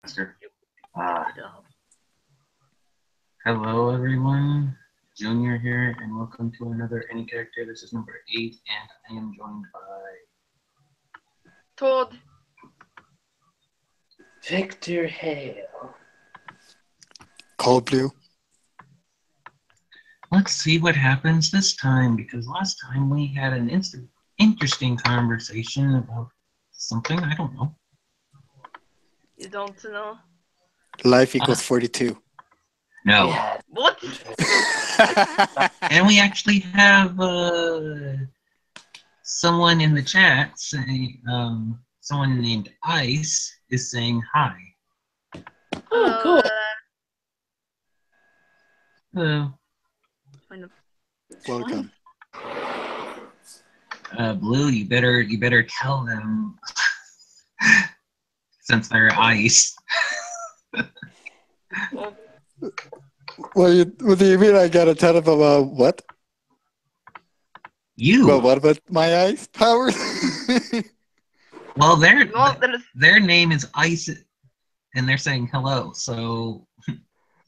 Master. Hello, everyone. Junior here, and welcome to another Any Character. This is number 8, and I am joined by Todd. Victor Hale. Cold Blue. Let's see what happens this time, because last time we had an interesting conversation about something. I don't know. You don't know? Life equals 42. No. Yeah. What? And we actually have someone in the chat saying, someone named Ice is saying hi. Oh, cool. Hello. Welcome. Blue, you better tell them since they're Ice. What do you mean I gotta tell them about what? You. Well, what about my ice powers? Well, No, their name is Ice, and they're saying hello. So.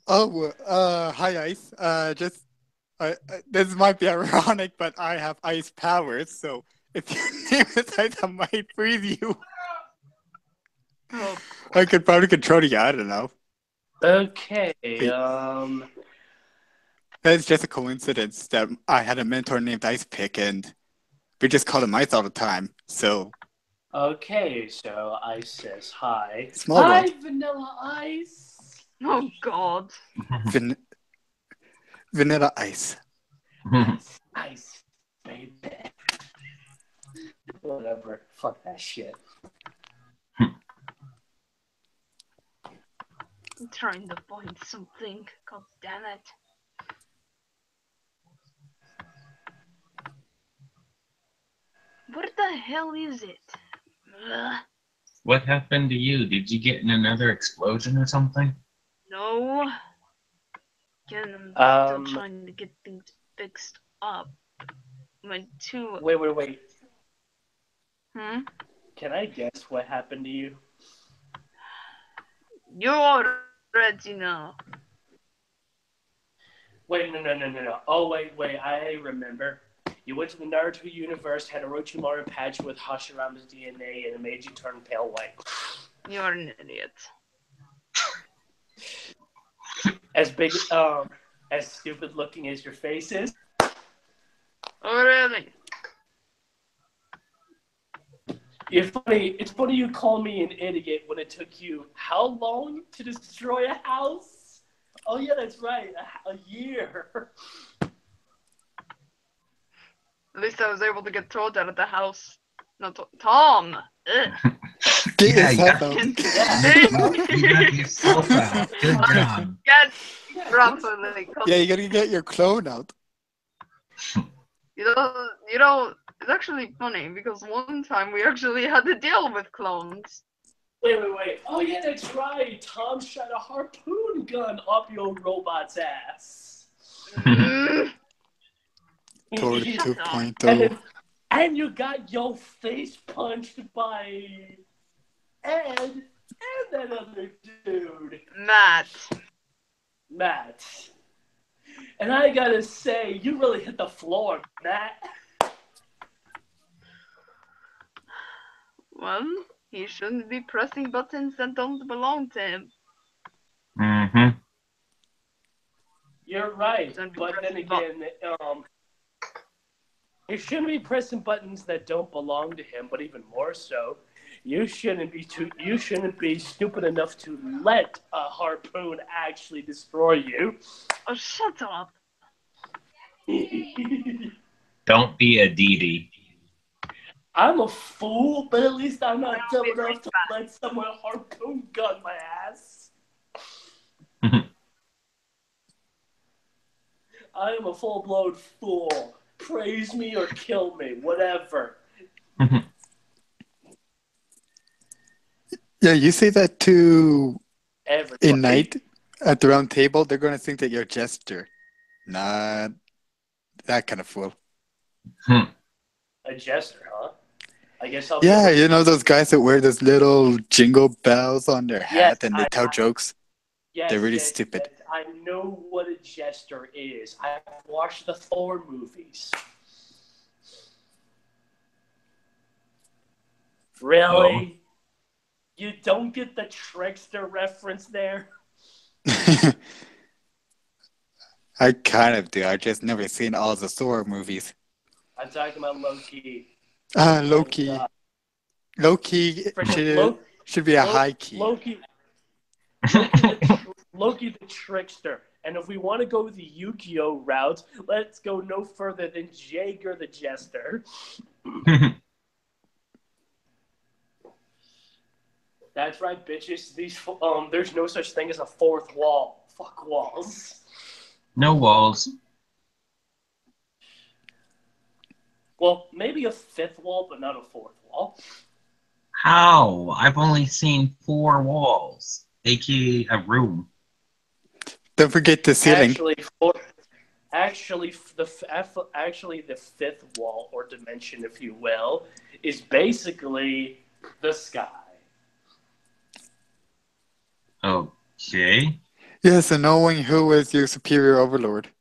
Hi Ice. This might be ironic, but I have ice powers, so if your name is Ice, I might freeze you. Oh. I could probably control you. I don't know. Okay. It's just a coincidence that I had a mentor named Ice Pick, and we just call him Ice all the time. So. Okay, so Ice says hi. Small Hi, world. Vanilla Ice. Oh, God. Vanilla Ice. Ice, baby. Whatever. Fuck that shit. I'm trying to find something. God damn it. What the hell is it? Ugh. What happened to you? Did you get in another explosion or something? No. Again, I'm still trying to get things fixed up. Wait. Hmm? Can I guess what happened to you? You already know. Wait, no. Oh, wait, I remember. You went to the Naruto universe, had a Orochimaru patch with Hashirama's DNA, and it made you turn pale white. You're an idiot. As big, as stupid looking as your face is. Oh, really? It's funny you call me an idiot when it took you how long to destroy a house? Oh yeah, that's right, a year. At least I was able to get Toad out of the house. No, Tom! Ugh. Get Yeah, yourself out. You got yourself out. Good job. Get properly. Yeah, you gotta get your clone out. You know, it's actually funny because one time we actually had to deal with clones. Wait. Oh yeah, that's right. Tom shot a harpoon gun up your robot's ass. Toward 2.0. And you got your face punched by Ed and that other dude. Matt. And I gotta say, you really hit the floor, Matt. Well, he shouldn't be pressing buttons that don't belong to him. Mm-hmm. You're right, but then again, you shouldn't be pressing buttons that don't belong to him. But even more so, you shouldn't be stupid enough to let a harpoon actually destroy you. Oh, shut up! Don't be a Dee. I'm a fool, but at least I'm not dumb enough to let someone harpoon gun my ass. I am a full-blown fool. Praise me or kill me, whatever. Yeah, you say that to Everybody. in night at the round table, they're gonna think that you're a jester. Not that kind of fool. A jester, huh? I guess I'll Yeah, be you know those guys that wear those little jingle bells on their Yes, hat and they tell jokes? They're really stupid. yes. I know what a jester is. I've watched the Thor movies. Really? You don't get the trickster reference there? I kind of do. I just never seen all the Thor movies. I'm talking about Loki. Loki. Loki Freaking should be a high key. Loki, Loki the trickster. And if we want to go the Yu-Gi-Oh route, let's go no further than Jaeger the jester. That's right, bitches. There's no such thing as a fourth wall. Fuck walls. No walls. Well, maybe a fifth wall, but not a fourth wall. How? I've only seen 4 walls, aka a room. Don't forget the ceiling. Actually, the fifth wall or dimension, if you will, is basically the sky. Okay. Yes, and knowing who is your superior overlord.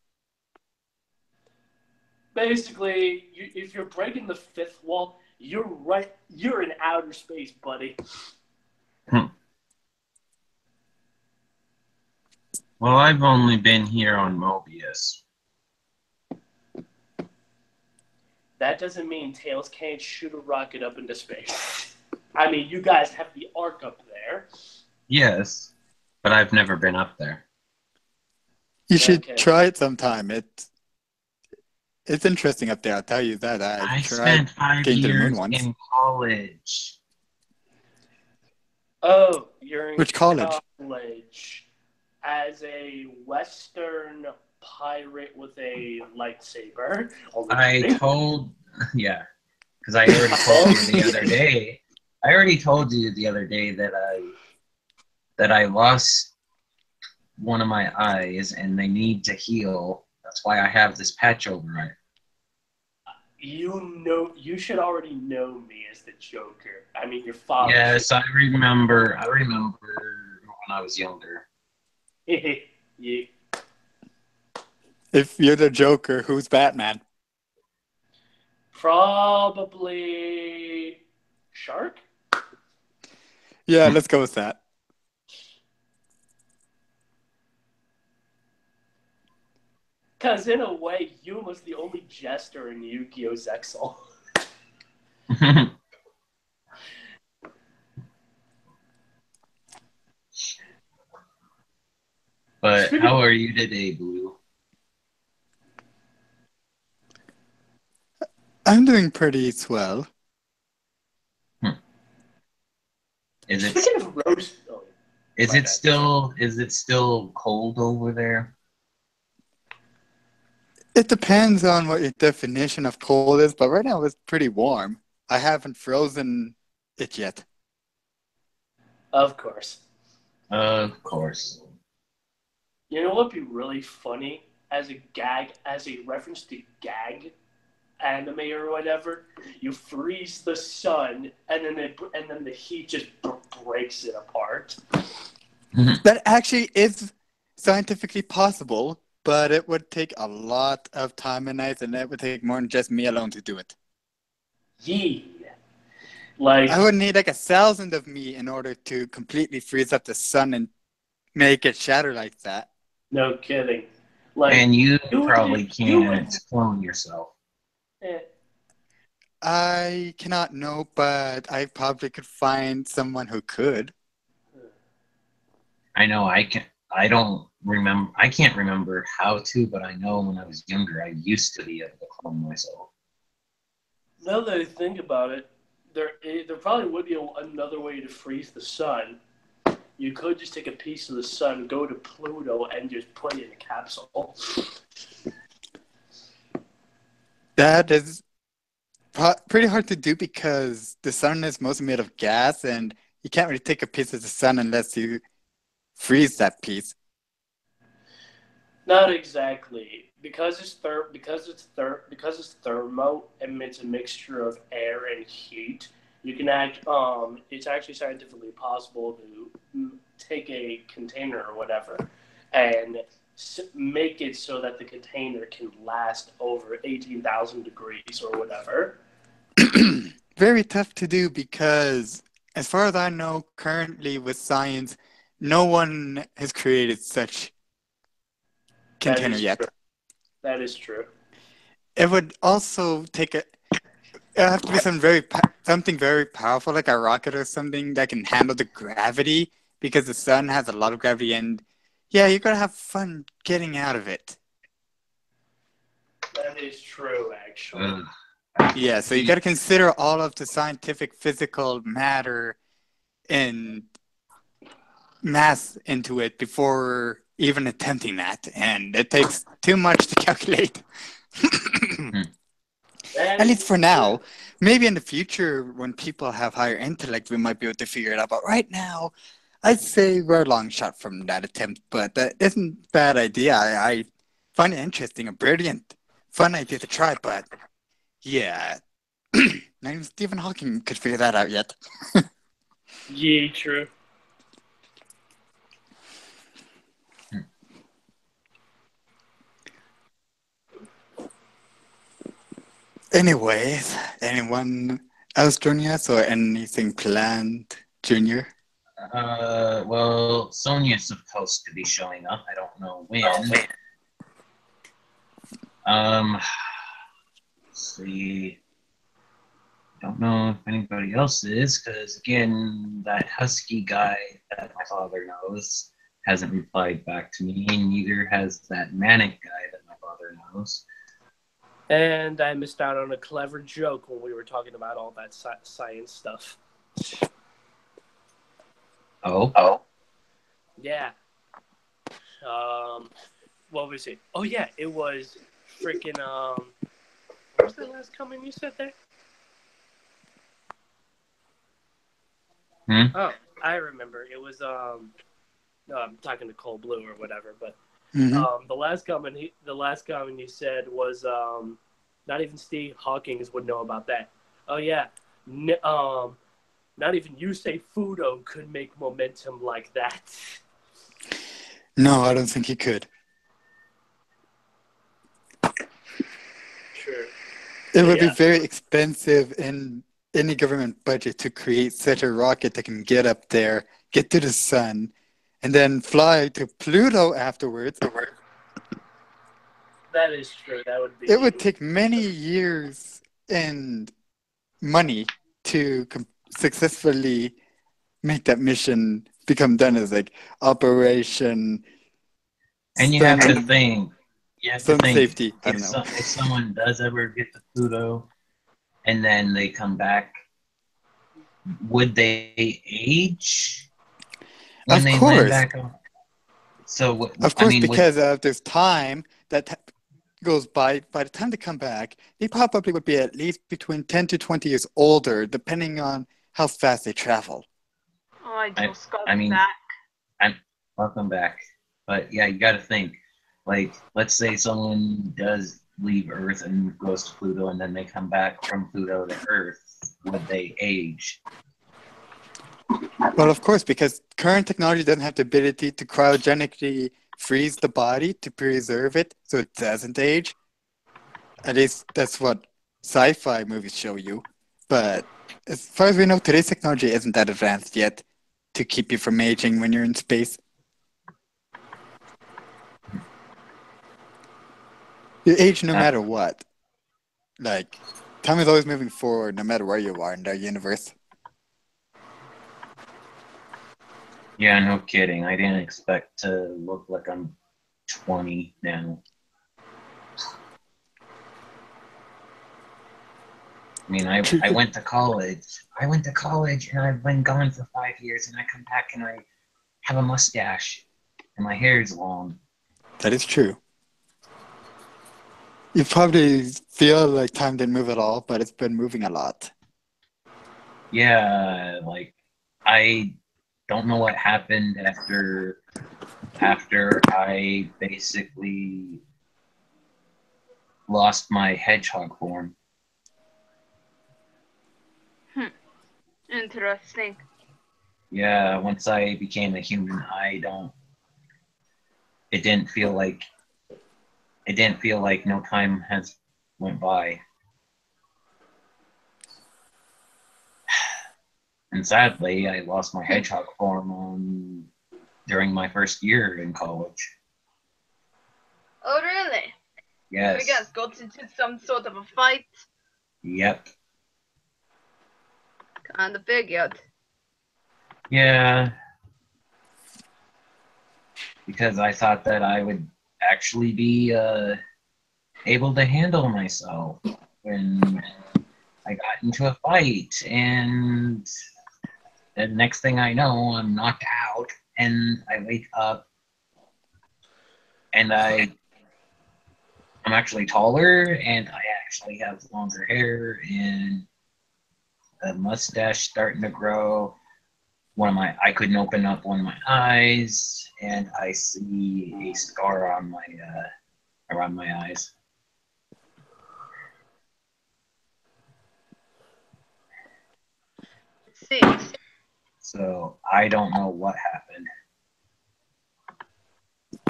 Basically, if you're breaking the fifth wall, you're right. You're in outer space, buddy. Well, I've only been here on Mobius. That doesn't mean Tails can't shoot a rocket up into space. I mean, you guys have the Ark up there. Yes, but I've never been up there. You should try it sometime. It's interesting up there. I'll tell you that. I spent 5 years in college. Oh, you're in Which college? As a Western pirate with a lightsaber. Yeah, because I already told you the other day. I already told you the other day that I lost one of my eyes and they need to heal. That's why I have this patch over it. You should already know me as the Joker. I mean, your father. Yes, I remember. I remember when I was younger. Yeah. If you're the Joker, who's Batman? Probably Shark? Yeah, let's go with that. Because in a way, Yuma's the only jester in Yu-Gi-Oh! Zexal. But how are you today, Blue? I'm doing pretty swell. Is it still cold over there? It depends on what your definition of cold is, but right now it's pretty warm. I haven't frozen it yet. Of course. Of course. You know what'd be really funny as a reference to gag anime or whatever? You freeze the sun, and then the heat just breaks it apart. That actually is scientifically possible, but it would take a lot of time and night, and it would take more than just me alone to do it. Yee. Like I would need like 1,000 of me in order to completely freeze up the sun and make it shatter like that. No kidding. And you probably can't clone yourself. I cannot know, but I probably could find someone who could. I know I can't remember how to, but I know when I was younger, I used to be able to clone myself. Now that I think about it, there probably would be another way to freeze the sun. You could just take a piece of the sun, go to Pluto, and just put it in a capsule. That is pretty hard to do because the sun is mostly made of gas, and you can't really take a piece of the sun unless you freeze that piece. Not exactly, because it's thermo emits a mixture of air and heat. You can it's actually scientifically possible to take a container or whatever and make it so that the container can last over 18,000 degrees or whatever. Very tough to do because, as far as I know, currently with science, no one has created such container yet. True. That is true. It would also take it have to be something very powerful, like a rocket or something that can handle the gravity, because the sun has a lot of gravity, and yeah, you're gonna have fun getting out of it. That is true, actually. Yeah, so you got to consider all of the scientific, physical matter and mass into it before even attempting that, and it takes too much to calculate. At least for now. Maybe in the future, when people have higher intellect, we might be able to figure it out. But right now, I'd say we're a long shot from that attempt. But that isn't a bad idea. I find it interesting, a brilliant, fun idea to try. But yeah, not even Stephen Hawking could figure that out yet. Yeah, true. Anyways, anyone else joining us or anything planned, Junior? Well, Sonia's supposed to be showing up. I don't know when. Let's see. Don't know if anybody else is, because again, that husky guy that my father knows hasn't replied back to me, and neither has that manic guy that my father knows. And I missed out on a clever joke when we were talking about all that science stuff. Oh? Yeah. What was it? Oh, yeah, it was freaking, what was the last comment you said there? Oh, I remember. It was, no, I'm talking to Cole Blue or whatever, but the last comment you said was, not even Steve Hawkins would know about that. Oh, yeah. Not even Yusei Fudo could make momentum like that. No, I don't think he could. Sure. It would be very expensive in any government budget to create such a rocket that can get up there, get to the sun, and then fly to Pluto afterwards. That is true. That would be. It would take many years and money to successfully make that mission become done as like Operation. And you have to think. Safety. I don't know. If someone does ever get to Pluto, and then they come back, would they age when they land back on? So of course, because there's time that goes by. By the time they come back, they probably would be at least between 10 to 20 years older, depending on how fast they travel. Oh, I just got back. Welcome back. But yeah, you got to think. Like, let's say someone does leave Earth and goes to Pluto, and then they come back from Pluto to Earth. Would they age? Well, of course, because current technology doesn't have the ability to cryogenically freeze the body to preserve it so it doesn't age. At least that's what sci-fi movies show you. But as far as we know, today's technology isn't that advanced yet to keep you from aging when you're in space. You age no matter what. Like, time is always moving forward no matter where you are in the universe. Yeah, no kidding. I didn't expect to look like I'm 20 now. I mean, I went to college. And I've been gone for 5 years, and I come back and I have a mustache, and my hair is long. That is true. You probably feel like time didn't move at all, but it's been moving a lot. Yeah, like, I don't know what happened after I basically lost my hedgehog form. Interesting. Yeah, once I became a human, it didn't feel like no time has went by. And sadly, I lost my hedgehog form during my first year in college. Oh, really? Yes. You guys got into some sort of a fight? Yep. Kinda figured. Yeah. Because I thought that I would actually be able to handle myself when I got into a fight, and the next thing I know, I'm knocked out, and I wake up, and I'm actually taller, and I actually have longer hair, and a mustache starting to grow. I couldn't open up one of my eyes, and I see a scar on my around my eyes. See. So I don't know what happened,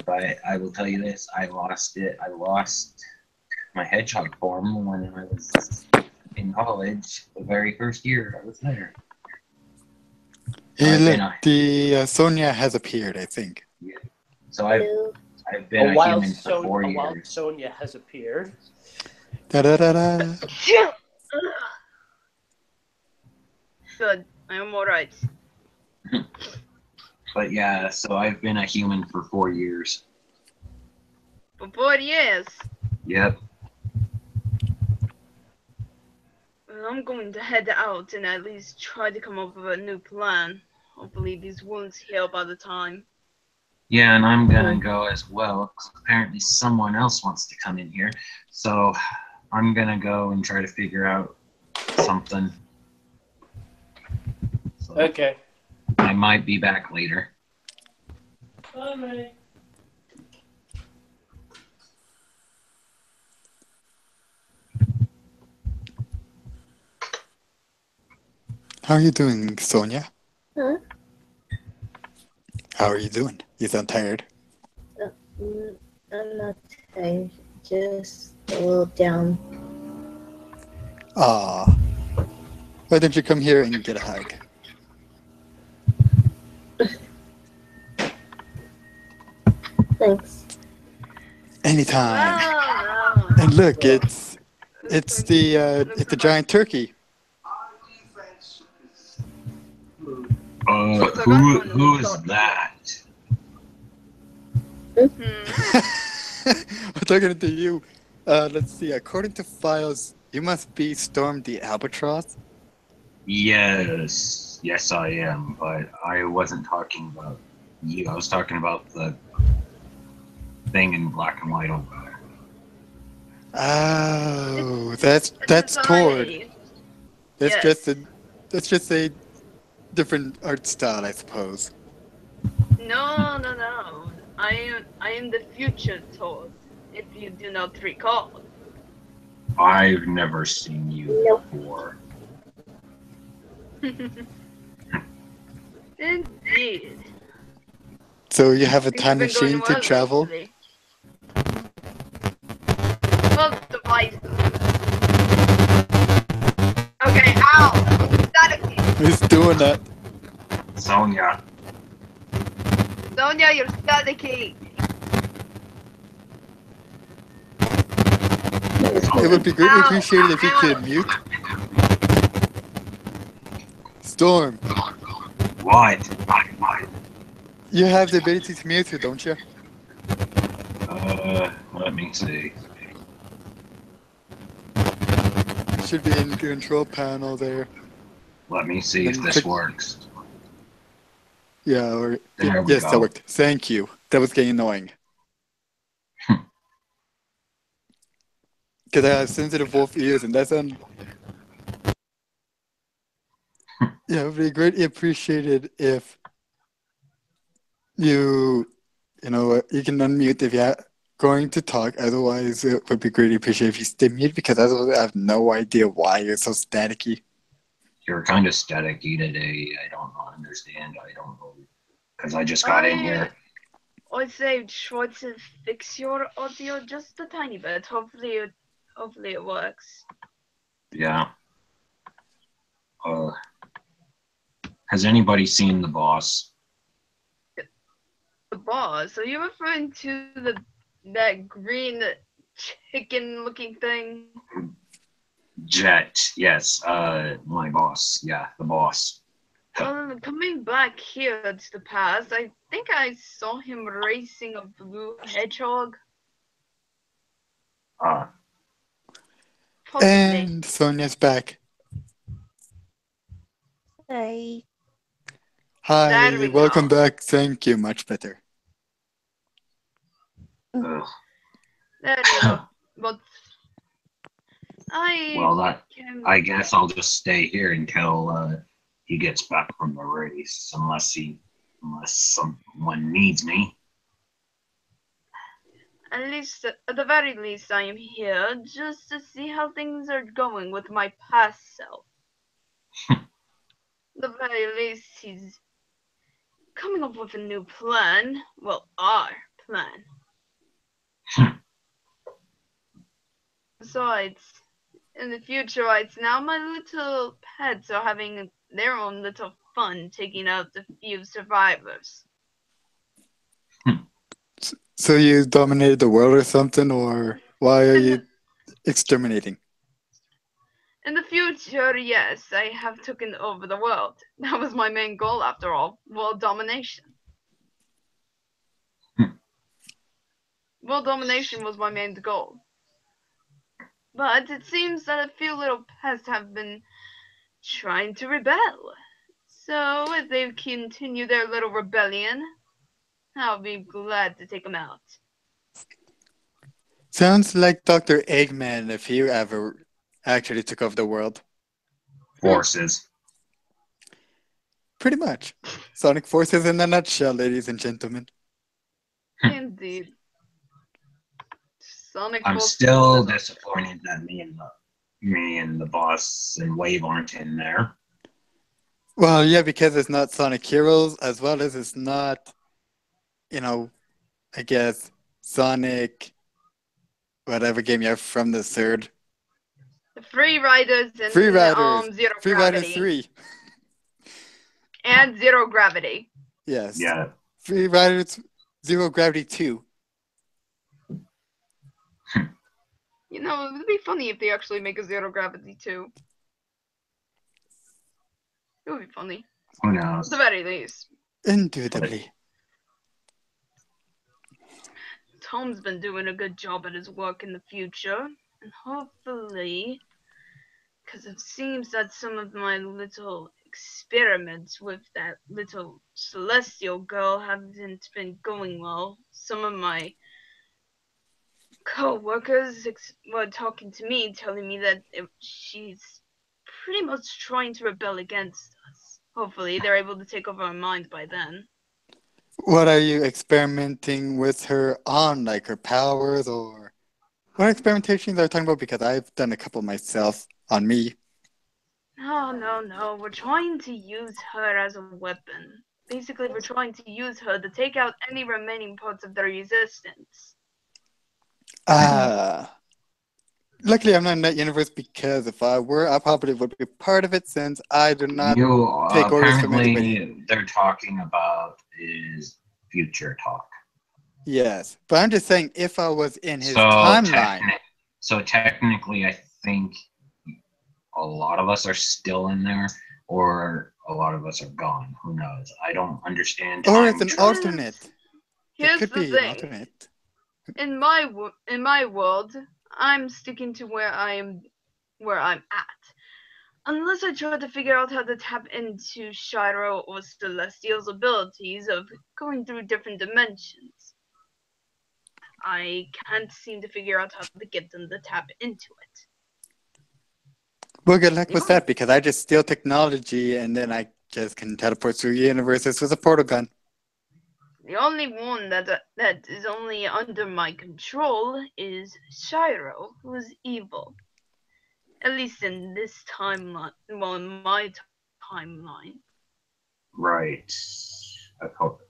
but I will tell you this: I lost it. I lost my hedgehog form when I was in college. The very first year I was there. Hey, look, the Sonia has appeared, I think. Yeah. So I've been a human for 4 years. A wild Sonia has appeared. Da da da da. Good. I'm alright. But yeah, so I've been a human for 4 years. For 4 years? Yep. Well, I'm going to head out and at least try to come up with a new plan. Hopefully these wounds heal by the time. Yeah, and I'm gonna go as well, because apparently someone else wants to come in here. So I'm gonna go and try to figure out something. So Okay. I might be back later. Bye. How are you doing, Sonia? Huh? How are you doing? You sound tired. I'm not tired, just a little down. Aw. Why don't you come here and get a hug? Thanks. Anytime. Oh, no. And look, it's the giant turkey. Who is that? I'm talking to you. Let's see. According to files, you must be Storm the Albatross. Yes, I am, but I wasn't talking about you. I was talking about the thing in black and white over there. Oh, that's Tord. Sorry. That's Yes. just a different art style, I suppose. No. I am the future Toad, if you do not recall. I've never seen you before. Indeed. So you have a Things time have been going machine to well travel? lately. Well, device. Okay, ow! Static. Who's doing that? Sonia. Sonia, you're staticky. It would be greatly appreciated if you could mute. Storm, What? you have the ability to mute her, don't you? Let me see. It should be in the control panel there. Let me see if Then this click- works. Yeah, or There we yes, go. that worked. Thank you. That was getting annoying. Because I have sensitive wolf ears, and that's yeah, it would be greatly appreciated if you know, you can unmute if you going to talk. Otherwise, it would be greatly appreciated if you stay muted because otherwise I have no idea why you're so staticky. You're kind of staticky today. I don't understand. I don't know. Because I just got in here. I'd say try to fix your audio just a tiny bit. Hopefully it works. Yeah. Has anybody seen The Boss? The boss? Are you referring to that green chicken-looking thing? Jet. Yes. My boss. Yeah, The Boss. Coming back here to the past, I think I saw him racing a blue hedgehog. Possibly. And Sonia's back. Hey. Hi, There we welcome go. back. Thank you. Much better. Ugh. There you go. But I guess I'll just stay here until he gets back from the race, unless someone needs me. At the very least, I am here just to see how things are going with my past self. At the very least, he's coming up with a new plan. Well, our plan. Besides, in the future, it's now my little pets are having their own little fun taking out the few survivors. So you dominated the world or something, or why are you exterminating? In the future, yes, I have taken over the world. That was my main goal, after all. World domination. World domination was my main goal. But it seems that a few little pests have been trying to rebel. So if they continue their little rebellion, I'll be glad to take them out. Sounds like Dr. Eggman if he ever actually took over the world. Forces. Pretty much. Sonic Forces in a nutshell, ladies and gentlemen. Indeed. Sonic I'm Forces still is- disappointed that me and the boss and Wave aren't in there. Well, yeah, because it's not Sonic Heroes, as well as it's not, I guess, Sonic, whatever game you have from the third. The Free Riders and Free Riders. Zero Free Gravity. Riders 3. And Zero Gravity. Yes. Yeah. Free Riders Zero Gravity 2. You know, it would be funny if they actually make a Zero Gravity 2. It would be funny. Who At knows? the very least. Indubitably. Tom's been doing a good job at his work in the future. And hopefully, because it seems that some of my little experiments with that little celestial girl haven't been going well. Some of my co-workers were talking to me, telling me that she's pretty much trying to rebel against us. Hopefully, they're able to take over our mind by then. What are you experimenting with her on? Like her powers or what experimentations are you talking about? Because I've done a couple myself on me. No. We're trying to use her as a weapon. Basically, we're trying to use her to take out any remaining parts of the resistance. Luckily, I'm not in that universe because if I were, I probably would be part of it since I do not You take orders from anybody. apparently they're talking about is future talk. Yes, but I'm just saying if I was in his So timeline. technically, I think a lot of us are still in there, or a lot of us are gone. Who knows? I don't understand. Or it's time an travel. alternate. It Here's could the be an thing. alternate. In my world, I'm sticking to where I'm at. Unless I try to figure out how to tap into Shiro or Celestial's abilities of going through different dimensions. I can't seem to figure out how to get them to tap into it. Well, good luck with Yeah. that because I just steal technology and then I just can teleport through universes with a portal gun. The only one that is only under my control is Shiro, who is evil. At least in this timeline, well, in my timeline. Right. I hope.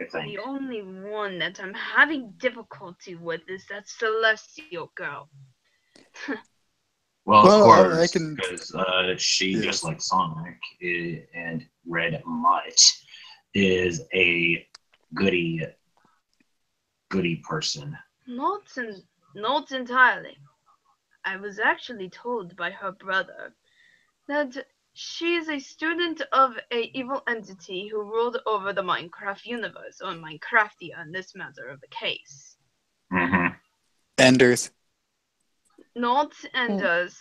I think. The only one that I'm having difficulty with is that Celestial girl. Well, of Well, I course, can- because she, Yes. just like Sonic and Red Mutt, is a goody person. Not entirely. I was actually told by her brother that she is a student of a evil entity who ruled over the Minecraft universe, or Minecraftia in this matter of the case. Mm-hmm. Enders. Not Enders.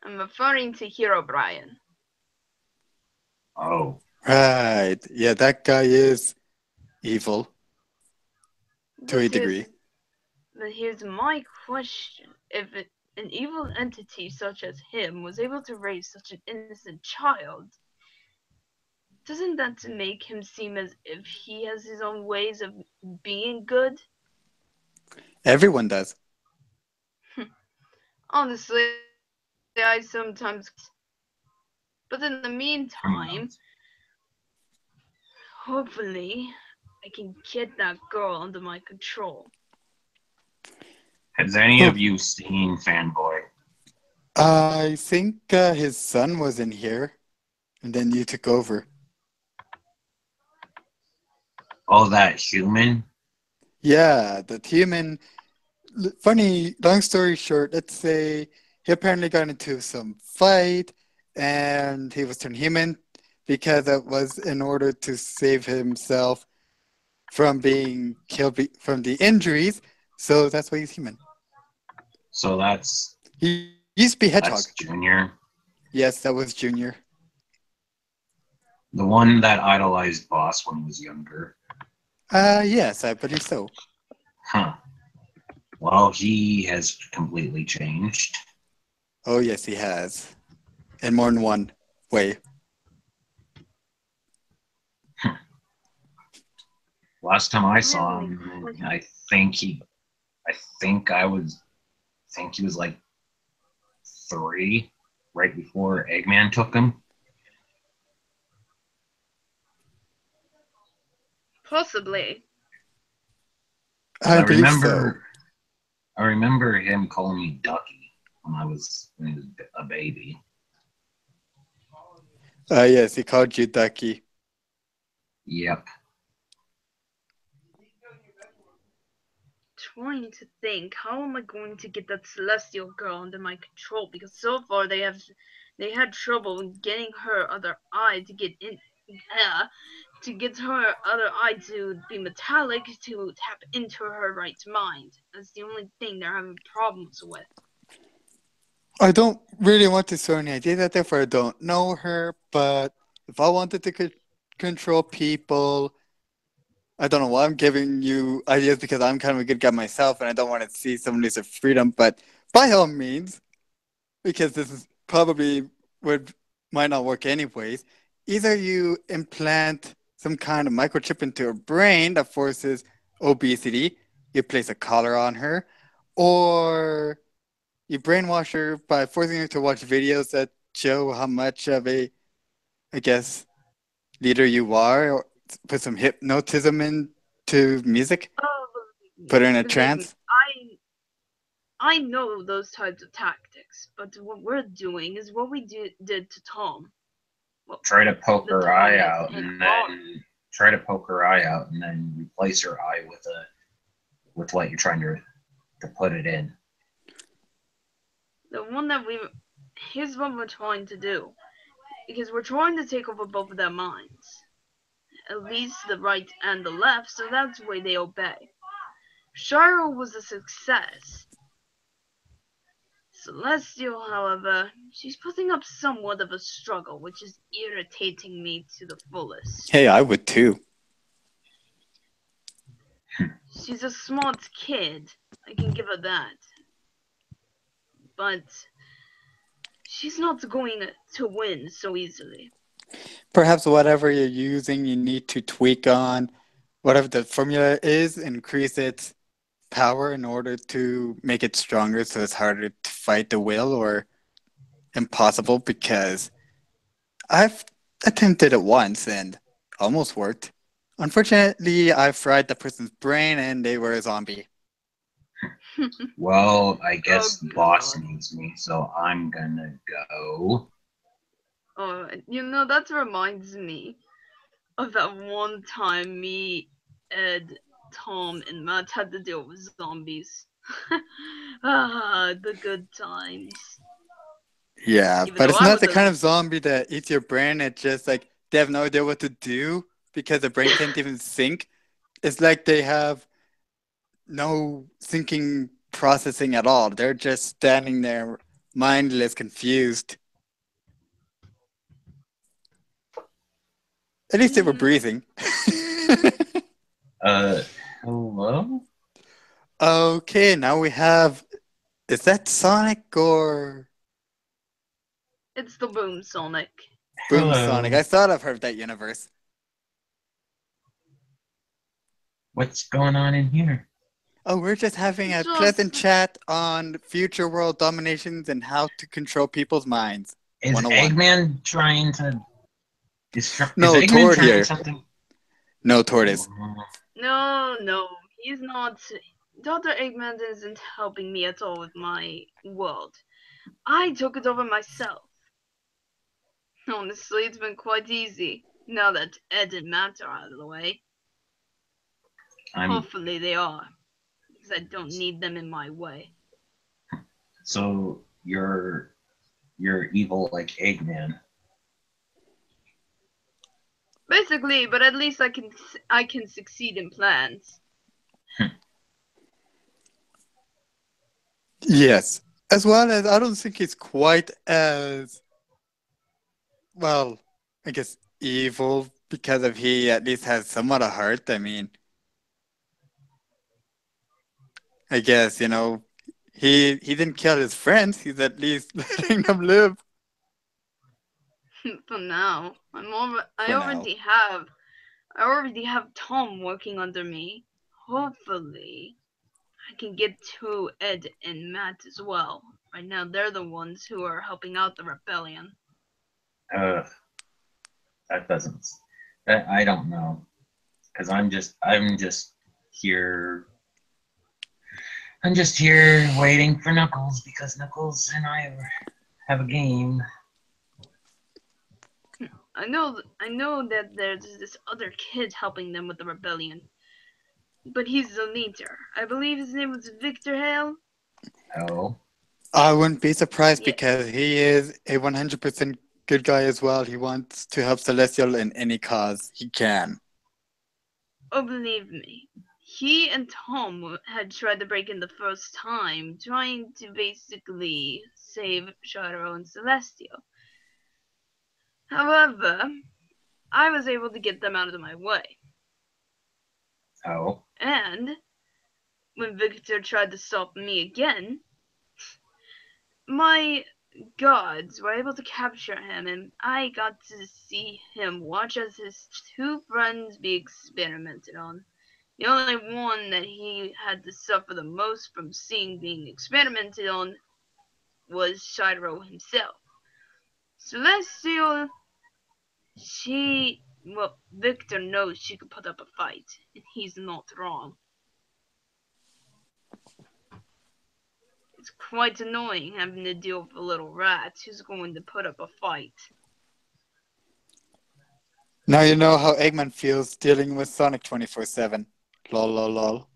I'm referring to Hero Brian. Oh, Right. Yeah, that guy is evil to a But degree. here's my question. If an evil entity such as him was able to raise such an innocent child, doesn't that make him seem as if he has his own ways of being good? Everyone does. Honestly, I sometimes. But in the meantime, hopefully, I can get that girl under my control. has any of you seen Fanboy? I think his son was in here, and then you took over. Oh, that human? Yeah, the human. Funny, long story short, let's say he apparently got into some fight and he was turned human because it was in order to save himself from being killed from the injuries. So that's why he's human. So that's He used to be Hedgehog. that's Junior, Yes, that was Junior. the one that idolized Boss when he was younger. Yes, I believe so. Huh. Well, he has completely changed. Oh, yes, he has. In more than one way. Last time I saw him, I think he was like 3, right before Eggman took him. Possibly. I believe so. I remember him calling me Ducky when he was a baby. Yes, he called you Ducky. Yep. Trying to think, how am I going to get that Celestial girl under my control? Because so far they had trouble getting her other eye to get in. To get her other eye to be metallic to tap into her right mind. That's the only thing they're having problems with. I don't really want to throw any ideas out there, for I don't know her, but if I wanted to control people, I don't know why I'm giving you ideas because I'm kind of a good guy myself and I don't want to see someone lose their freedom, but by all means, because this is probably might not work anyways, either you implant some kind of microchip into her brain that forces obesity, you place a collar on her, or you brainwash her by forcing her to watch videos that show how much of a, I guess, leader you are, or put some hypnotism into music, put her in a trance. I know those types of tactics, but what we're doing is what we did to Tom. Try to poke her eye out, and then replace her eye with what you're trying to put it in. The one that here's what we're trying to do, because we're trying to take over both of their minds, at least the right and the left, so that's the way they obey. Shiro was a success. Celestial, however, she's putting up somewhat of a struggle, which is irritating me to the fullest. Hey, I would too. She's a smart kid, I can give her that. But she's not going to win so easily. Perhaps whatever you're using, you need to tweak on whatever the formula is, increase its power in order to make it stronger so it's harder to fight the will or impossible because I've attempted it once and almost worked. Unfortunately, I fried the person's brain and they were a zombie. Well, I guess Oh, boss God. needs me, so I'm gonna go. Oh, that reminds me of that one time me, Ed, Tom, and Matt had to deal with zombies. The good times. Yeah, Even but though it's I not was the a kind of zombie that eats your brain. It's just like they have no idea what to do because the brain can't even think. It's like they have no thinking processing at all. They're just standing there mindless, confused. At least they were breathing. Uh, hello? Okay, now we have. Is that Sonic or It's the Boom Sonic. Boom Sonic? Hello. I thought I've heard that universe. What's going on in here? Oh, we're just having a pleasant Just chat on future world dominations and how to control people's minds. Is 101. Eggman trying to... is No, Eggman Tord trying here. something? No, Tortoise. no, he's not. Dr. Eggman isn't helping me at all with my world. I took it over myself. Honestly, it's been quite easy now that Ed and Matt are out of the way. I'm Hopefully they are, because I don't need them in my way. so you're evil like Eggman. Basically, but at least I can succeed in plans. Yes. As well as I don't think he's quite as, well, I guess evil because of he at least has somewhat of heart. I mean, I guess, he didn't kill his friends. He's at least letting them live For now, for now. I already have Tom working under me. Hopefully, I can get to Ed and Matt as well. Right now, they're the ones who are helping out the rebellion. That doesn't. That I don't know, because I'm just here. I'm just here waiting for Knuckles because Knuckles and I have a game. I know that there's this other kid helping them with the rebellion, but he's the leader. I believe his name was Victor Hale. Oh, I wouldn't be surprised Yeah. because he is a 100% good guy as well. He wants to help Celestial in any cause he can. Oh, believe me, he and Tom had tried to break in the first time, trying to basically save Shiro and Celestial. However, I was able to get them out of my way. oh, And when Victor tried to stop me again, my gods were able to capture him, and I got to see him watch as his two friends be experimented on. The only one that he had to suffer the most from seeing being experimented on was Shiro himself. Celestial, Victor knows she could put up a fight, and he's not wrong. It's quite annoying having to deal with a little rat who's going to put up a fight. Now you know how Eggman feels dealing with Sonic 24/7. Lol, lol, lol.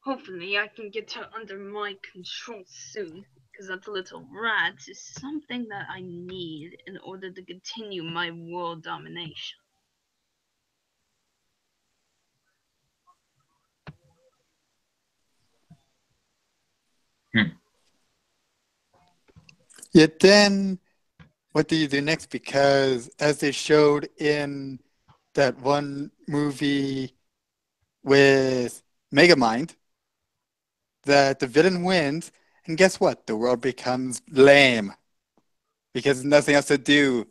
Hopefully I can get her under my control soon, because that little rat is something that I need in order to continue my world domination. Yet then, what do you do next? Because as they showed in that one movie with Megamind, that the villain wins, and guess what? The world becomes lame because there's nothing else to do.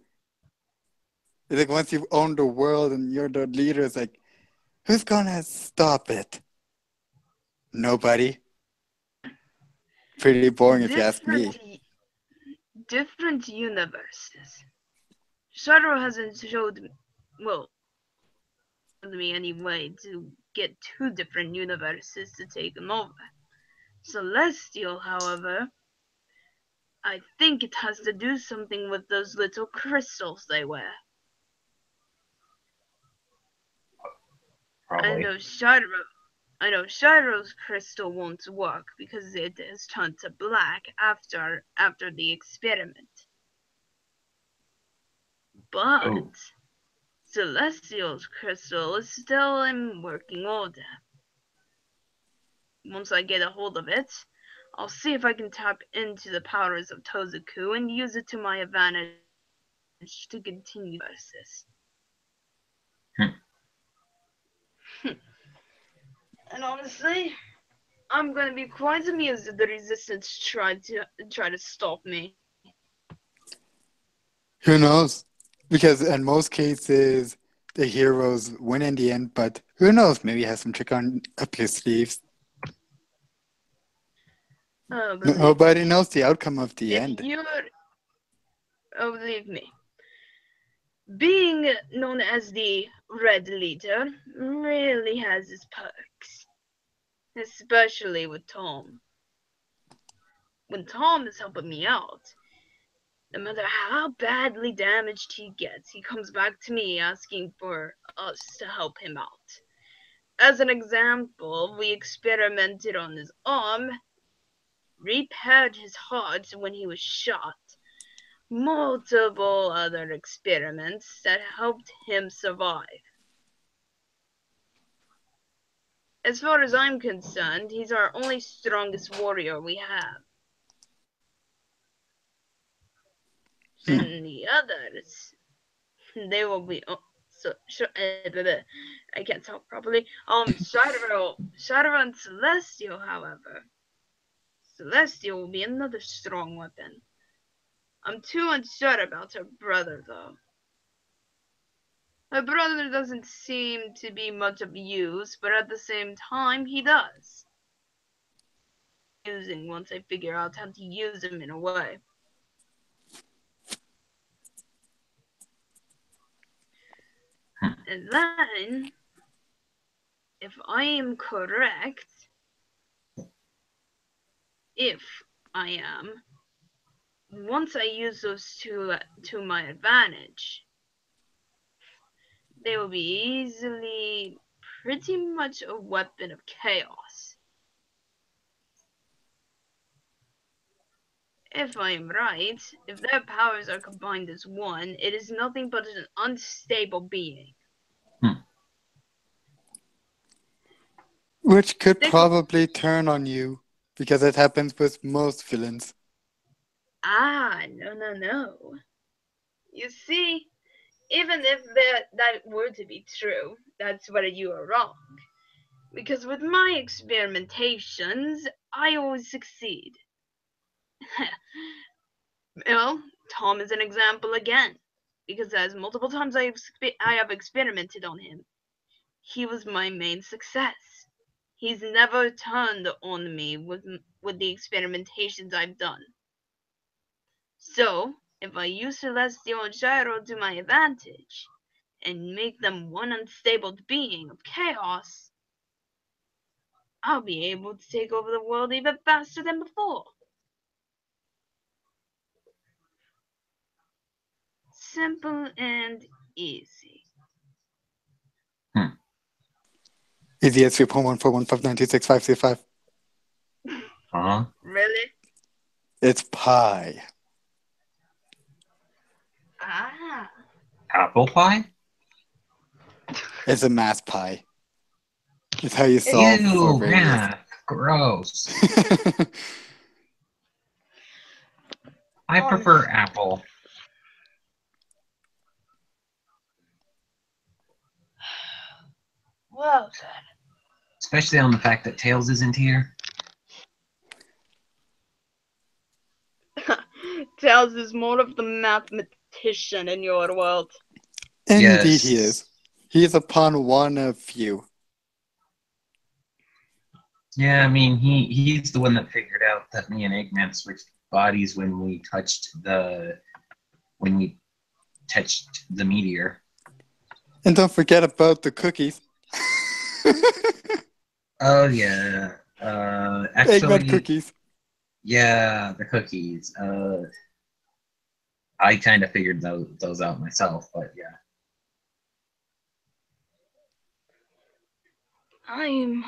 It's like once you own the world and you're the leader, it's like, who's gonna stop it? Nobody. Pretty boring if you ask me. Different universes. Shadow hasn't showed me any way to get two different universes to take him over. Celestial, however, I think it has to do something with those little crystals they wear. Probably. I know Shiro's crystal won't work because it has turned to black after the experiment. But Oh. Celestial's crystal is still in working order. Once I get a hold of it, I'll see if I can tap into the powers of Tozaku and use it to my advantage to continue versus. And honestly, I'm gonna be quite amused if the resistance try to stop me. Who knows? Because in most cases, the heroes win in the end, but who knows? Maybe he has some trick up his sleeves. Nobody knows the outcome of the end. Believe me. Being known as the Red Leader really has its perks. Especially with Tom. When Tom is helping me out, no matter how badly damaged he gets, he comes back to me asking for us to help him out. As an example, we experimented on his arm, repaired his heart when he was shot, multiple other experiments that helped him survive. As far as I'm concerned, he's our only strongest warrior we have. And the others, they will be. I can't talk properly. Shadow and Celestial, however. Celestial will be another strong weapon. I'm too unsure about her brother, though. Her brother doesn't seem to be much of use, but at the same time, he does. Using once I figure out how to use him in a way. And then, if I am correct, once I use those two to my advantage, they will be easily pretty much a weapon of chaos. If I am right, if their powers are combined as one, it is nothing but an unstable being. Which could probably turn on you, because it happens with most villains. No. You see, even if that were to be true, that's where you are wrong. Because with my experimentations, I always succeed. Well, Tom is an example again, because as multiple times I have experimented on him, he was my main success. He's never turned on me with the experimentations I've done. So, if I use Celestial and Gyro to my advantage, and make them one unstable being of chaos, I'll be able to take over the world even faster than before. Simple and easy. Easy as 3.141592655. Huh? Really? It's pie. Ah. Apple pie? It's a math pie. It's how you solve for various. Math. Gross. I prefer apple. Well then. Especially on the fact that Tails isn't here. Tails is more of the mathematician in your world. Indeed, he Yes. is. He is upon one of you. Yeah, I mean, he's the one that figured out that me and Eggman switched bodies when we touched the meteor. And don't forget about the cookies. Oh yeah. Eggman Actually, cookies. yeah, the cookies. I kind of figured those out myself, but yeah. I'm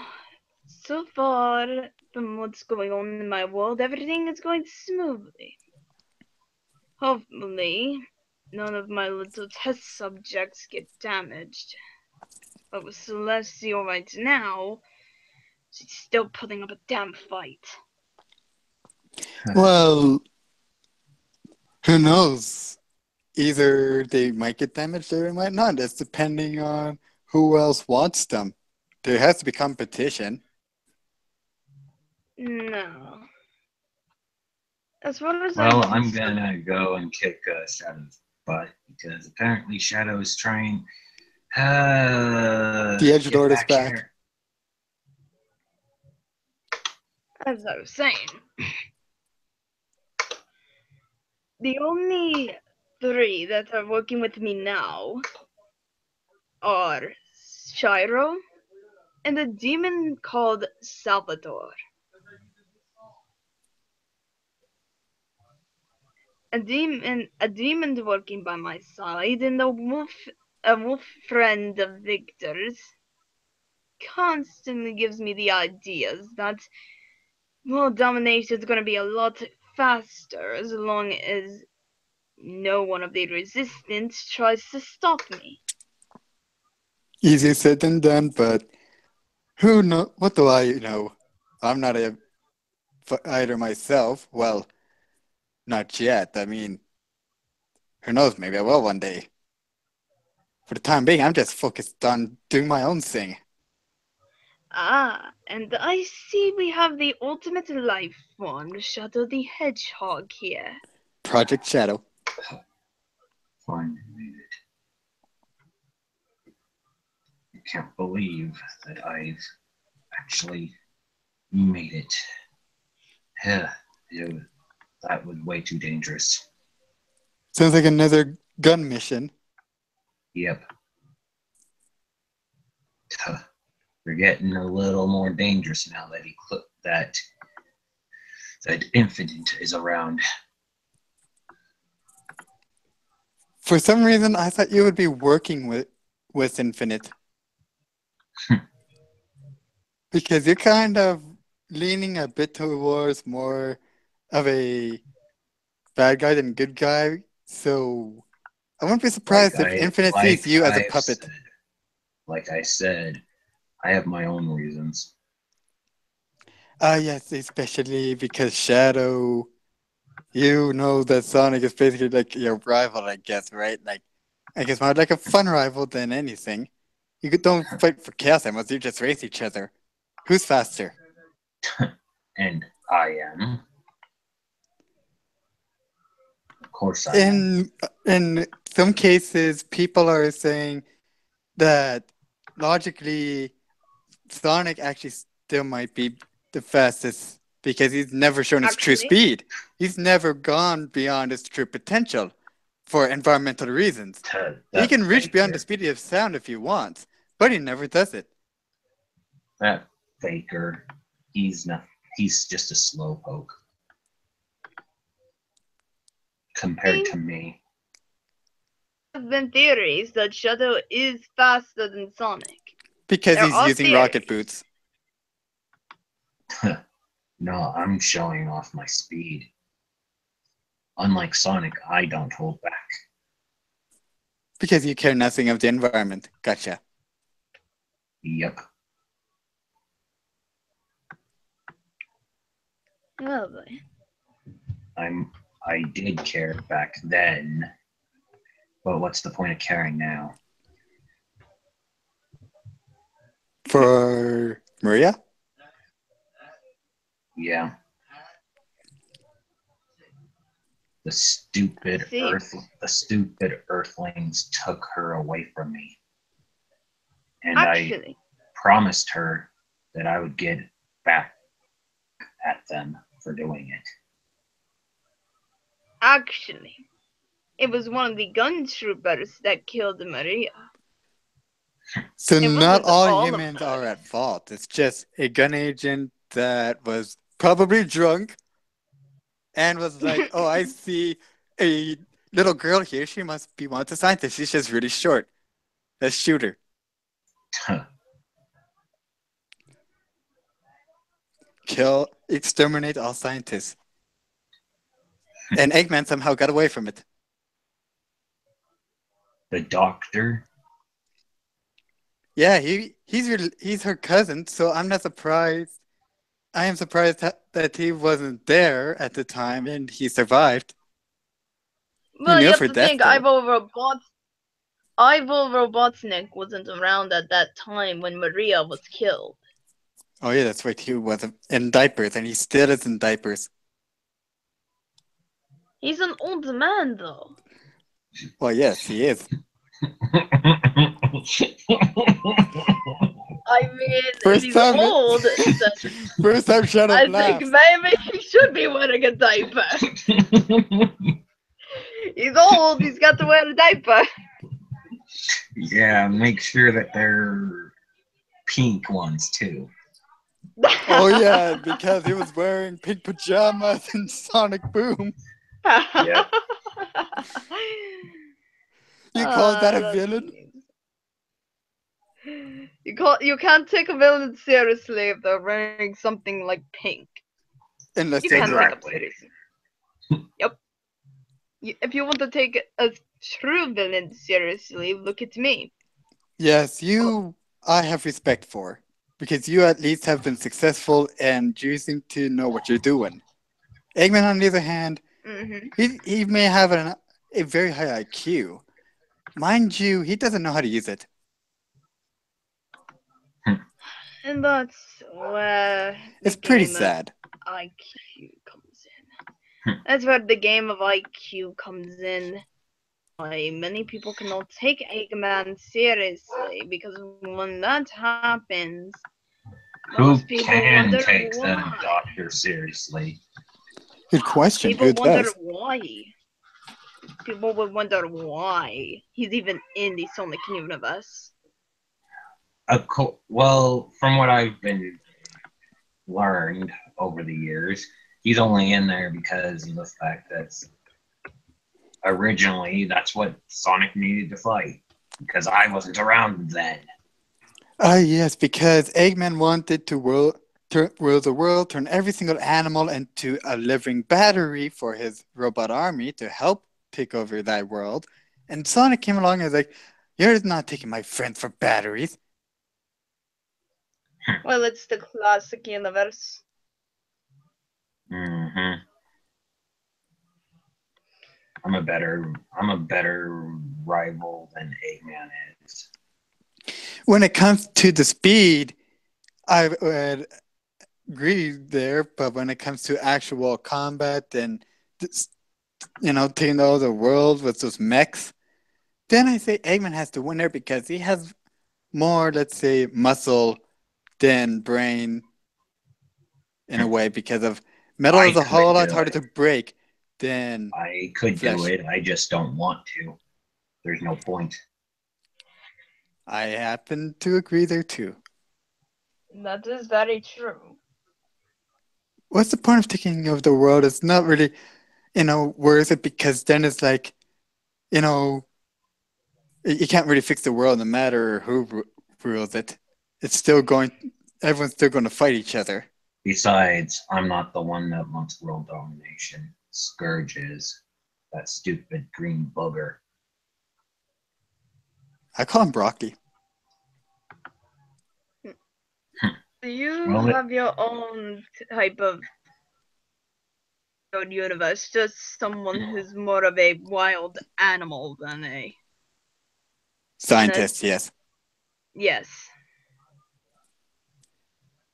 so far from what's going on in my world. Everything is going smoothly. Hopefully, none of my little test subjects get damaged. But with Celestial right now, she's still putting up a damn fight. Well, who knows? Either they might get damaged or they might not. It's depending on who else wants them. There has to be competition. No. As far as Well, I'm I'm gonna go and kick Shadow's butt because apparently Shadow is trying. The Edge Get Lord is back back. here. As I was saying, the only three that are working with me now are Shiro and a demon called Salvador. A demon working by my side, and a wolf friend of Victor's constantly gives me the ideas that world domination is going to be a lot faster as long as no one of the resistance tries to stop me. Easier said than done, but who know? What do I know? I'm not a fighter myself. Well, not yet. I mean, who knows? Maybe I will one day. For the time being, I'm just focused on doing my own thing. Ah, and I see we have the ultimate life form, Shadow the Hedgehog here. Project Shadow. Finally made it. I can't believe that I've actually made it. Yeah, that was way too dangerous. Sounds like another gun mission. Yep. We're getting a little more dangerous now that that Infinite is around. For some reason, I thought you would be working with Infinite. Because you're kind of leaning a bit towards more of a bad guy than good guy. So I wouldn't be surprised if Infinite sees you as a puppet. Like I said, I have my own reasons. Yes, especially because Shadow, you know that Sonic is basically like your rival, I guess, right? Like, I guess more like a fun rival than anything. Don't fight for Chaos Emeralds, you just race each other. Who's faster? And I am. Of course I am. In some cases, people are saying that logically, Sonic actually still might be the fastest because he's never shown his true speed. He's never gone beyond his true potential for environmental reasons. He can reach beyond the speed of sound if he wants, but he never does it. That faker, he's just a slowpoke compared to me. There have been theories that Shadow is faster than Sonic. Because he's using rocket boots. No, I'm showing off my speed. Unlike Sonic, I don't hold back. Because you care nothing of the environment. Gotcha. Yep. Oh boy. I did care back then, but what's the point of caring now? For Maria? Yeah. The stupid See. Earthlings took her away from me, and I Actually, promised her that I would get back at them for doing it. it was one of the gun troopers that killed Maria. So It not wasn't all all of humans us. are at fault. It's just a gun agent that was probably drunk and was like, "Oh, I see a little girl here. She must be one of the scientists. She's just really short. Let's shoot her." Kill, exterminate all scientists. And Eggman somehow got away from it. The doctor? Yeah, he's her cousin, so I'm not surprised. I am surprised that he wasn't there at the time and he survived. Well, knew you have for to death, think though. Ivo Robotnik wasn't around at that time when Maria was killed. Oh yeah, that's right. He was in diapers, and he still is in diapers. He's an old man, though. Well, yes, he is. I mean, First if he's time- old, then First time shut I up laugh. think maybe he should be wearing a diaper. He's old, he's got to wear a diaper. Yeah, make sure that they're pink ones too. Oh yeah, because he was wearing pink pajamas in Sonic Boom. Yeah. You call that a that's villain? You can't take a villain seriously if they're wearing something like pink. Unless You they're can't black. take them seriously. Yep. If you want to take a true villain seriously, look at me. Yes, you I have respect for. Because you at least have been successful and you seem to know what you're doing. Eggman, on the other hand, he may have a very high IQ. Mind you, he doesn't know how to use it. And that's where It's the pretty game of sad. IQ comes in. That's where the game of IQ comes in. Why many people cannot take Eggman seriously because when that happens, Who most people can wonder take the why. doctor seriously? Good question. People Who wonder does? why. People would wonder why he's even in the Sonic universe. Well, from what I've been learned over the years, he's only in there because of the fact that originally that's what Sonic needed to fight. Because I wasn't around then. Yes, because Eggman wanted to rule the world, turn every single animal into a living battery for his robot army to help take over that world. And Sonic came along and was like, "You're not taking my friends for batteries." Well, it's the classic universe. Mm-hmm. I'm a better rival than Eggman is. When it comes to the speed, I would agree there, but when it comes to actual combat and taking over the world with those mechs, then I say Eggman has to win there because he has more, let's say, muscle than brain in a way, because of metal is a whole lot harder to break than I could flesh. do it. I just don't want to. There's no point. I happen to agree there too. That is very true. What's the point of taking over the world? It's not really, worth it, because then it's like, you can't really fix the world no matter who rules it. Everyone's still going to fight each other. Besides, I'm not the one that wants world domination. Scourge is. That stupid green booger. I call him Brocky. Do you Well, have your own type of universe? Just someone who's more of a wild animal than a Scientist, yes. yes.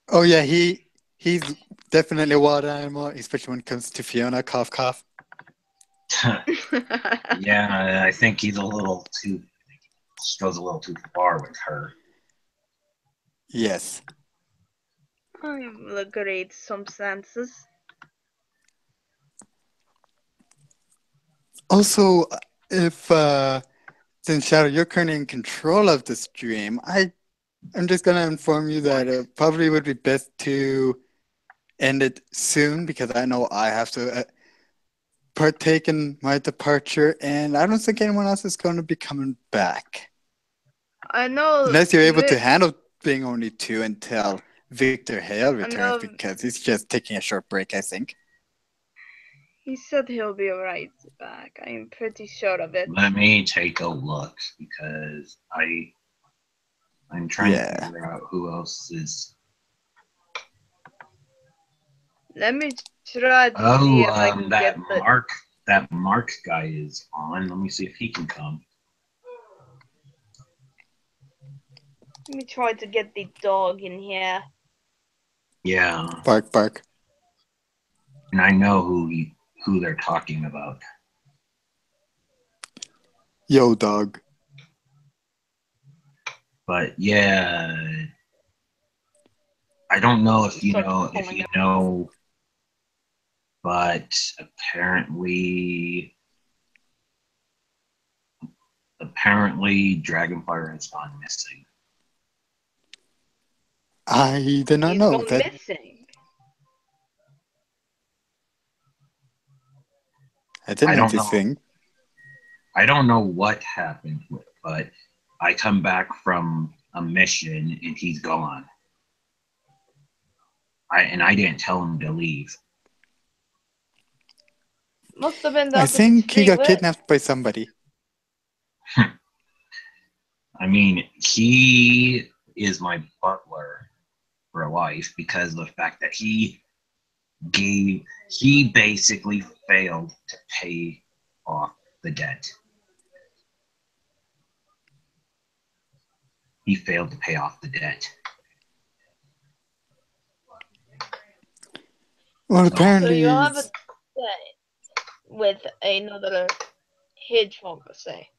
Oh yeah, he's definitely a wild animal, especially when it comes to Fiona. Cough, cough. Yeah, I think he's goes a little too far with her. Yes. The great circumstances. Also, if since Shadow, you're currently in control of the stream, I'm just gonna inform you that it probably would be best to end it soon because I know I have to partake in my departure, and I don't think anyone else is going to be coming back I know. unless you're able to handle being only two until Victor Hale returns know. because he's just taking a short break, I think. He said he'll be right back. I'm pretty sure of it. Let me take a look because I'm trying to figure out who else is. Let me try to see if I can that get the. That Mark guy is on. Let me see if he can come. Let me try to get the dog in here. Yeah, Bark, bark. and I know who they're talking about. Yo, dog. But yeah, I don't know if you know, but apparently Dragonfire has gone missing. I did not He's know gone that. missing. I didn't I know don't this know. thing. I don't know what happened with, but I come back from a mission and he's gone. I didn't tell him to leave. Must have been I down to his think he free got will. kidnapped by somebody. I mean, he is my butler for life because of the fact that he basically failed to pay off the debt. He failed to pay off the debt. Well, So apparently, you have a with another hedgehog, say.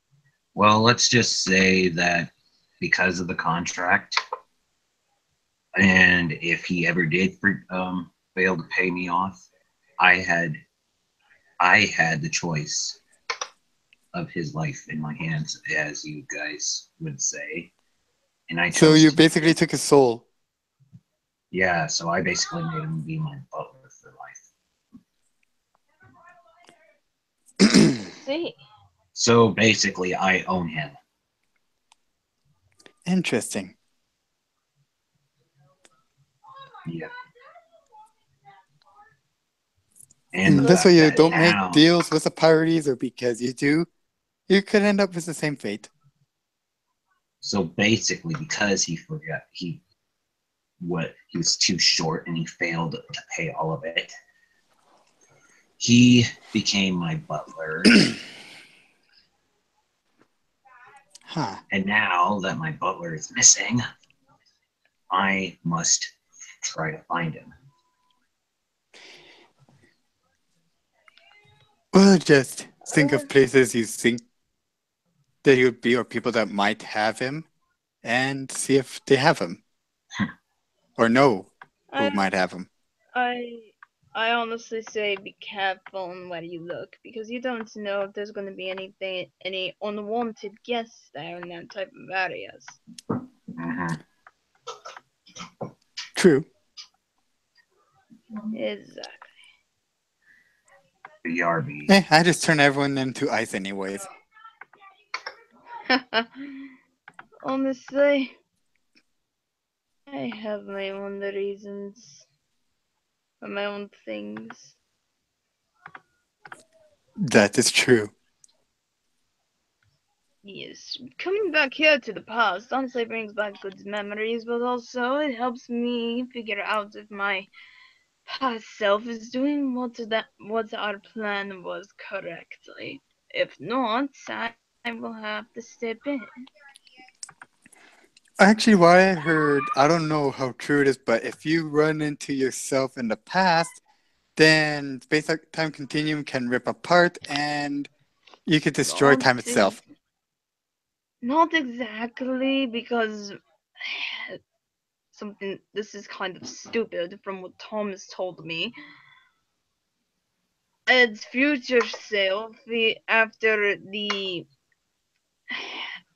Well, let's just say that because of the contract, and if he ever did fail to pay me off, I had the choice of his life in my hands, as you guys would say, and I chose. So you basically took his soul. Yeah, so I basically made him be my butler for life. See. So basically, I own him. Interesting. Yeah. And that's why you don't now, make deals with the pirates, or because you do, you could end up with the same fate. So basically, because he was too short and he failed to pay all of it, he became my butler. Huh. And now that my butler is missing, I must try to find him. Well, just think of places you think that he would be, or people that might have him, and see if they have him. Or know who might have him. I honestly say be careful on where you look, because you don't know if there's going to be any unwanted guests there in that type of areas. Mm-hmm. True. Exactly. BRB. I just turn everyone into ice anyways. Honestly, I have my own reasons for my own things. That is true. Yes, coming back here to the past honestly brings back good memories, but also it helps me figure out if my past self is doing what our plan was correctly. If not, I will have to step in. Actually, what I heard, I don't know how true it is, but if you run into yourself in the past, then space-time continuum can rip apart and you could destroy Not time itself. Not exactly, because this is kind of stupid from what Thomas told me. Ed's future self, after the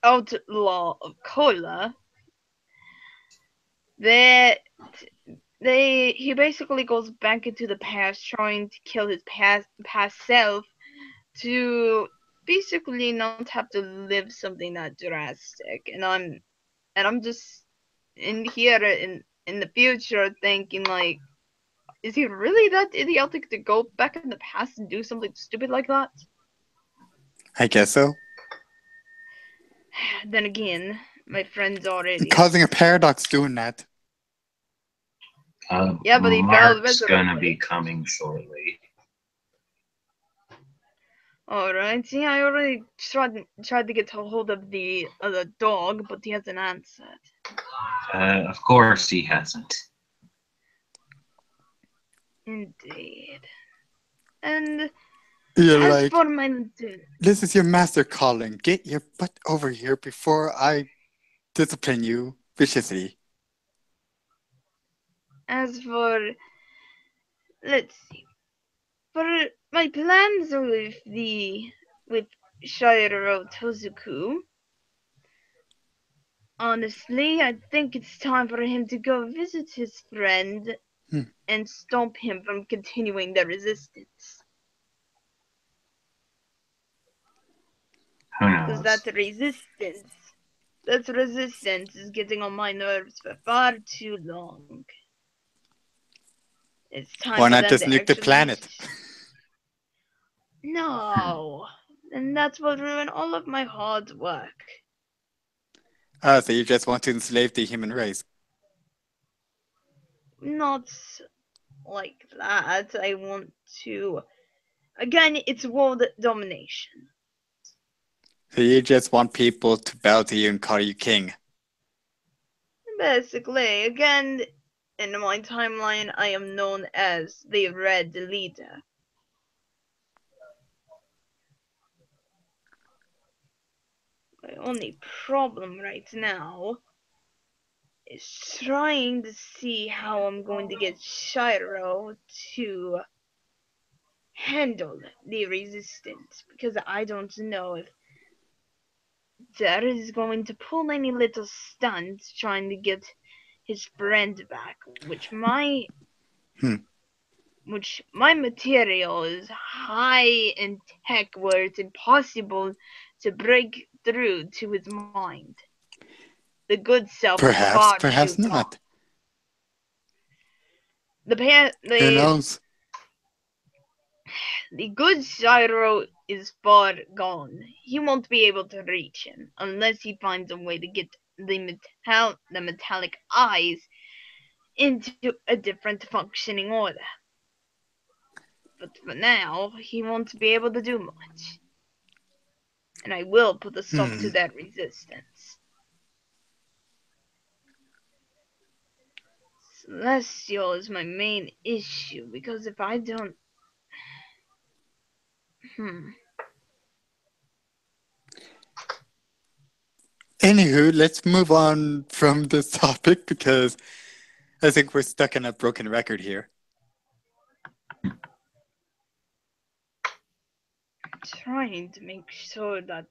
outlaw of Kola, he basically goes back into the past trying to kill his past self to basically not have to live something that drastic. And I'm just in here in the future thinking, like, is he really that idiotic to go back in the past and do something stupid like that? I guess so. Then again, my friend's already Causing a paradox doing that. Yeah, but he fell Mark's gonna miserably. be coming shortly. Alright, yeah, I already tried to get a hold of the dog, but he hasn't answered. Of course he hasn't. Indeed. And You're as like, for my this is your master calling. Get your butt over here before I discipline you viciously. as for let's see. For my plans with Shiro Tozuku, honestly, I think it's time for him to go visit his friend and stop him from continuing the resistance. Who Because knows? that resistance is getting on my nerves for far too long. It's time Why for not them just to nuke the actually... planet? No. And that will ruin all of my hard work. So you just want to enslave the human race? Not like that. I want to... Again, it's world domination. So you just want people to bow to you and call you king? Basically, again, in my timeline, I am known as the Red Leader. My only problem right now is trying to see how I'm going to get Shiro to handle the resistance, because I don't know if Dad is going to pull any little stunts trying to get his friend back, which my material is high in tech where it's impossible to break through to his mind. The good self is Perhaps, far perhaps too not. gone. Who knows? The good Shiro is far gone. He won't be able to reach him unless he finds a way to get the metallic eyes into a different functioning order. But for now, he won't be able to do much. And I will put a stop to that resistance. Celestial is my main issue, because if I don't... Anywho, let's move on from this topic because I think we're stuck in a broken record here. Trying to make sure that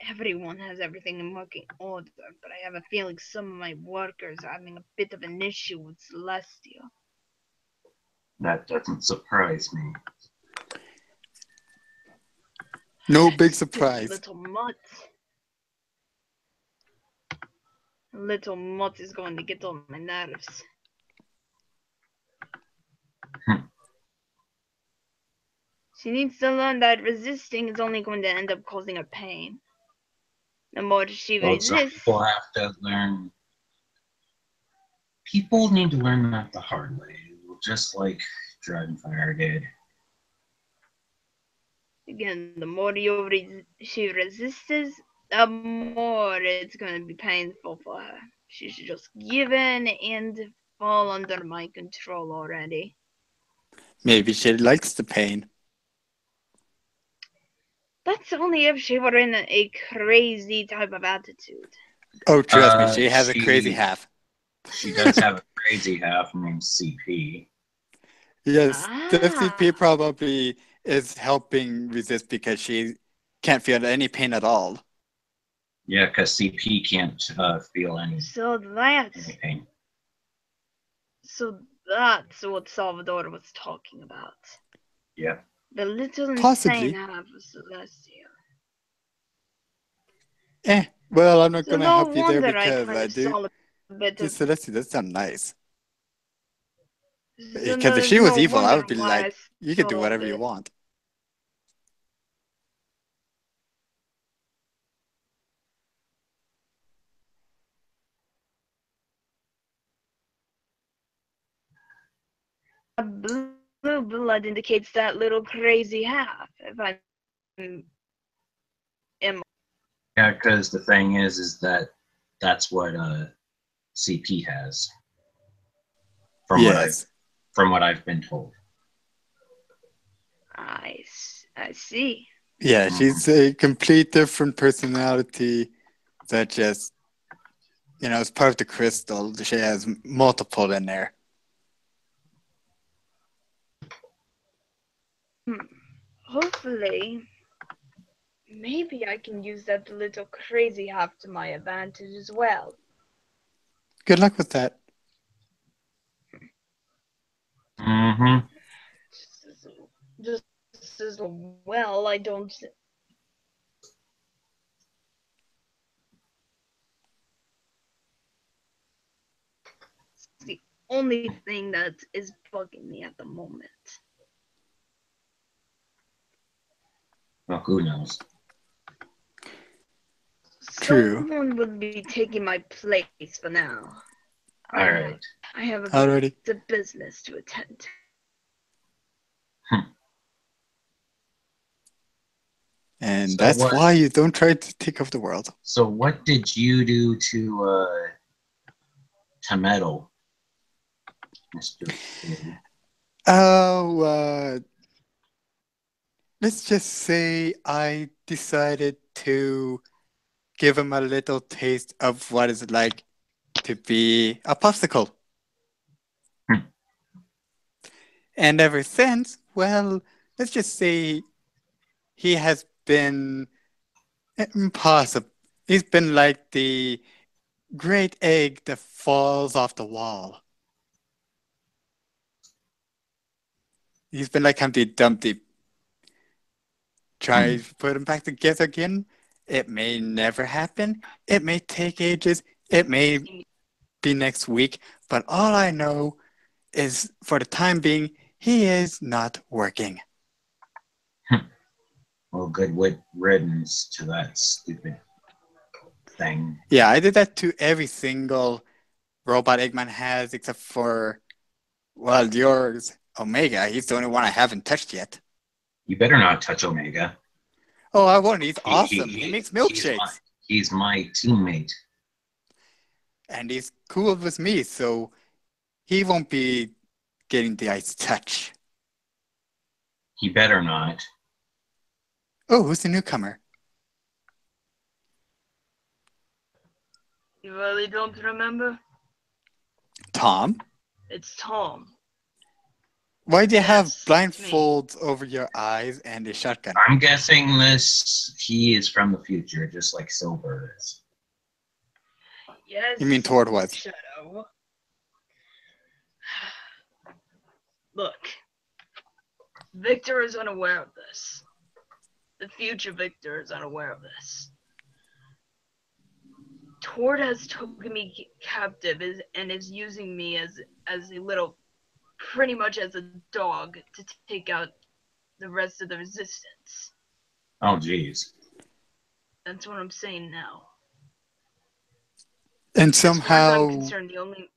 everyone has everything in working order, but I have a feeling some of my workers are having a bit of an issue with Celestial. That doesn't surprise me. No big surprise. Little Mutt is going to get on my nerves. She needs to learn that resisting is only going to end up causing her pain. The more she resists... People have to learn... People need to learn that the hard way, just like Dragonfire did. Again, the more she resists, the more it's going to be painful for her. She should just give in and fall under my control already. Maybe she likes the pain. That's only if she were in a crazy type of attitude. Oh, trust me, she has a She crazy half. she does have a crazy half named CP. Yes, the CP Ah, probably is helping resist because she can't feel any pain at all. Yeah, because CP can't feel any so that's pain. so that's what Salvador was talking about. Yeah. The little insane Possibly. half of Celestia. Well, I'm not So gonna no help you there wonder I because kind I of do. saw a bit of. Just Celeste does sound nice. So Because if there's she was no evil, I wonder would be why like, I you can do saw a whatever you bit. want. Blue blood indicates that little crazy half. If I am Yeah, because the thing is that that's what CP has. From Yes. what I've been told. I see. Yeah, she's a complete different personality that just, is part of the crystal. She has multiple in there. Hopefully, maybe I can use that little crazy half to my advantage as well. Good luck with that. Mm-hmm. Just as well, I don't. It's the only thing that is bugging me at the moment. Well, who knows? True. Someone would be taking my place for now. All right. I have a Alrighty. bit of business to attend to. And So that's what- why you don't try to take over the world. So what did you do to Metal, Mr. Blue? Oh, let's just say I decided to give him a little taste of what it's like to be a popsicle. And ever since, well, let's just say he has been impossible. He's been like the great egg that falls off the wall. He's been like Humpty Dumpty. Try to put him back together again. It may never happen. It may take ages. It may be next week. But all I know is for the time being, he is not working. Well, good riddance to that stupid thing. Yeah, I did that to every single robot Eggman has, except for, well, yours, Omega. He's the only one I haven't touched yet. You better not touch Omega. Oh, I won't. He's awesome. He makes He's milkshakes. he's my teammate. And he's cool with me, so he won't be getting the ice touch. He better not. Oh, who's the newcomer? You really don't remember? Tom? It's Tom. Why do you have Yes, it's me. blindfolds over your eyes and a shotgun? I'm guessing he is from the future, just like Silver is. Yes. You mean Tord was? Shadow. Look, Victor is unaware of this. The future Victor is unaware of this. Tord has taken me captive and is using me as a little, pretty much as a dog to take out the rest of the resistance. Oh, jeez. That's what I'm saying now. And As far as I'm somehow, concerned, the only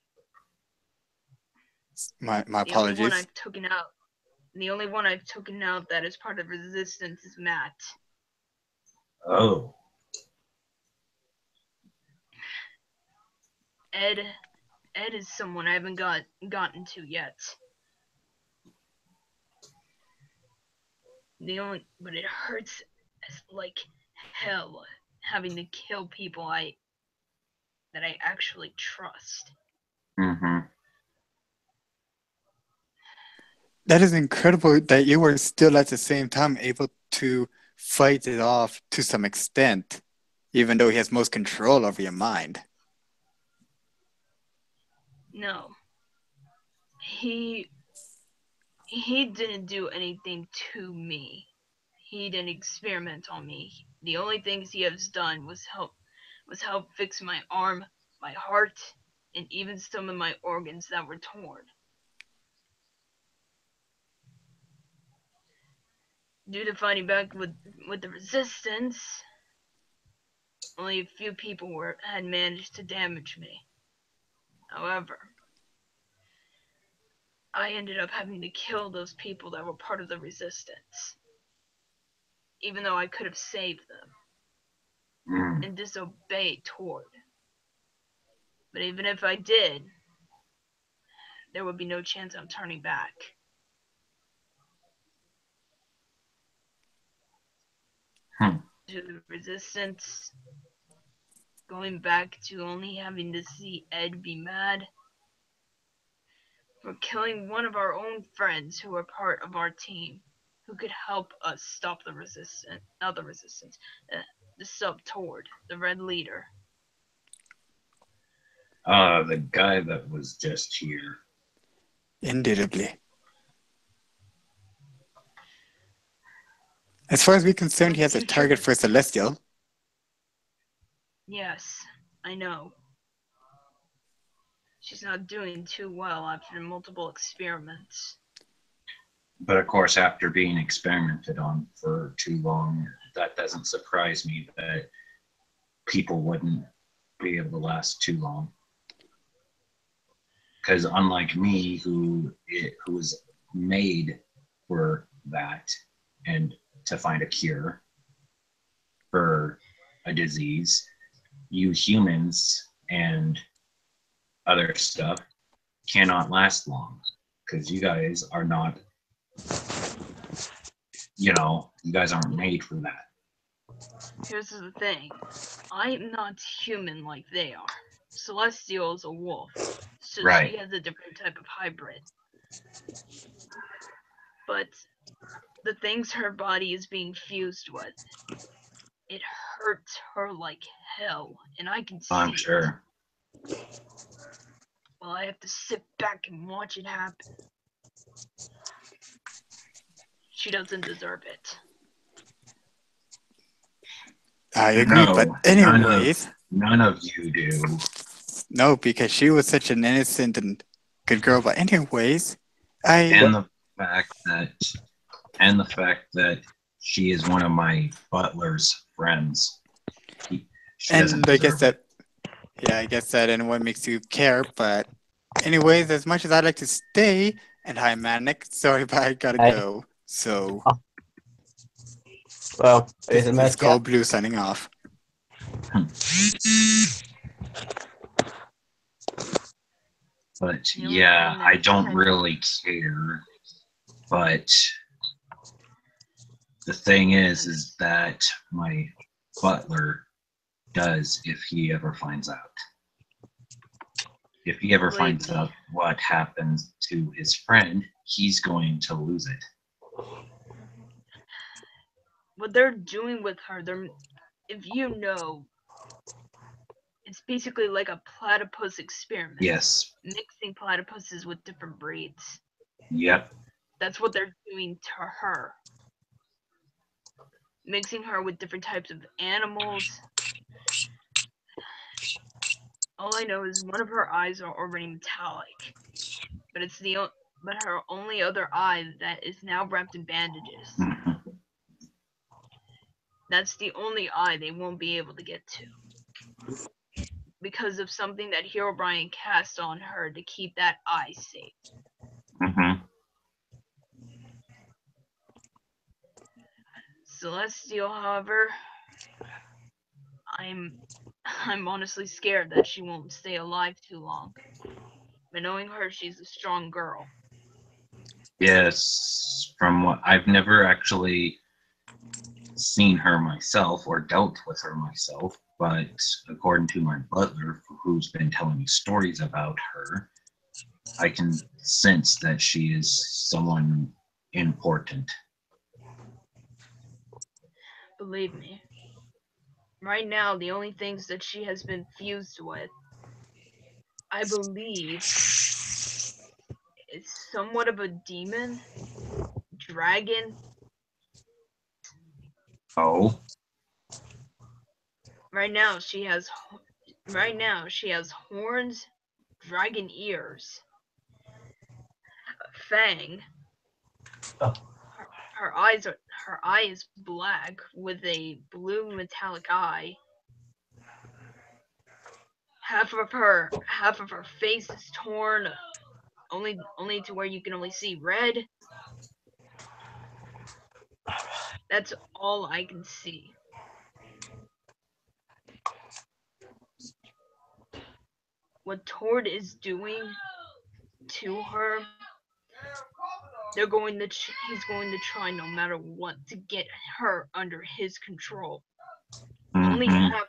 my one apologies. I've taken out, that is part of resistance is Matt. Oh. Ed is someone I haven't gotten to yet. But it hurts as like hell having to kill people that I actually trust. Mm-hmm. That is incredible that you were still at the same time able to fight it off to some extent, even though he has most control over your mind. No, he didn't do anything to me. He didn't experiment on me. The only things he has done was help fix my arm, my heart, and even some of my organs that were torn. Due to fighting back with the resistance, only a few people had managed to damage me. However, I ended up having to kill those people that were part of the resistance, even though I could have saved them and disobeyed Tord. But even if I did, there would be no chance I'm turning back. To the resistance, going back to only having to see Ed be mad for killing one of our own friends who were part of our team, who could help us stop the resistance, not the resistance, the sub Tord, the red leader. The guy that was just here. Indubitably. As far as we're concerned, he has a target for Celestial. Yes, I know. She's not doing too well after multiple experiments. But of course, after being experimented on for too long, that doesn't surprise me that people wouldn't be able to last too long. Because unlike me, who was made for that and to find a cure for a disease, you humans and other stuff cannot last long because you guys are not, you guys aren't made for that. Here's the thing. I'm not human like they are. Celestial is a wolf, so Right. she has a different type of hybrid. But the things her body is being fused with, it hurts her like hell, and I can see I'm sure. it. Well, I have to sit back and watch it happen. She doesn't deserve it. I agree, No, but anyways... None of you do. No, because she was such an innocent and good girl. But anyways, And the fact that she is one of my butler's friends. I guess that anyone makes you care. But anyways, as much as I'd like to stay, and hi Manic, sorry, but I gotta go. So, well, this is Cold Blue signing off. But yeah, I don't really care. But the thing is that my butler does if he ever finds out. If he ever finds out what happens to his friend, he's going to lose it. What they're doing with her, if you know, it's basically like a platypus experiment. Yes. Mixing platypuses with different breeds. Yep. That's what they're doing to her. Mixing her with different types of animals. All I know is one of her eyes are already metallic, but her only other eye that is now wrapped in bandages. Mm-hmm. That's the only eye they won't be able to get to. Because of something that Herobrine cast on her to keep that eye safe. Mm-hmm. Celestial, however, I'm honestly scared that she won't stay alive too long. But knowing her, she's a strong girl. Yes, from what I've never actually seen her myself or dealt with her myself, but according to my butler, who's been telling me stories about her, I can sense that she is someone important. Believe me. Right now, the only things that she has been fused with, I believe, is somewhat of a demon, dragon. Oh, Right now, she has horns, dragon ears, a fang. Oh. Her eye is black with a blue metallic eye. Half of her face is torn, only to where you can only see red. That's all I can see. What Tord is doing to her, he's going to try no matter what to get her under his control. mhm.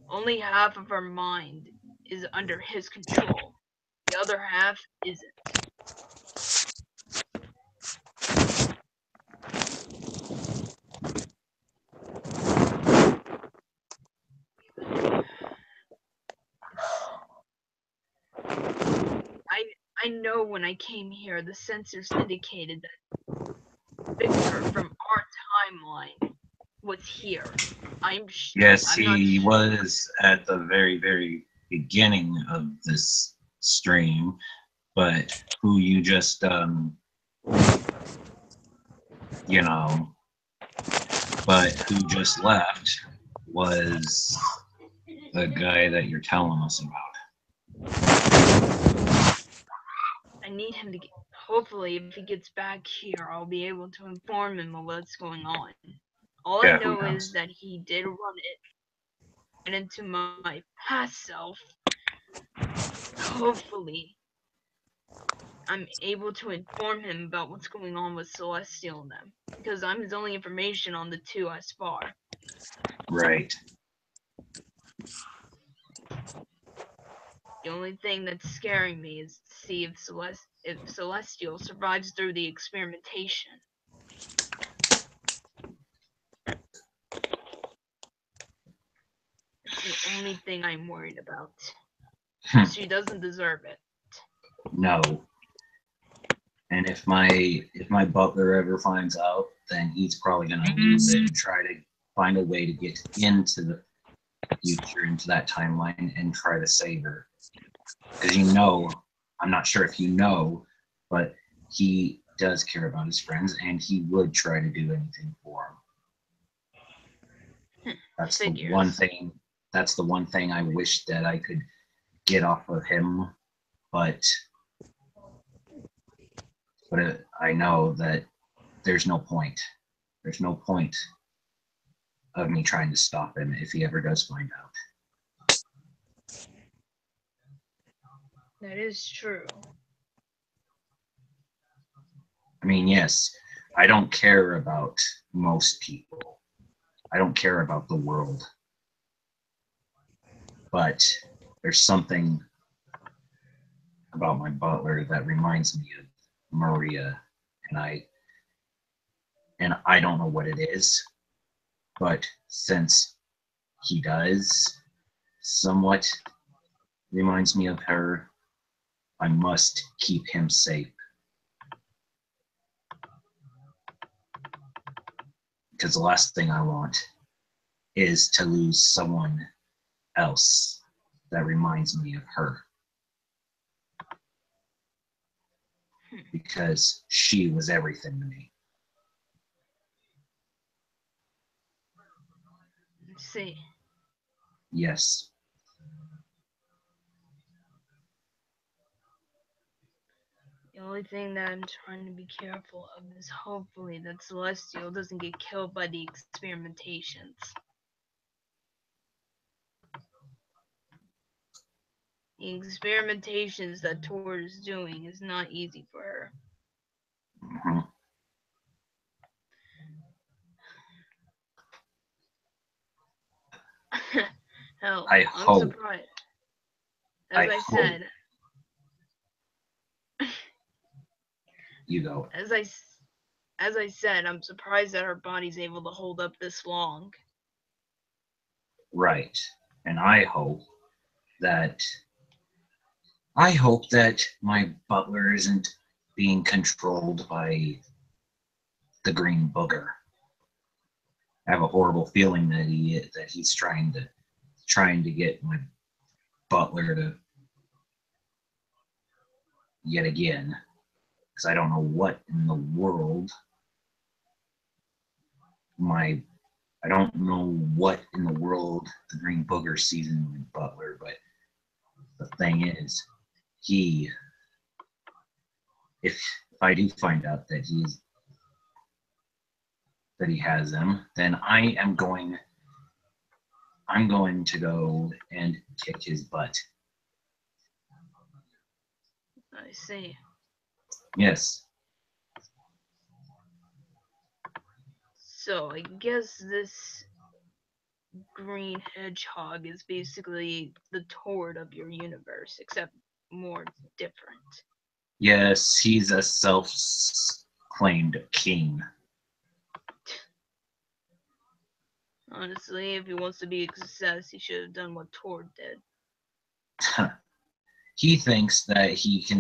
Only half of her mind is under his control. The other half isn't. I know when I came here, the sensors indicated that Victor from our timeline was here. Yes, I'm not he sure. was at the very, very beginning of this stream, but who you just, you know, but who just left was the guy that you're telling us about. I need him to get. Hopefully, if he gets back here, I'll be able to inform him of what's going on. All I Yeah, who know is knows? that he did run it into my past self. Hopefully, I'm able to inform him about what's going on with Celestial and them, because I'm his only information on the two as far. Right. The only thing that's scaring me is to see if Celestial survives through the experimentation. It's the only thing I'm worried about. She doesn't deserve it. No. And if my butler ever finds out, then he's probably gonna lose it and try to find a way to get into the future, into that timeline, and try to save her. Because I'm not sure if you know, but he does care about his friends, and he would try to do anything for them. That's Figures. the one thing. That's the one thing I wish that I could get off of him, but I know that there's no point. There's no point of me trying to stop him if he ever does find out. That is true. I mean, yes, I don't care about most people. I don't care about the world. But there's something about my butler that reminds me of Maria, and I don't know what it is, but since he does somewhat reminds me of her, I must keep him safe. Because the last thing I want is to lose someone else that reminds me of her. Because she was everything to me. Let's see. Yes. The only thing that I'm trying to be careful of is hopefully that Celestial doesn't get killed by the experimentations. The experimentations that Tor is doing is not easy for her. I I'm hope. surprised. As I I hope. said, You go. as I said, I'm surprised that her body's able to hold up this long. Right. And I hope that my butler isn't being controlled by the green booger. I have a horrible feeling that he's trying to get my butler to yet again, because I don't know what in the world the green booger sees in my butler, but the thing is, if I do find out that he has them, then I'm going to go and kick his butt. I see. Yes. So I guess this green hedgehog is basically the Tord of your universe, except more different. Yes, he's a self-claimed king. Honestly, if he wants to be a success, he should have done what Tord did. He thinks that he's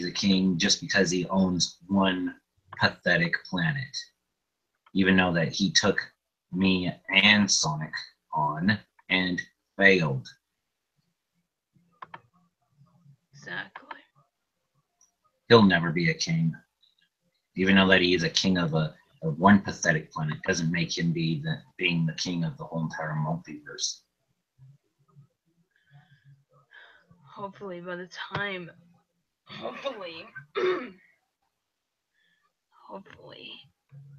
a king just because he owns one pathetic planet. Even though that he took me and Sonic on and failed. Exactly. He'll never be a king. Even though that he is a king of one pathetic planet doesn't make him being the king of the whole entire multiverse. Hopefully, by the time, hopefully,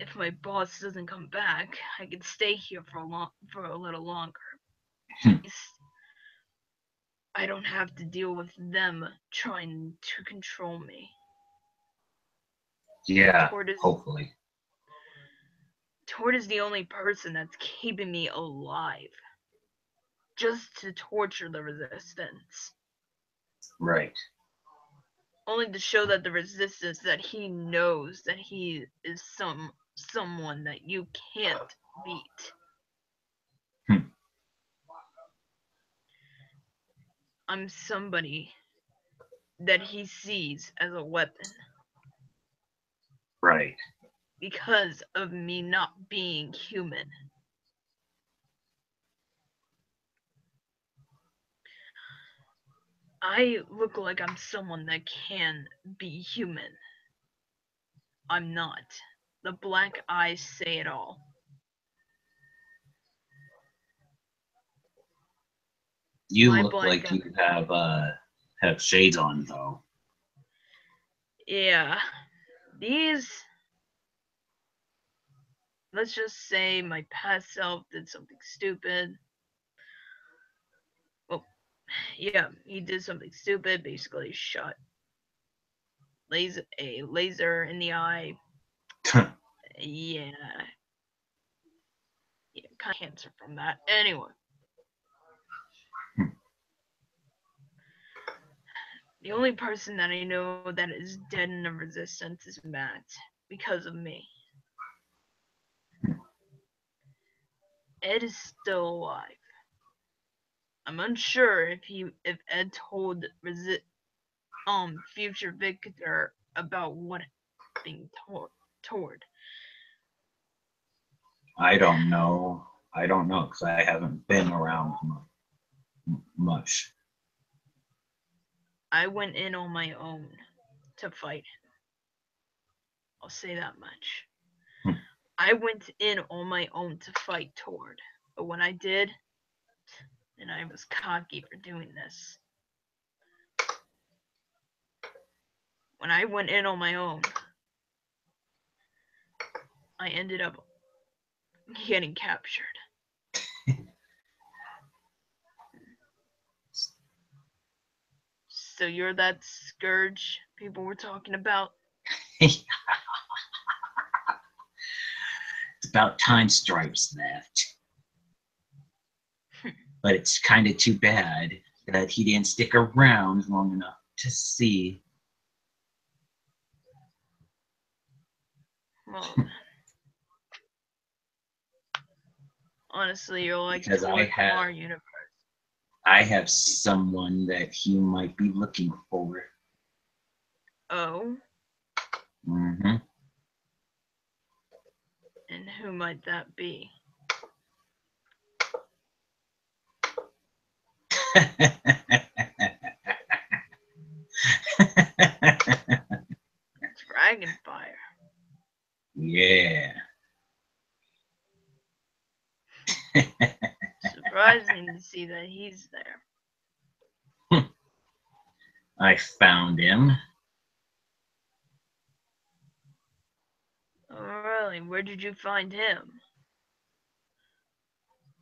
if my boss doesn't come back, I can stay here for a little longer. I don't have to deal with them trying to control me. Yeah, hopefully. Tord is the only person that's keeping me alive. Just to torture the resistance. Right. Only to show that the resistance that he knows that he is someone that you can't beat. I'm somebody that he sees as a weapon. Right. Because of me not being human. I look like I'm someone that can be human. I'm not. The black eyes say it all. You look like you have shades on, though. Yeah. Let's just say my past self did something stupid. Well, yeah, he did something stupid, basically shot a laser in the eye. Yeah. Yeah, kind of cancer from that. Anyway. The only person that I know that is dead in the resistance is Matt, because of me. Ed is still alive. I'm unsure if Ed told future Victor about what being Tord. I don't know because I haven't been around much. I went in on my own to fight him. I'll say that much. I went in on my own to fight Tord, but when I did, then I was cocky for doing this. When I went in on my own, I ended up getting captured. So you're that Scourge people were talking about? It's about time Stripes left. but it's kind of too bad that he didn't stick around long enough to see. Well, honestly, you're like Because toy from our universe. I have someone that he might be looking for. Oh, Mm-hmm. and who might that be? Dragonfire. Yeah. Surprising to see that he's there. I found him. Oh, really? Where did you find him?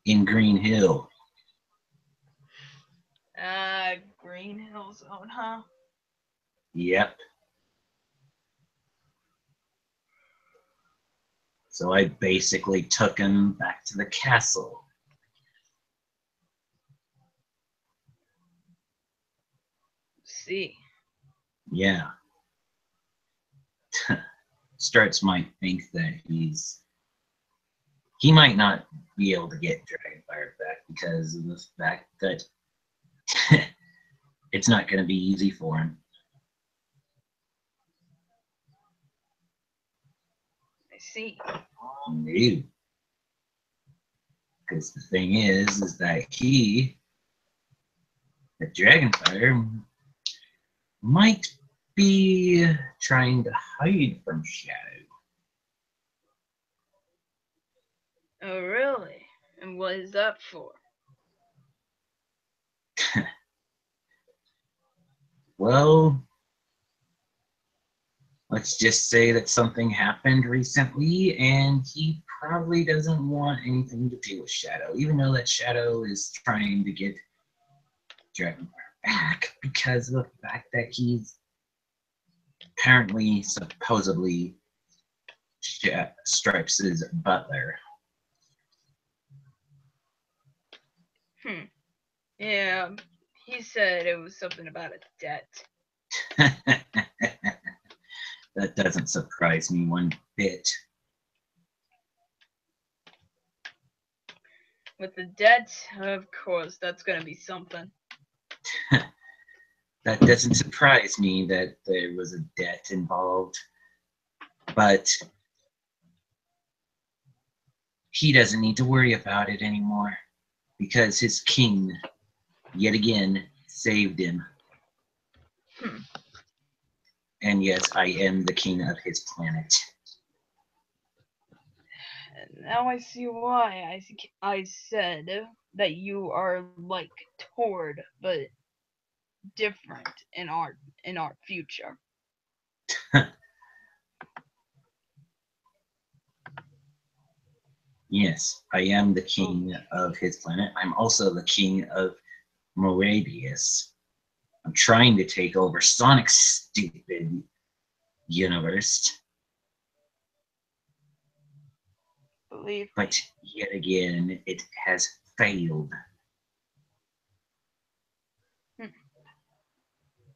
In Green Hill. Green Hill Zone, huh? Yep. So I basically took him back to the castle. See. Yeah. Struts might think that he might not be able to get Dragonfire back because of the fact that it's not going to be easy for him. I see. No. Because the thing is that the Dragonfire, might be trying to hide from Shadow. Oh, really? And what is that for? Well, let's just say that something happened recently, and he probably doesn't want anything to do with Shadow, even though that Shadow is trying to get Dragonfire back because of the fact that he's apparently, supposedly, Stripes' butler. Yeah, he said it was something about a debt. That doesn't surprise me one bit. With the debt, of course, that's gonna be something. That doesn't surprise me that there was a debt involved. But he doesn't need to worry about it anymore because his king, yet again, saved him. And yes, I am the king of his planet. And now I see why I said that you are like Tord, but different in our future. Yes, I am the king of his planet. I'm also the king of Morabius. I'm trying to take over Sonic's stupid universe. Believe But yet again, it has failed.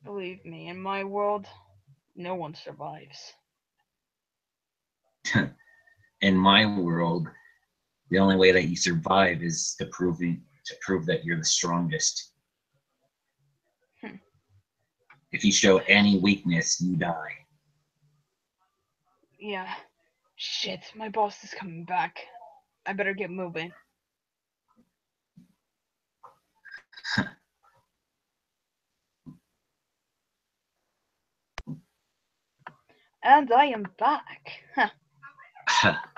Believe me, in my world, no one survives. In my world, the only way that you survive is to prove that you're the strongest. If you show any weakness, you die. Yeah. Shit, my boss is coming back. I better get moving. And I am back.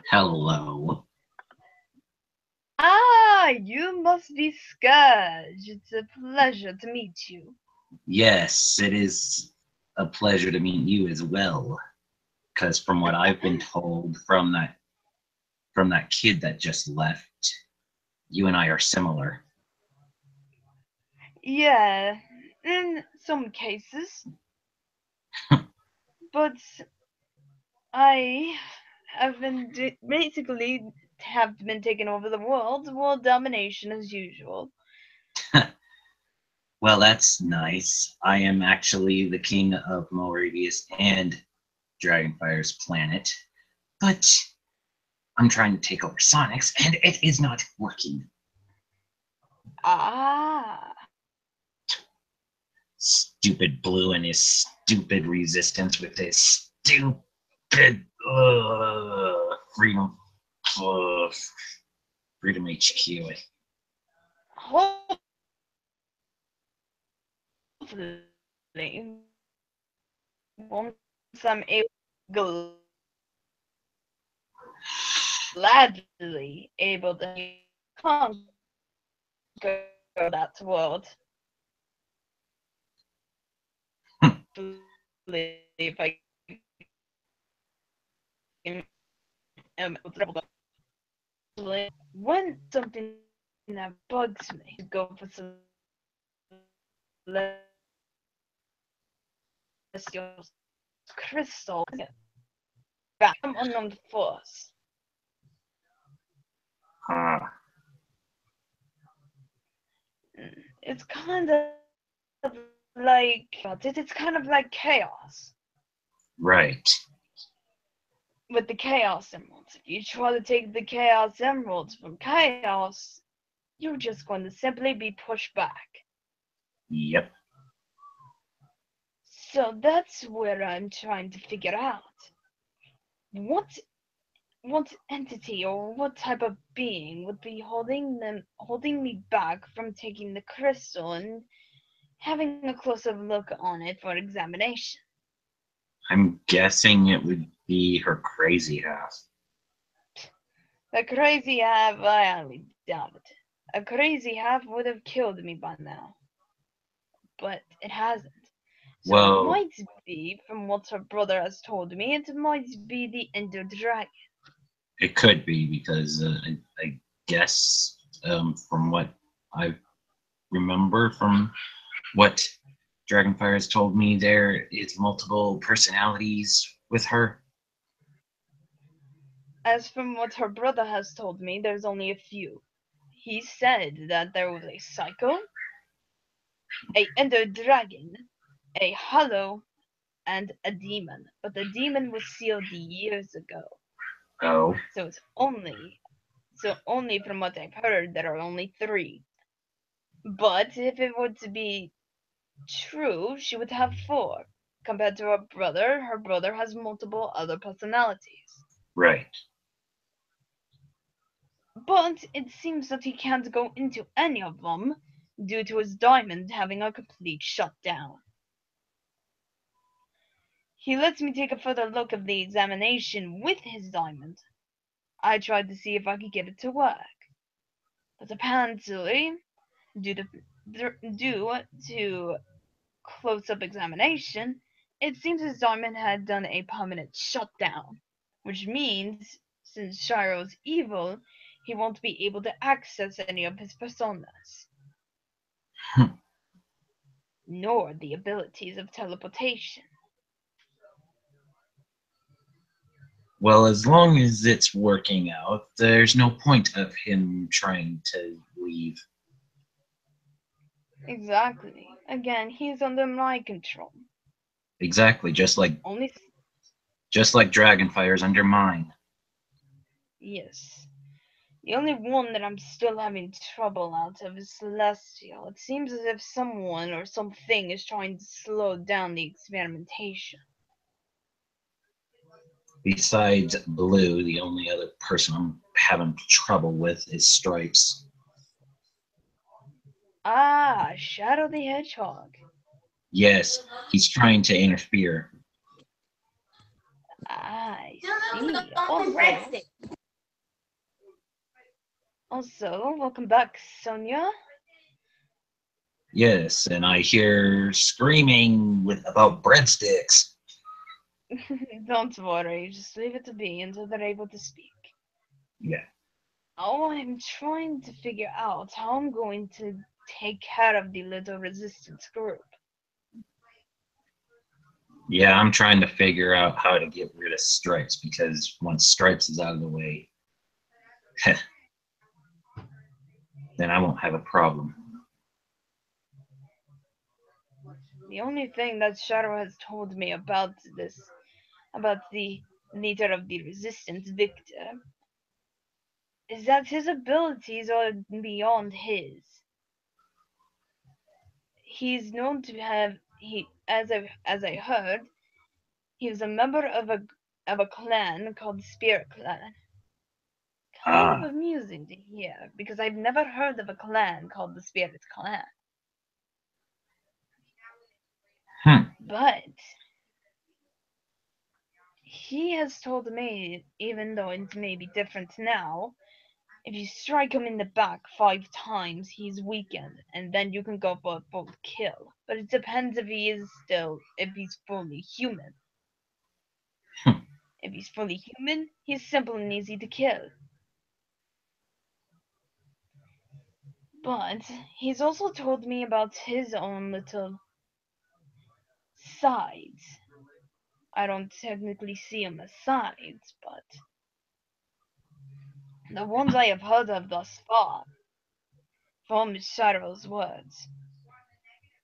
Hello. Ah, you must be Scourge. It's a pleasure to meet you. Yes, it is a pleasure to meet you as well. Because from what I've been told from that kid that just left, you and I are similar. Yeah, in some cases. But I have been basically have been taking over the world domination as usual. Well, that's nice. I am actually the king of Moravius and Dragonfire's planet, but I'm trying to take over Sonic's, and it is not working. Ah. Stupid Blue and his stupid resistance with his stupid freedom, freedom HQ. Hopefully, once I'm able, gladly able to conquer that world. If I can, when something that bugs me to go for celestial crystal back from unknown force. It's kind of like it's kind of like chaos. Right. With the Chaos Emeralds. If you try to take the Chaos Emeralds from Chaos, you're just going to simply be pushed back. Yep. So that's where I'm trying to figure out. What entity or what type of being would be holding me back from taking the crystal and having a closer look on it for examination? I'm guessing it would be her crazy half. The crazy half, I highly doubt it. A crazy half would have killed me by now. But it hasn't. So Well, it might be, from what her brother has told me, it might be the Ender Dragon. it could be because I guess from what I remember from what Dragonfire has told me, there is multiple personalities with her. As from what her brother has told me, there's only a few. He said that there was a Psycho, a Ender Dragon, a Hollow, and a Demon. But the Demon was sealed years ago. Oh. So only from what I've heard, there are only 3. But if it were to be true, she would have 4. Compared to her brother has multiple other personalities. Right. But it seems that he can't go into any of them due to his diamond having a complete shutdown. He lets me take a further look at the examination with his diamond. I tried to see if I could get it to work. But apparently, due to close-up examination, it seems his diamond had done a permanent shutdown, which means, since Shiro's evil, he won't be able to access any of his personas. Nor the abilities of teleportation. Well, as long as it's working out, there's no point of him trying to leave. Exactly. Again, he's under my control. Exactly, just like Dragonfire's under mine. Yes. The only one that I'm still having trouble out of is Celestial. It seems as if someone or something is trying to slow down the experimentation. Besides Blue, the only other person I'm having trouble with is Stripes. Ah, Shadow the Hedgehog. Yes, he's trying to interfere. I see. Also, welcome back, Sonia. Yes, and I hear screaming about breadsticks. Don't worry, just leave it to be until they're able to speak. Yeah. Oh, I'm trying to figure out how I'm going to take care of the little resistance group. Yeah, I'm trying to figure out how to get rid of Stripes, because once Stripes is out of the way, then I won't have a problem. The only thing that Shadow has told me about the nature of the resistance Victor, is that his abilities are beyond his. He's known to have as I heard, he was a member of a clan called the Spirit Clan. Kind of Ah, amusing to hear, because I've never heard of a clan called the Spirit Clan. But he has told me, even though it may be different now, if you strike him in the back 5 times, he's weakened, and then you can go for a full kill. But it depends if he's fully human. If he's fully human, he's simple and easy to kill. But he's also told me about his own little sides. I don't technically see him as sides, but the ones I have heard of thus far, from Shadow's words,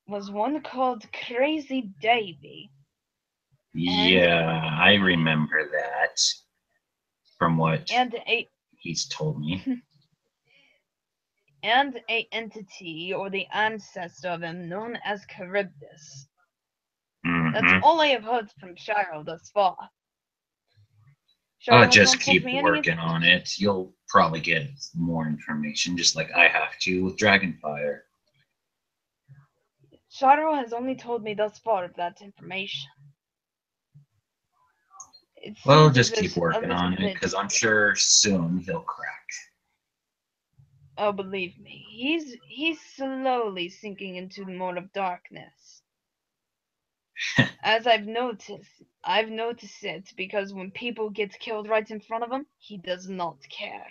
was one called Crazy Davy. yeah, I remember that from what And a he's told me. and a entity or the ancestor of him known as Charybdis. That's Hmm. all I have heard from Shiro thus far. Oh, Shiro has just not told keep me any working on it. You'll probably get more information, just like I have to with Dragonfire. Shiro has only told me thus far of that information. It Well, seems as just keep if a working little on it, bit. because I'm sure soon he'll crack. Oh, believe me, he's slowly sinking into more of darkness. As I've noticed it because when people get killed right in front of him, he does not care.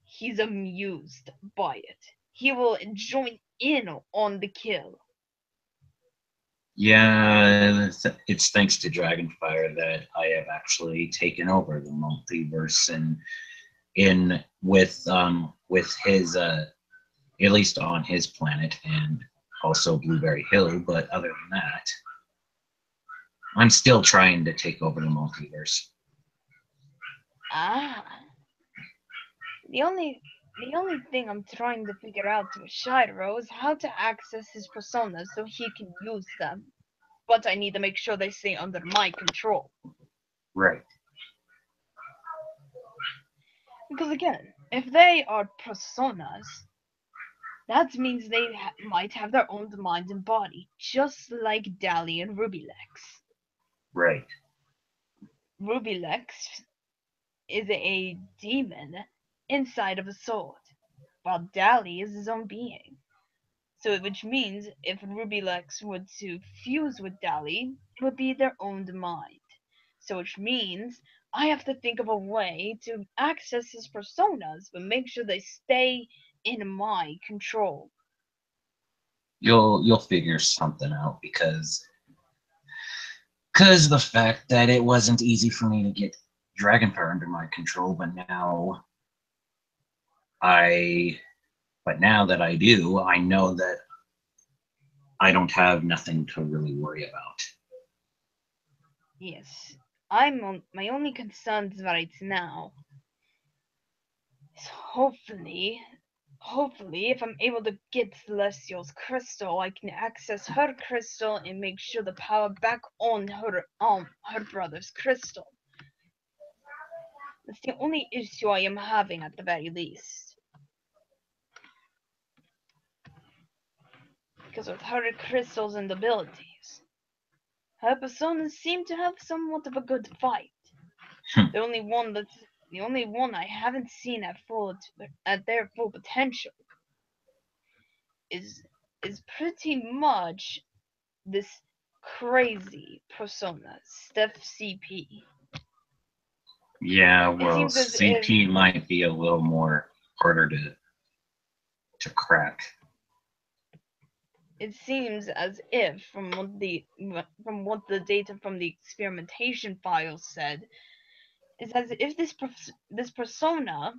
He's amused by it. He will join in on the kill. Yeah, it's thanks to Dragonfire that I have actually taken over the multiverse and in with his at least on his planet and also Blueberry Hill. But other than that, I'm still trying to take over the multiverse. Ah. The only thing I'm trying to figure out with Shiro is how to access his personas so he can use them. But I need to make sure they stay under my control. Right. Because again, if they are personas, that means they might have their own mind and body, just like Dali and Rubylex. Right. Rubylex is a demon inside of a sword, while Dali is his own being. So, which means if Rubylex were to fuse with Dali, it would be their own mind. So, which means I have to think of a way to access his personas, but make sure they stay in my control. You'll figure something out because the fact that it wasn't easy for me to get Dragonfire under my control, but now that I do, I know that I don't have nothing to really worry about. Yes, my only concerns right now is hopefully, if I'm able to get Celestial's crystal, I can access her crystal and make sure the power back on her brother's crystal. That's the only issue I am having at the very least. Because with her crystals and abilities, her personas seem to have somewhat of a good fight. The only one I haven't seen at their full potential is pretty much this crazy persona, Steph CP. Yeah, It well, seems as if CP might be a little more harder to crack. it seems as if from what the data from the experimentation files said, is as if this persona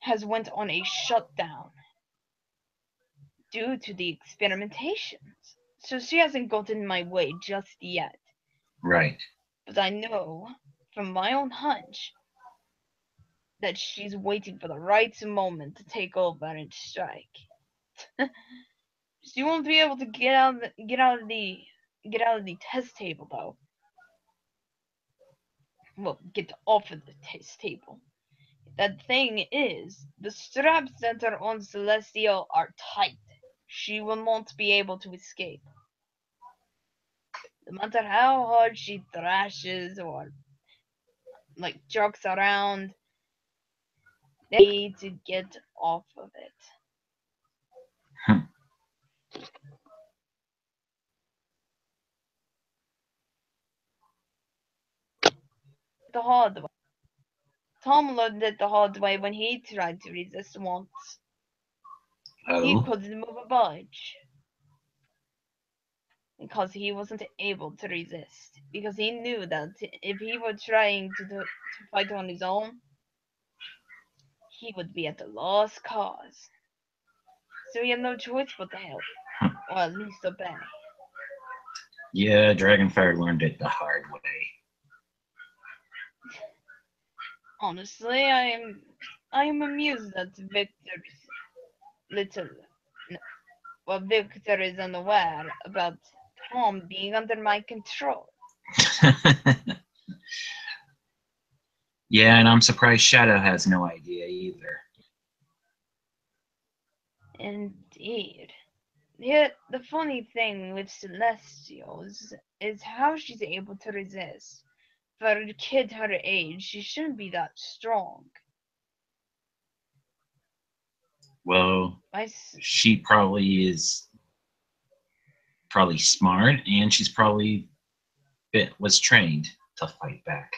has went on a shutdown due to the experimentations. So she hasn't gotten in my way just yet. Right. But I know, from my own hunch, that she's waiting for the right moment to take over and strike. She won't be able to get out of the test table though. Well, get off of the test table. The thing is, the straps that are on Celestial are tight. She will not be able to escape. No matter how hard she thrashes or jerks around, they need to get off of it. The hard way. Tom learned it the hard way when he tried to resist once. He Oh. couldn't move a budge. Because he wasn't able to resist. Because he knew that if he were trying to fight on his own, he would be at a lost cause. So he had no choice but to help. Or at least obey. Yeah, Dragonfire learned it the hard way. Honestly, I am amused that Victor is unaware about Tom being under my control. Yeah, and I'm surprised Shadow has no idea either. Indeed. Yet the funny thing with Celestials is how she's able to resist. For a kid her age, she shouldn't be that strong. Well, she probably is smart, and she's probably was trained to fight back.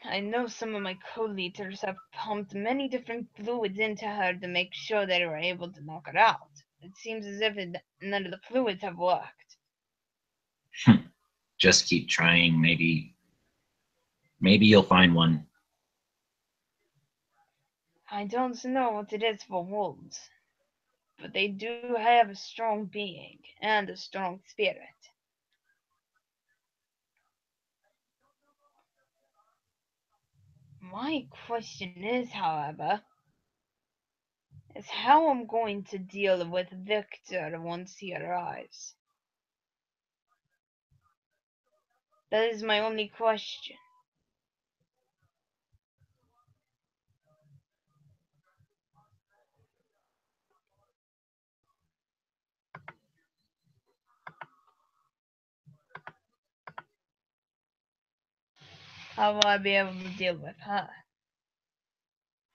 I know some of my co-leaders have pumped many different fluids into her to make sure they were able to knock her out. It seems as if none of the fluids have worked. Just keep trying. Maybe you'll find one. I don't know what it is for wolves, but they do have a strong being and a strong spirit. My question is, however, is how I'm going to deal with Victor once he arrives. That is my only question. How will I be able to deal with her?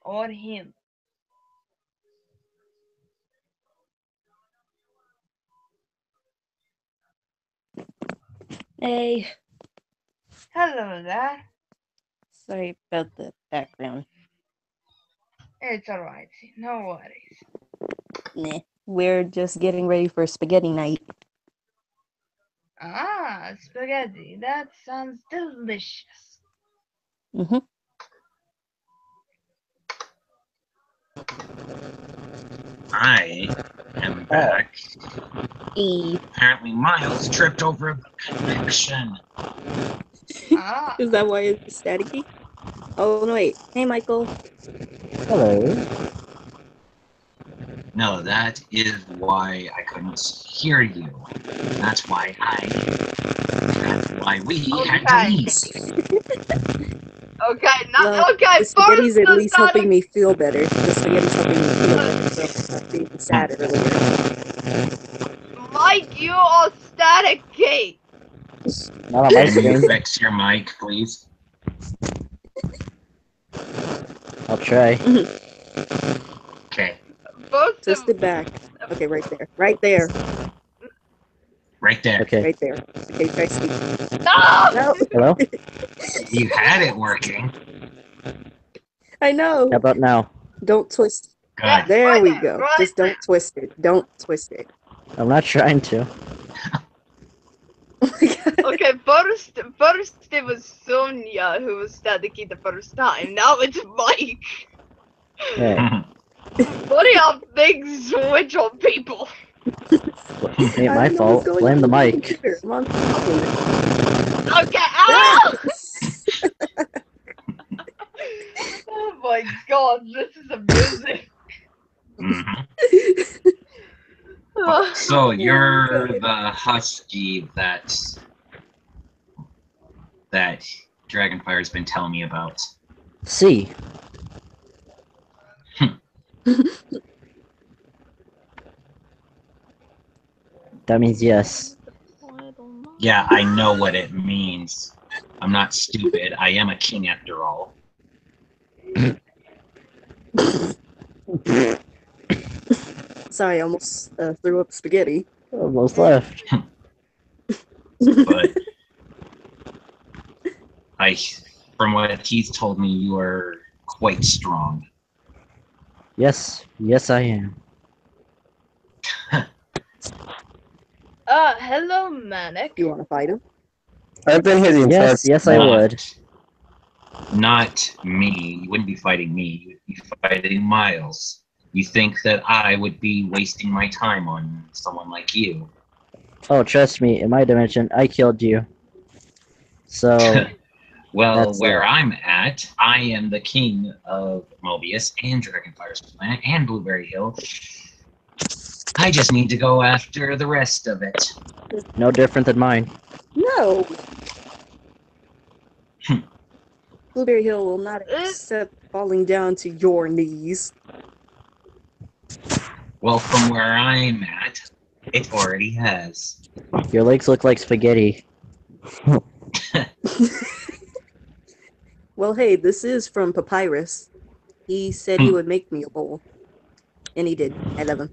Or him? Hey, Hello there. sorry about the background. It's alright. No worries. Nah, we're just getting ready for spaghetti night. Ah, spaghetti. That sounds delicious. Mm-hmm. I am back. Apparently Miles tripped over the connection. Ah, Is that why it's staticky? Oh, no, wait. Hey, Michael. Hello. No, that is why I couldn't hear you. That's why we had to leave. okay, Well, okay. the spaghetti's First, at least helping me feel better. The spaghetti's helping me feel better, so I'm being sad earlier. Mike, you are static gate. Not on my Can you screen. fix your mic, please? I'll try. Okay, First Twist it back. Okay, right there. Right there. right there. Okay. Right there. Okay, try speak. no! No! Hello? You had it working. I know! How about now? Don't twist. Good. There Right we there, go. right Just don't twist it. Don't twist it. I'm not trying to. Oh my god. Okay, first it was Sonia who was staticky the first time. Now it's Mike. Hey. What do y'all think switch on people? Ain't I my don't know what's fault. going Blame on the with mic. computer. I'm on top of Okay. it. Ah! Oh my god, this is amusing. Mhm. Ah, So you're the husky that Dragonfire's been telling me about. C. That means yes. Yeah, I know what it means. I'm not stupid. I am a king after all. Sorry, I almost threw up spaghetti. Almost left. But from what he's told me, you are quite strong. Yes. Yes, I am. hello, Manic. You want to fight him? I've been here the entire Yes. Yes, I would. Not me. You wouldn't be fighting me. You'd be fighting Miles. You think that I would be wasting my time on someone like you? Oh, trust me. In my dimension, I killed you. So Well, That's where it. I'm at, I am the king of Mobius and Dragonfire's planet and Blueberry Hill. I just need to go after the rest of it. no different than mine. No. Blueberry Hill will not accept falling down to your knees. Well, from where I'm at, it already has. Your legs look like spaghetti. Well, hey, this is from Papyrus. He said he would make me a bowl. And he did. I love him.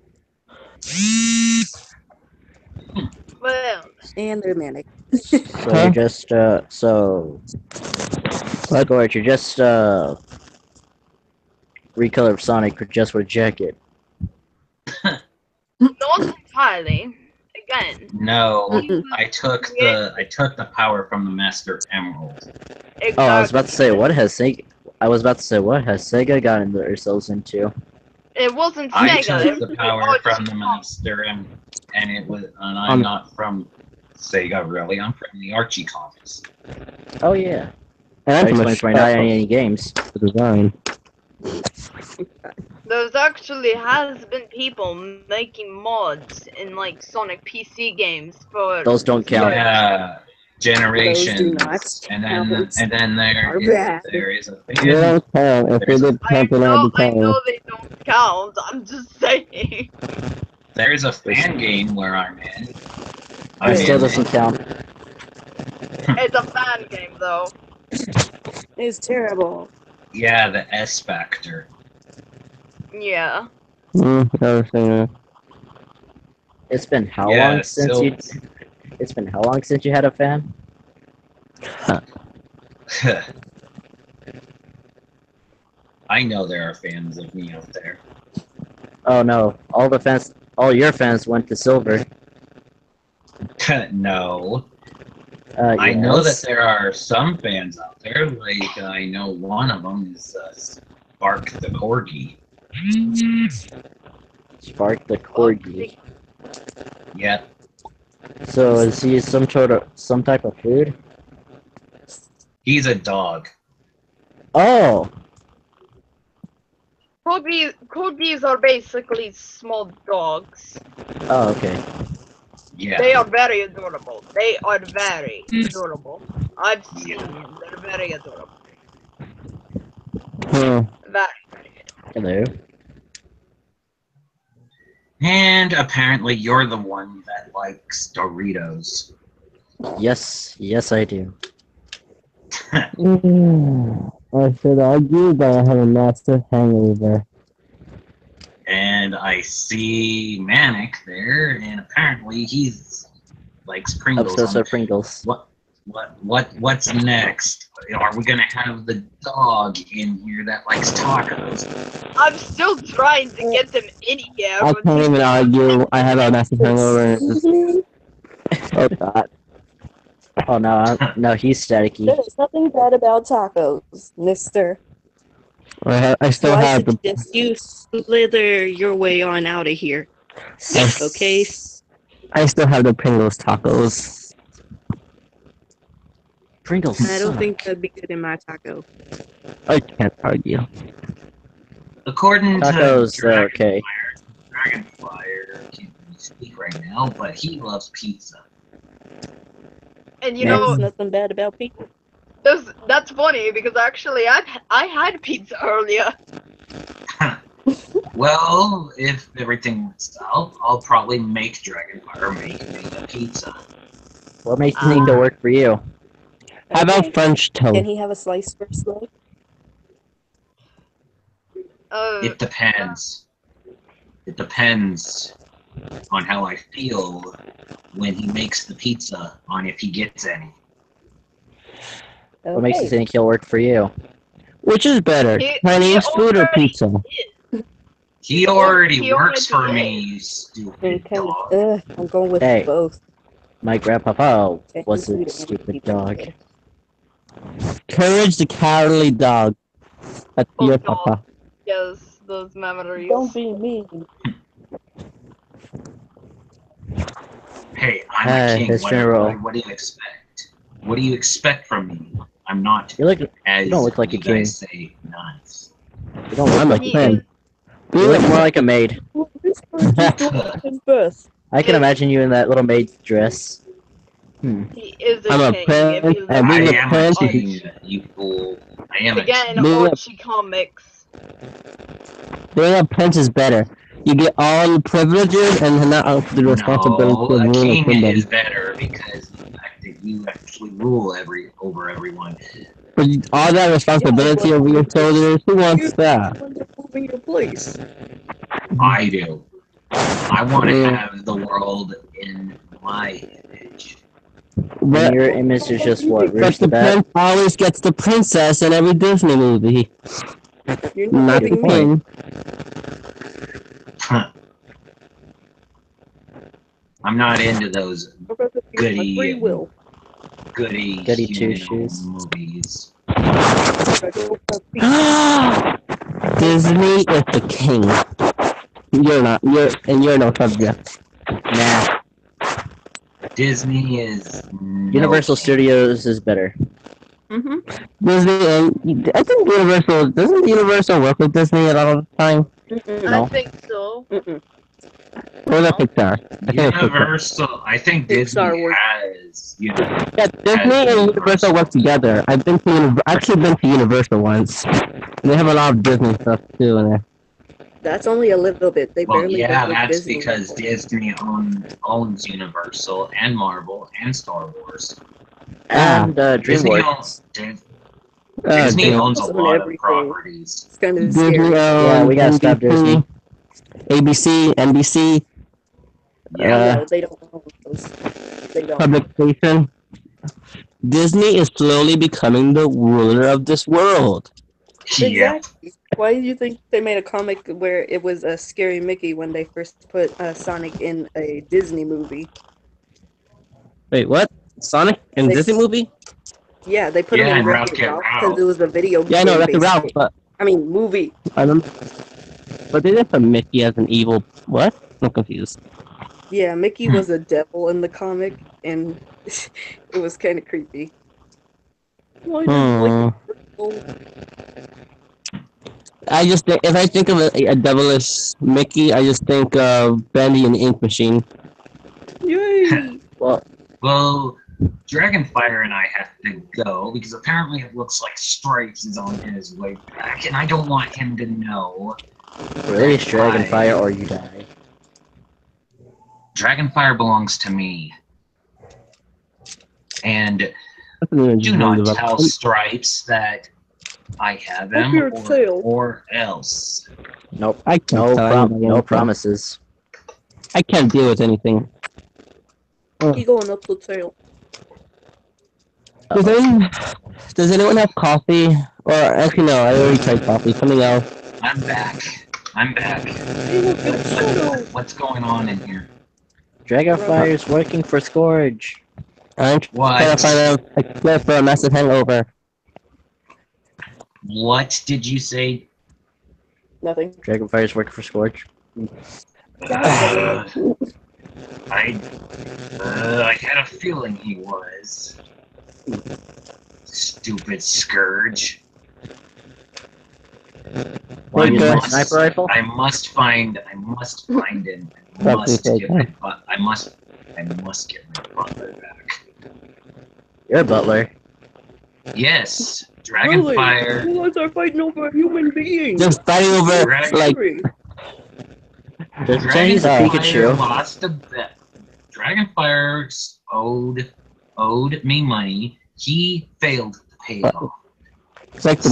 Well, And they're manic. So you're just Scorch, you're just recolor of Sonic just with a jacket. not entirely. Again, No, Mm-mm. I took the power from the Master Emerald. exactly. Oh, I was about to say what has Sega gotten themselves into? It wasn't I Sega. took It the was power Archie from the Master Emerald, and I'm not from Sega really. I'm from the Archie comics. Oh yeah. And That I'm from explains why not any games. the design. There's actually has been people making mods in like Sonic PC games for Those don't count. Yeah, generations, Those do not and count. then Are bad. there is a They fan. don't count. If they did I count, then I'd be I counting. know they don't count. I'm just saying. There's a fan game where I'm in. It still in doesn't count. It's a fan game though. It's terrible. Yeah, the S Factor. Yeah. I was saying that. It's been how Yeah, long since you? It's been how long since you had a fan? I know there are fans of me out there. Oh no, all your fans went to silver. No. I know that Yes. there are some fans out there, like I know one of them is Spark the Corgi. Spark the corgi. Yep. So is he some type of food? He's a dog. Oh, Corgis are basically small dogs. oh, okay. Yeah. They are very adorable. They are very adorable. I've seen them. They're very adorable. Very, very adorable. Hello. And apparently you're the one that likes Doritos. Yes, yes, I do. I should argue, but I have a massive hangover. And I see Manic there, and apparently he's likes Pringles. Obsessed with Pringles. What's next? Are we gonna have the dog in here that likes tacos? I'm still trying to get them in here. I but can't even argue. I have a massive hangover. Excuse me? Oh god. Oh no, no, he's staticky. There's nothing bad about tacos, mister. I still So I have the. suggest you slither your way on out of here. Okay? I still have the Pringles tacos. Pringles I don't suck. think that'd be good in my taco. I can't argue. According to Tacos are okay. Dragonfire can't really speak right now, but he loves pizza. And you Yeah. There's know, nothing bad about people. that's funny because actually I had pizza earlier. Well, if everything works out, I'll probably make Dragonfire make me a pizza. What makes you think it'll work for you? How about Okay. French Can toast? he have a slice first, though? It depends. It depends on how I feel when he makes the pizza, on if he gets any. What makes you Okay. think he'll work for you? Which is better, He Chinese food or already pizza? He already he works for already me, you I'm stupid kind dog. of. I'm going with Hey. both. My grandpapa Chinese was food a and stupid pizza. dog. Courage the Cowardly Dog. That's Oh, your dog. papa. Yes, those memories. Don't be mean. Hey, I'm a king. His What funeral. do you expect? What do you expect from me? I'm not, You as don't look like you a king. guys say, nice. You don't look I'm a like He a king. is You look more like a maid. Well, this person's doing his best. I can imagine you in that little maid dress. he is a I'm a king. prince, If you and look I being a at am a prince, king, you fool. I am a again king. Being a- Archie comics. being a prince is better. You get all the privileges and not the responsibility No, of a ruling a king kingdom. is better because the fact that you actually rule over everyone. But all that responsibility over your shoulders, who wants that? Moving your place. I do. I want to Yeah. have the world in my image. And But, your image is just what? but Rooster the bat? prince always gets the princess in every Disney movie. You're Not not the giving me. king. I'm not into those I'm about to use my free goody will. goody Goody human two-shoes. movies. I don't have peace. Disney is the king. You're not. You're no subject. Nah. Disney is no Universal king. Studios is better. Mm-hmm. Disney and I think Universal doesn't Universal work with Disney at all the time? No. I think so. Mm-mm. Or the Pixar? I think it's Pixar. Universal. I think Disney Pixar works. has. Yeah, Disney and Universal work together. I've actually been to Universal once. And they have a lot of Disney stuff too in there. That's only a little bit. They Well, barely yeah, work with that's Disney. because Disney owns Universal and Marvel and Star Wars. And Disney DreamWorks. owns, Disney owns a Own lot of everything. properties. It's kind of Disney scary. Yeah, we gotta stop Disney. ABC, NBC, Yeah. No, they don't own those. They don't. public station. Disney is slowly becoming the ruler of this world. Yeah. Exactly. Why do you think they made a comic where it was a scary Mickey when they first put Sonic in a Disney movie? Wait, what? Sonic in They- Disney movie? Yeah, they put Yeah, him in and Wreck-It Wreck-It Ralph Ralph. because it was a video game. Yeah, I know that's a based- Ralph, but I mean, movie. I don't. But they didn't put Mickey as an evil. What? I'm confused. Yeah, Mickey was a devil in the comic, and it was kind of creepy. Why does I just think if I think of a devilish Mickey, I just think of Bendy and the Ink Machine. Yay! Well, Dragonfire and I have to go because apparently it looks like Stripes is on his way back, and I don't want him to know. Release Dragonfire or you die. Dragonfire belongs to me. And Do do not tell Stripes that I have Up your him tail. or else. Nope. I can't tell anybody No anything. promises. I can't deal with anything. He going up the tail. Does anyone have coffee? Or actually, no, I already tried coffee. Something else. I'm back. What's going on in here? Dragonfire's working for Scourge. I'm trying to find a clip for a massive hangover. What did you say, Nothing. Dragonfire's working for Scorch. I had a feeling he was. Stupid Scourge. What, you doing Okay. sniper rifle? I must find him. I must get my butler back. You're a butler. Yes, Really? Dragonfire. You guys are fighting over a human being. Just fighting over Dragon- like Can use a Dragonfire Pikachu. lost a bet. Dragonfire owed me money. He failed to pay it off. it's like the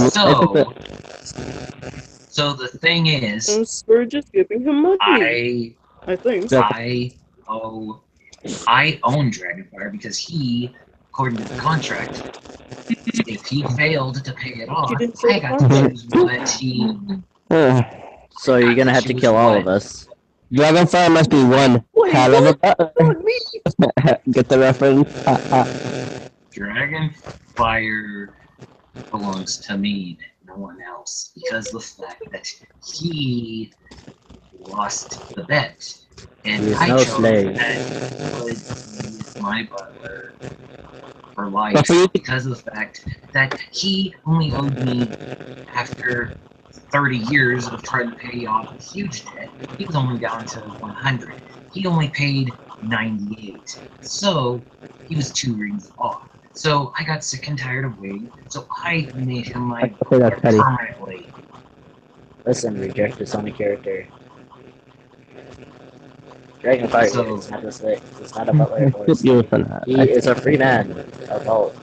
So the thing is, And Scourge is giving him money. I think. I own Dragonfire because he, according to the contract, if he failed to pay it off, You didn't say I got to contract. choose what he. So you're gonna have to kill all of us. Dragonfire must be one Wait, hell of a what? butler. Not me. Get the reference? Dragonfire belongs to me, no one else, because of the fact that he lost the bet. And He is I no chose slave. that he would be my butler for life But for you- because of the fact that he only owed me after 30 years of trying to pay off a huge debt. He was only down to 100. He only paid 98. So he was 2 rings off. So I got sick and tired of waiting. So I made him my Okay, that's petty. permanently. Listen, reject this on a character. Dragonfire So- is not a slave. It's not a butler force. You listen to that. He is a free man. A vault.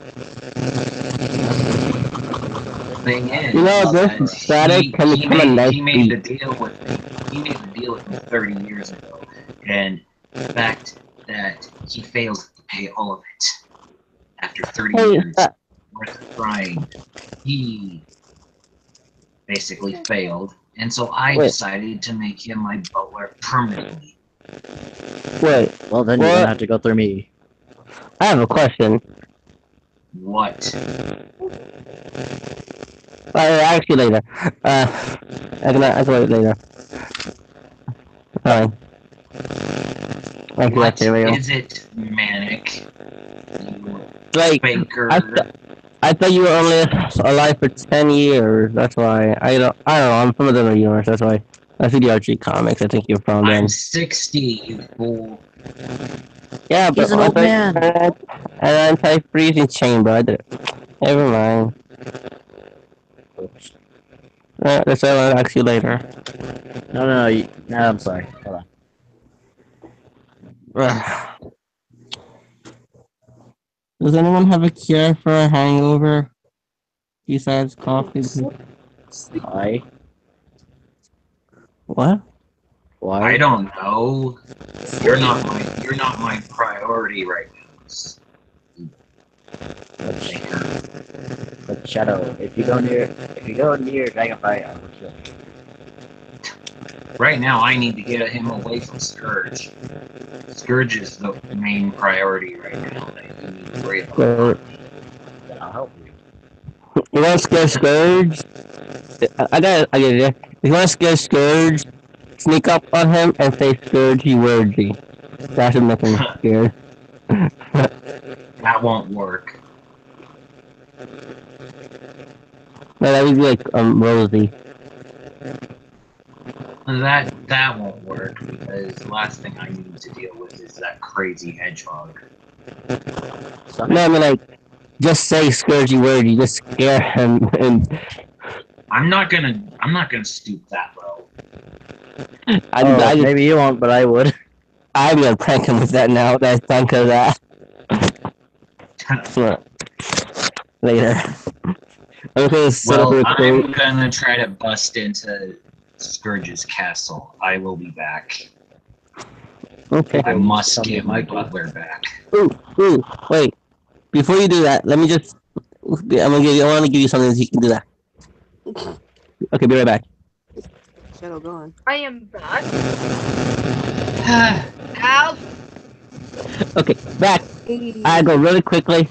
Thing is, You know, this that static can become a nice he made the beat. deal with me. He made the deal with me 30 years ago, and the fact that he failed to pay all of it after 30 Hey, years worth of trying, he basically failed, and so I Wait. decided to make him my butler permanently. Wait, Well, then you're What? gonna have to go through me. I have a question. What? I'll ask you later. I can wait later. Fine. I'll What ask you later. is it, Manic? You Like, banker. I thought you were only alive for 10 years. That's why. I don't know. I'm from a different universe. That's why. I see the Archie comics. I think you're from them. I'm 60, you fool. Yeah, but He's an old man. An anti-freezing chamber. I did it. Never mind. That's all I'll ask you later. No, no, I'm sorry. Hold on. Does anyone have a cure for a hangover besides coffee? Why? What? Why? I don't know. You're not my priority right now. But Shadow, if you go near Dragonfire, I will kill you. Right now, I need to get him away from Scourge. Scourge is the main priority right now that you need to worry about. So, Then I'll help you. you want to scare Scourge? I get it. If you want to scare Scourge, sneak up on him and say Scourgey wordy. That should make him scared. That won't work. No, that would be like Rosie. That won't work because the last thing I need to deal with is that crazy hedgehog. No, I mean like, just say Scourgey wordy. Just scare him and I'm not gonna stoop that low. Maybe you won't, but I would. I'm gonna prank him with that now. That's done of that. Later. I'm gonna set up a Well, recruit. I'm gonna try to bust into Scourge's castle. I will be back. Okay. I must Tell me get my Michael. butler back. Ooh, wait. Before you do that, let me just. I want to give you something so you can do that. Okay, be right back. Shadow gone. I am back. Ow! Okay, back. I go really quickly.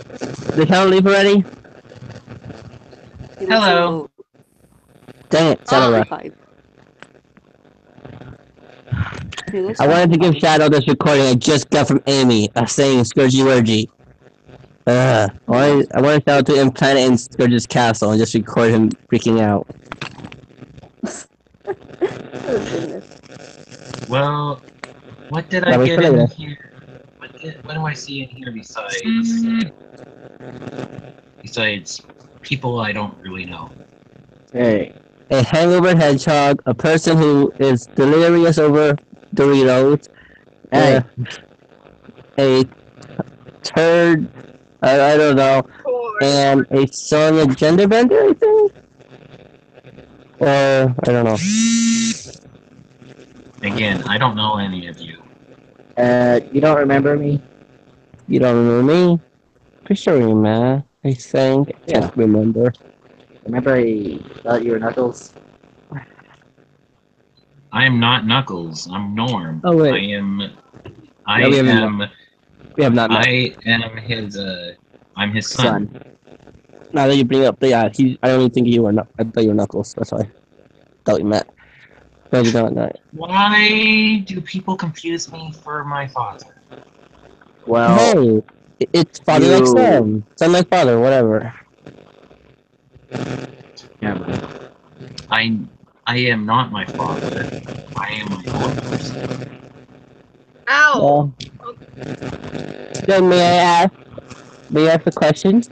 Did Shadow leave already? He Hello. looks Dang it, Shadow left. occupied. I wanted to give Shadow this recording I just got from Amy saying Scourgy Wurgy. I wanted Shadow to implant it in Scourge's castle and just record him freaking out. Oh, goodness. Well, what did I get in here? What do I see in here besides people I don't really know? Hey, A hangover hedgehog, a person who is delirious over Doritos, hey, a turd, I don't know, and a Sonya gender bender, I think? Or, I don't know. Again, I don't know any of you. you don't remember me? You don't remember me? Pretty sure you, man. I think. I can't remember. Remember I thought you were Knuckles? I am not Knuckles. I'm Norm. Oh, wait. I am We have not met. I'm his son. Now that you bring up I don't even think you were I thought you were Knuckles, that's why. Thought we met. No, we don't know. Why do people confuse me for my father? Well, Hey! It's father like son. Son like father, whatever. yeah. I am not my father. I am my own person. Ow! Then may I ask a question?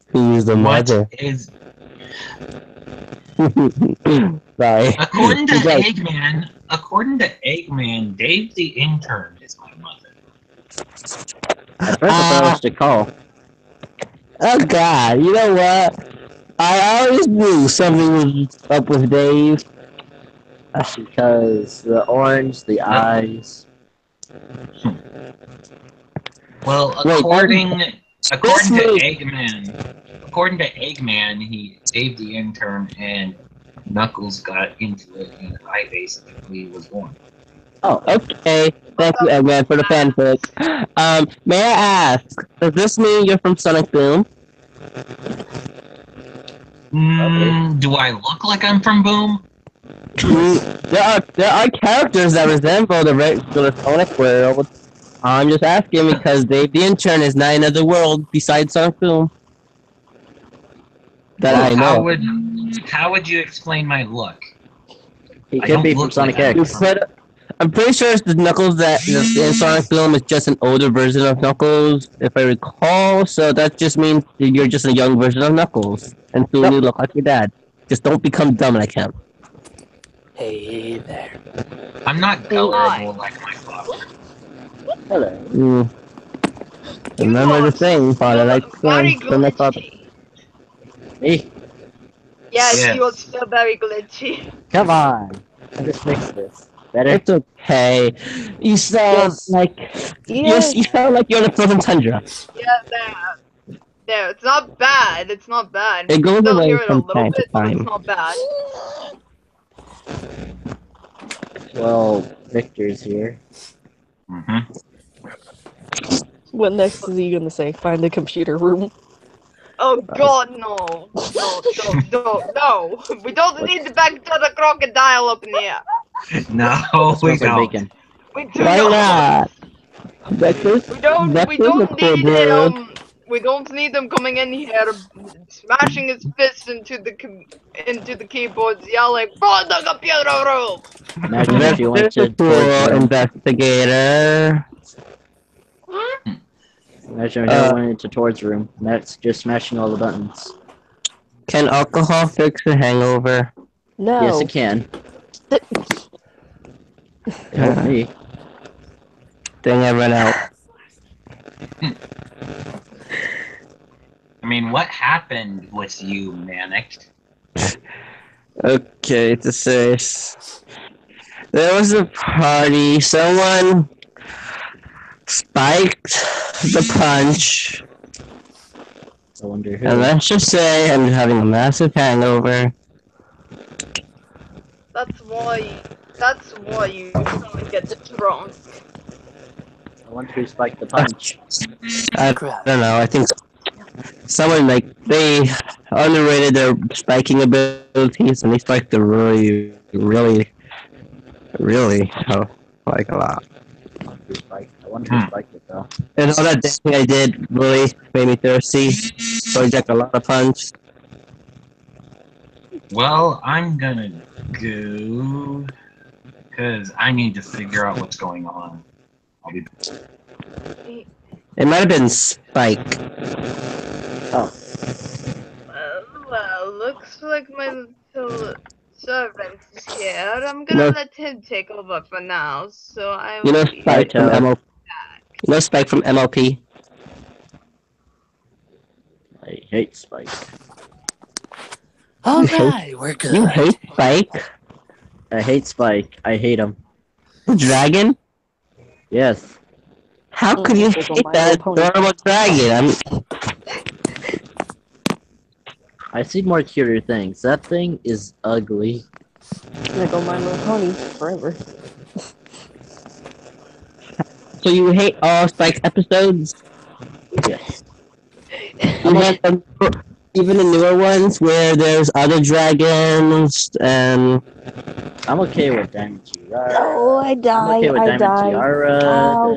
Who's the mother? What is... Sorry. According to Eggman, Dave the intern is my mother. At first I thought it was to call. Oh god, you know what? I always knew something was up with Dave. Because the orange, the eyes. Well, according to Eggman, Dave the intern and Knuckles got into it, and I basically was born. Oh, okay. Thank you, Eggman, for the fanfic. May I ask, does this mean you're from Sonic Boom? Do I look like I'm from Boom? There are characters that resemble the regular Sonic world. I'm just asking because Dave the intern is not in another world besides Sonic Boom. That I know. How would you explain my look? He could be from Sonic X. I'm pretty sure the Knuckles that is in Sonic Boom is just an older version of Knuckles, if I recall. So that just means you're just a young version of Knuckles, and soon you look like your dad. Just don't become dumb like him. Hey there. I'm not gullible like my father. Hello. Remember the thing, father like son from my father. Me? Yes, you're still very glitchy. Come on. I just fixed this. Better? It's okay. You sound like you sound like you're in a frozen tundra. Yeah, there. It's not bad. It's not bad. It goes Still away hear it a from little time to bit, but time. it's not bad. Well, Victor's here. What next is he gonna say? Find the computer room. Oh god, no. No. We don't need to back to the crocodile up in the air. No, we don't. Bacon. We do Why not. Breakfast? We don't need them coming in here, smashing his fists into the keyboards, yelling, "For the computer room!" Imagine if you went to towards investigator. Imagine if you went into towards room. That's just smashing all the buttons. Can alcohol fix a hangover? No. Yes, it can. Help me. Thing I ran out. I mean, what happened with you, Manic? Okay, to say, there was a party. Someone spiked the punch. I wonder who. And let's just say I'm having a massive hangover. That's why you get drunk. I wonder who spiked the punch. I don't know. I think someone they underrated their spiking abilities, and they spiked the really Really? Oh, like a lot. I wonder who spiked it though. And all that dancing I did really made me thirsty. So I drank a lot of punch. Well, I'm gonna go because I need to figure out what's going on. I'll be. It might have been Spike. Well, looks like my little servant is here. I'm gonna let him take over for now. So I will. You know be Spike from Toad. MLP? You know Spike from MLP? I hate Spike. Alright, we're good. You hate Spike? I hate Spike. I hate him. The dragon? Yes. How could you It's on hate My that Little Pony. adorable dragon? I see more cuter things. That thing is ugly. Like on My Little Pony forever. So you hate all Spike's episodes? Yes. You hate them, even the newer ones where there's other dragons and... I'm okay with Diamond Tiara. Oh, I I'm died. okay with I Diamond died. Tiara. Ow.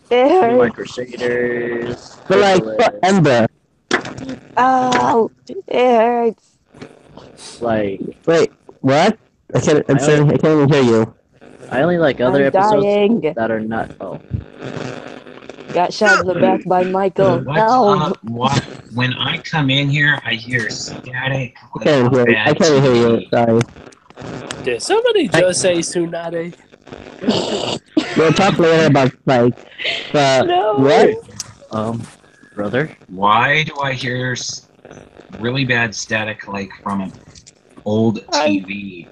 The It Green hurt. Crusaders. But like, Chrysalis, for Ember. Ow. It hurts. like, Wait, what? I can't even hear you. I only like other I'm episodes dying. that are not. Oh, Got shot in the back by Michael. What's No. up? What? When I come in here, I hear static. I can't hear you. I can't hear you. Sorry. Did somebody just say Tsunade? We'll talk later about Spike. But No. what? brother. Why do I hear really bad static like from an old TV?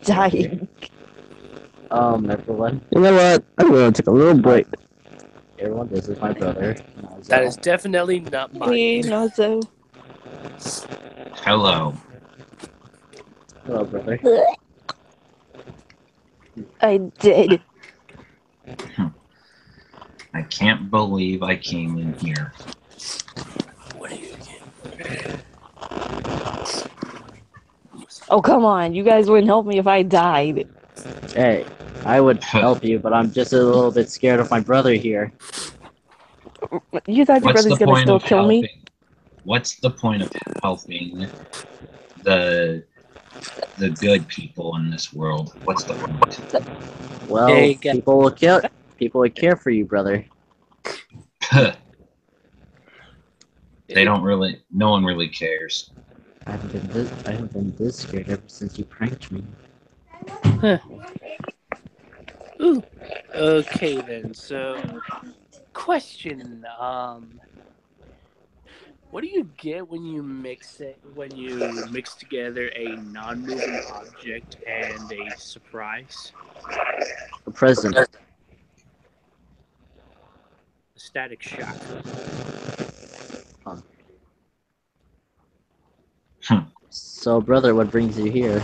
Dying. Everyone. You know what? I'm gonna take a little break. Everyone, this is my brother. That is definitely not Me, mine. not so. Hello. Hello, brother. I did. I can't believe I came in here. What are you Oh, come on. You guys wouldn't help me if I died. Hey, I would help you, but I'm just a little bit scared of my brother here. You thought your What's brother's the gonna point still of kill helping? me? What's the point of helping the good people in this world? What's the point? Well, Hey, guys. people will care for you, brother. They don't really. No one really cares. I haven't been this scared ever since you pranked me. Ooh. Okay then. So, question. What do you get when you mix together a non-moving object and a surprise? The president. Static shock. So, brother, what brings you here?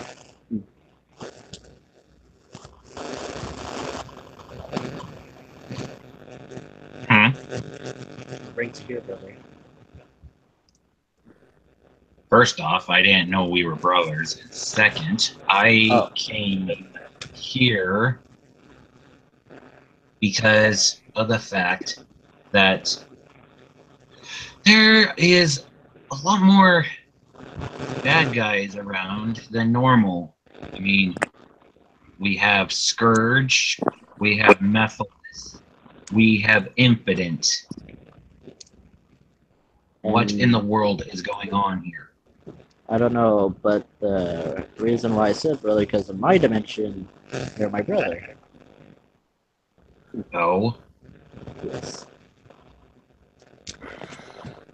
What brings you here, brother? First off, I didn't know we were brothers. And second, I came here because of the fact that there is a lot more bad guys around than normal. I mean, we have Scourge, we have Mephiles, we have Impident. What in the world is going on here? I don't know, but the reason why I said brother, because in my dimension, you're my brother. No, Yes.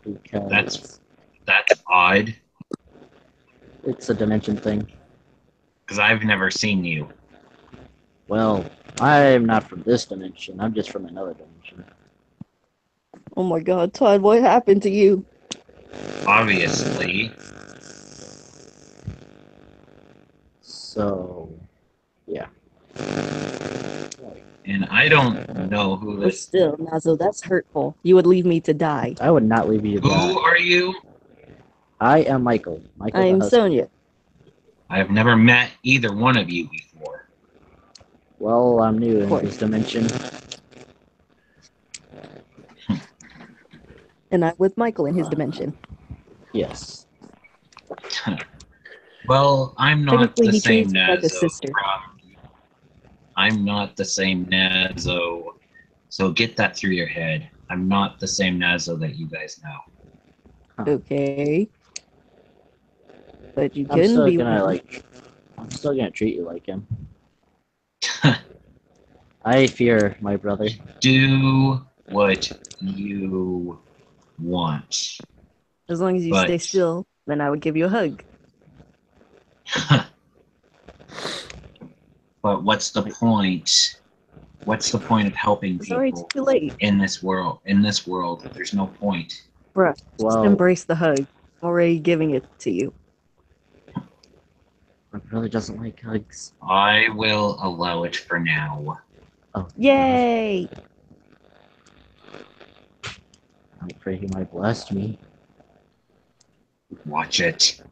Because that's odd, it's a dimension thing. because I've never seen you. Well, I'm not from this dimension. I'm just from another dimension. Oh my god, Todd, what happened to you? Obviously. So, yeah. And I don't know who But this. still, Nazo, that's hurtful. You would leave me to die. I would not leave you to die. Who are you? I am Michael. Michael the I'm husband. Sonia. I've never met either one of you before. Well, I'm new in this dimension. And I'm with Michael in his dimension. Yes. Well, I'm not Technically, the he same treats me like a Nazo. sister. I'm not the same Nazo. So get that through your head. I'm not the same Nazo that you guys know. Okay. But you I'm can still be gonna one. I'm still gonna treat you like him. I fear my brother. Do what you want. As long as you But- stay still, then I would give you a hug. But what's the point? What's the point of helping Sorry, it's people too late. in this world? In this world, there's no point. Bruh, just Well, embrace the hug. I'm already giving it to you. my brother doesn't like hugs. I will allow it for now. Oh, Yay! I pray he might bless me. Watch it.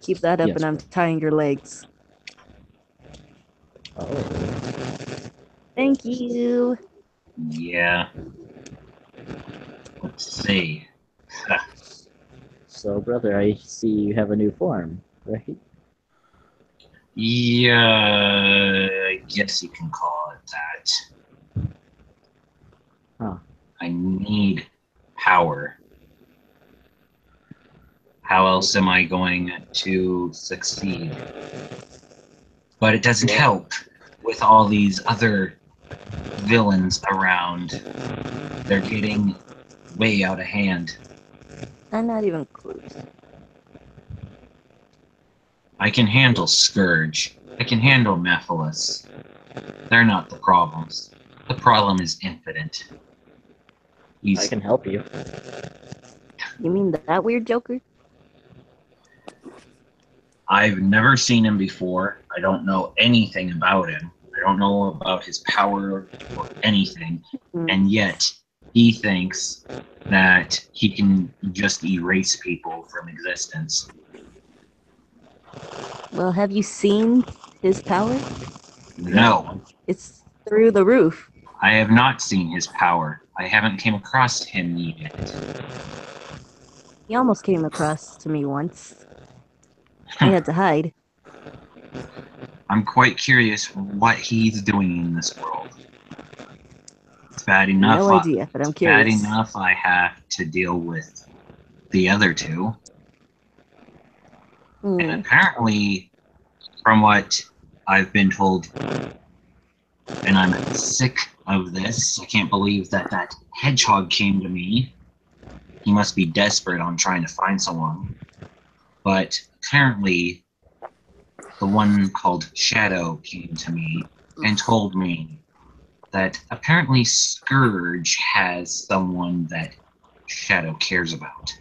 Keep that up Yes, and I'm tying your legs. Oh. Thank you. Yeah. Let's see. So, brother, I see you have a new form, right? Yeah, I guess you can call it that. Huh. I need power. How else am I going to succeed? But it doesn't Yeah. help with all these other villains around. They're getting way out of hand. I'm not even close. I can handle Scourge. I can handle Mephiles. They're not the problems. The problem is Infinite. I He's can help you. You mean that weird Joker? I've never seen him before. I don't know anything about him. I don't know about his power or anything. And yet, he thinks that he can just erase people from existence. Well, have you seen his power? No, It's through the roof. I have not seen his power. I haven't came across him yet. He almost came across to me once. I had to hide. I'm quite curious what he's doing in this world. It's bad enough. No idea, but I'm Bad curious. enough I have to deal with the other two. And apparently, from what I've been told, and I'm sick of this, I can't believe that that hedgehog came to me. He must be desperate on trying to find someone. But apparently, the one called Shadow came to me and told me that apparently Scourge has someone that Shadow cares about.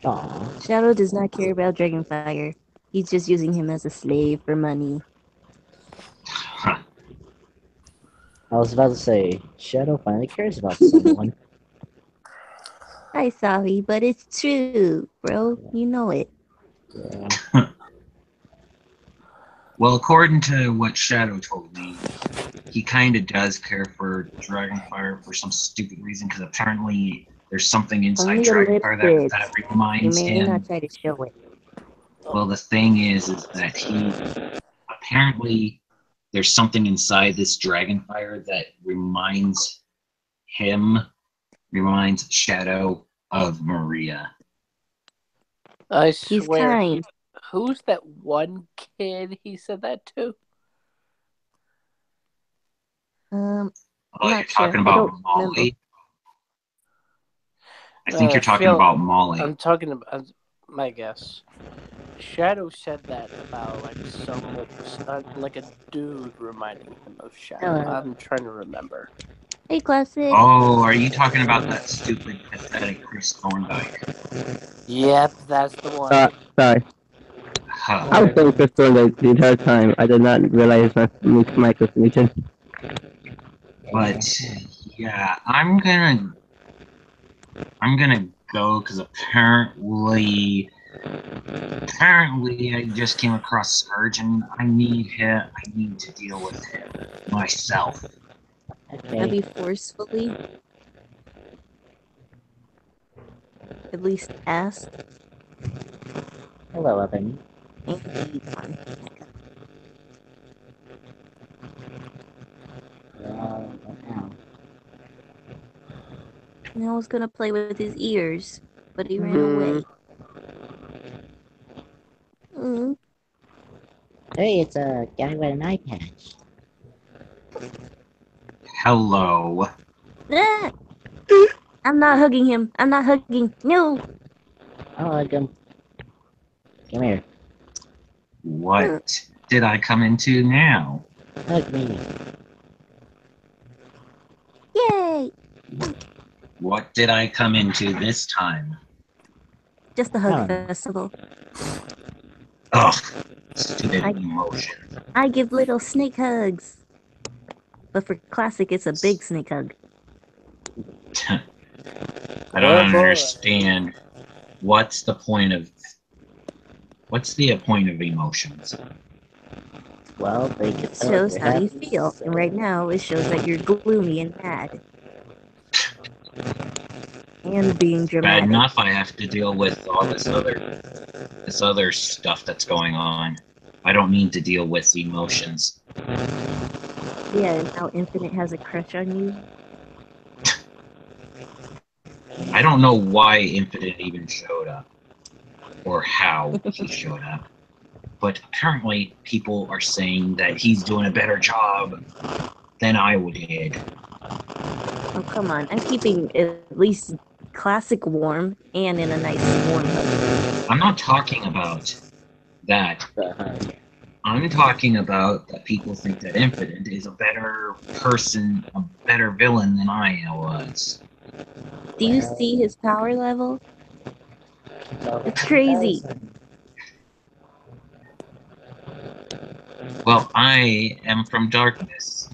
Aw. Shadow does not care about Dragonfire. He's just using him as a slave for money. Huh. I was about to say, Shadow finally cares about someone. I'm sorry, but it's true, bro. You know it. Yeah. Well, according to what Shadow told me, he kind of does care for Dragonfire for some stupid reason, because apparently there's something inside Only a Dragonfire little that bit. You reminds may him. not try to show it. Well, the thing is that he apparently there's something inside this Dragonfire that reminds Shadow of Maria. I He's swear. kind. Who's that one kid he said that to? Oh, Not you're talking sure. I about don't Molly? remember. I think you're talking Phil, about Molly. I'm talking about my guess. Shadow said that about like a dude reminding him of Shadow. Hello. I'm trying to remember. Hey, Classic. Oh, are you talking about that stupid, pathetic Chris Thorndike? Yep, that's the one. Sorry. Huh. I was saying Crystal the entire time. I did not realize my confusion. But yeah, I'm gonna go because apparently Apparently, I just came across Scourge, and I need to deal with him myself. Maybe Okay. forcefully. At least ask. Hello, Evan. What now? And I was gonna play with his ears, but he ran away. Mm. Hey, it's a guy with an eye patch. Hello. Ah! I'm not hugging him. I'm not hugging. No. Oh, I come here. What did I come into now? Hug me. Yay! What did I come into this time? Just a hug Oh. festival. Ugh, stupid I- emotion. I give little snake hugs. But for classic, it's a big snake hug. I don't understand. What's the point of emotions? Well, they can It shows how you feel, and right now it shows that you're gloomy and mad. And being Bad dramatic. enough I have to deal with all this other stuff that's going on. I don't need to deal with emotions. Yeah, and how Infinite has a crush on you. I don't know why Infinite even showed up, or how he showed up. But apparently people are saying that he's doing a better job than I did. Oh, come on. I'm keeping at least classic warm and in a nice warm hug. I'm not talking about that. I'm talking about that people think that Infinite is a better person, a better villain than I was. Do you see his power level? It's crazy. Well, I am from darkness.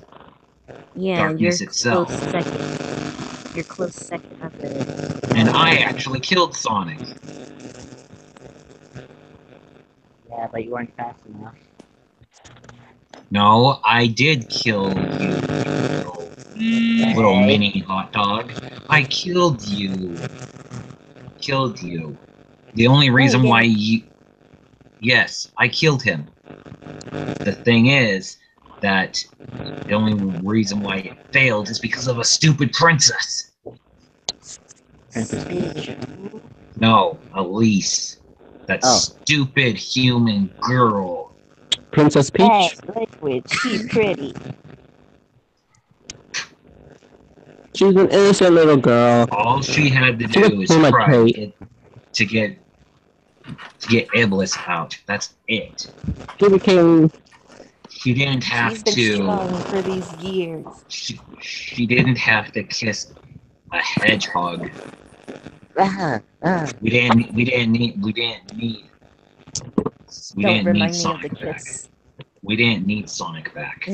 Yeah, and you're Darkness itself. close second. You're close second after this. And I actually killed Sonic. Yeah, but you weren't fast enough. No, I did kill you, little mini hot dog. I killed you. Killed you. The only reason why you... Yes, I killed him. The thing is that the only reason why it failed is because of a stupid princess. Princess Peach. No, Elise. That stupid human girl. Princess Peach. Liquid, she's pretty. She's an innocent little girl. All she had to She was do is too much try hate. to get Iblis out. That's it. She became. She didn't have She's been to. strong for these years. She didn't have to kiss a hedgehog. We didn't need Don't remind me of the Sonic back. kiss. We didn't need Sonic back.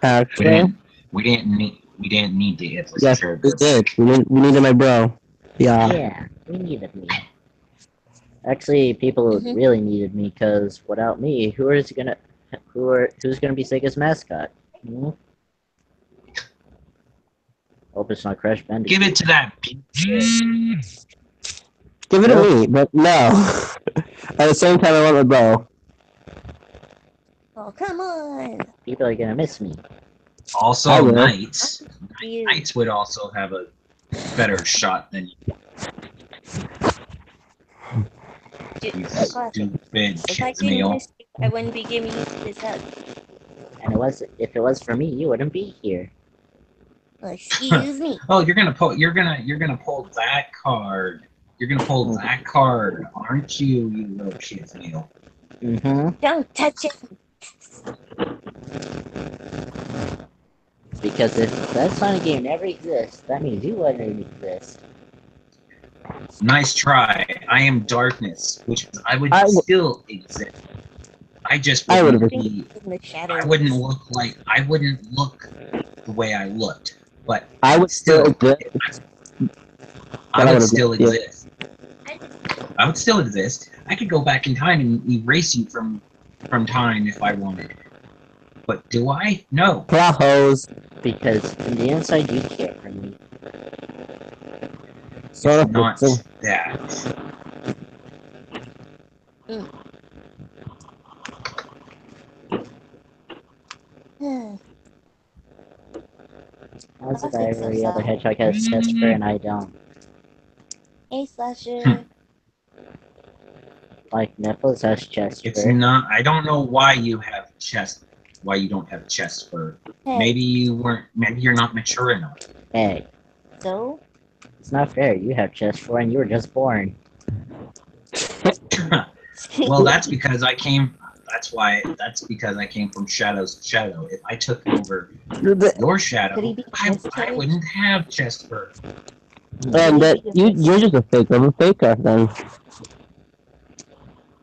Actually, We didn't need the Iblis. yes, we did. We needed my bro. Yeah. Yeah, we needed me. Actually, people really needed me because without me, who's gonna be Sega's mascot? Hmm? Hope it's not Crash Bandicoot. Give it to that bitch. Give it to me, but no. At the same time, I want my bro. Oh, come on. People are gonna miss me. I Also, will. Knights would also have a better shot than you. You stupid If I kids didn't meal. miss you, I wouldn't be giving you this hug. And if it was for me, you wouldn't be here. Well, excuse me. Oh, you're gonna pull that card. You're gonna pull that card, aren't you, you little kids meal? Mm-hmm. Don't touch it. Because if that Sonic game never exists, that means you wouldn't exist. Nice try. I am darkness, which means I would still exist. I just wouldn't be. In the shadows. I wouldn't look the way I looked, but I would still exist. I would still exist. I would still exist. I could go back in time and erase you from time if I wanted. But do I? No. Plot holes. Because in the inside you care for me. Sort of Not fixing. that. How's it I'll that fix every this other up. hedgehog has chest fur and I don't? Hey, Slasher. Like Nipples has chest It's fur. not. I don't know why you have chest. Why you don't have chest fur? Hey, Maybe you weren't. Maybe you're not mature enough. Hey, so? it's not fair. You have chest fur and you were just born. Well, that's because I came. That's why. That's because I came from Shadow's shadow. If I took over your shadow, Could he be I miscarriage? wouldn't have chest fur. And that you're just a fake of a faker then.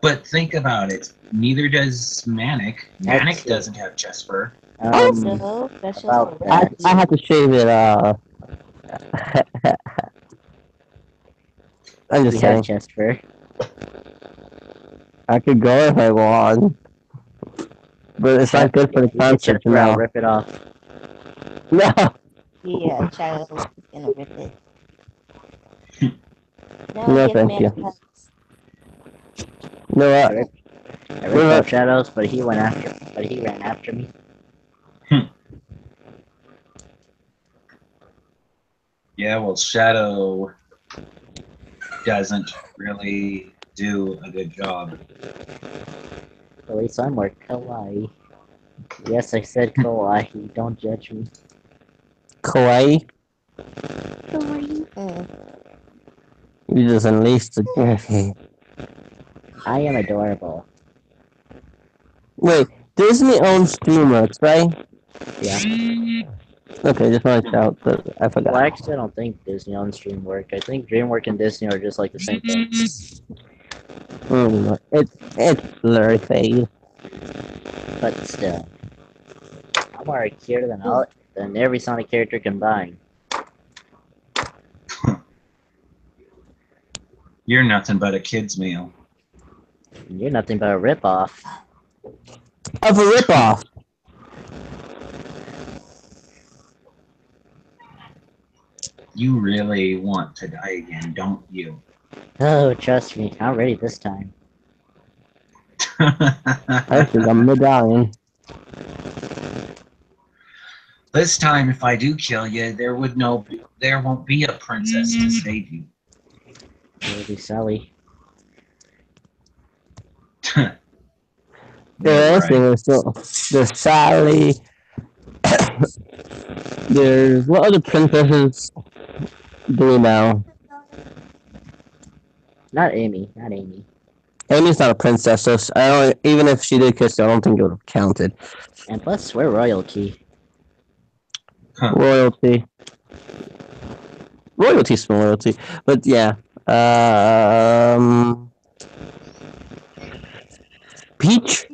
But think about it. Neither does Manic. Manic That's- doesn't have chest fur. So, that's just about a that. I had to shave it. I'm We just have saying. chest fur. I could go if I want, but it's not good for the You get chest concept fur, I'll now. rip it off. No. Yeah, Shadow is gonna rip it. No, No, give thank me you. a pass. No. I ripped off Shadows, but he ran after me. Yeah, well, Shadow doesn't really do a good job. At least I'm more kawaii. Yes, I said kawaii. Don't judge me. Kawaii. You just unleashed the. I am adorable. Wait, Disney owns DreamWorks, right? Yeah. Okay, just want to shout, but I forgot. Well, actually, I don't think Disney owns DreamWorks. I think DreamWorks and Disney are just like the same thing. It's blurry face. But still. I'm more cuter than every Sonic character combined. You're nothing but a kid's meal. You're nothing but a ripoff. Of a ripoff. You really want to die again, don't you? Oh, trust me, I'm ready this time. I think I'm medallion. This time, if I do kill you, there won't be a princess to save you. It'll be Sally. There's there's Sally. There's what other princesses do we know? Not Amy. Not Amy. Amy's not a princess, so I don't. Even if she did kiss you, I don't think it would have counted. And plus, we're royalty. Royalty. Royalty's from royalty, but yeah. Peach.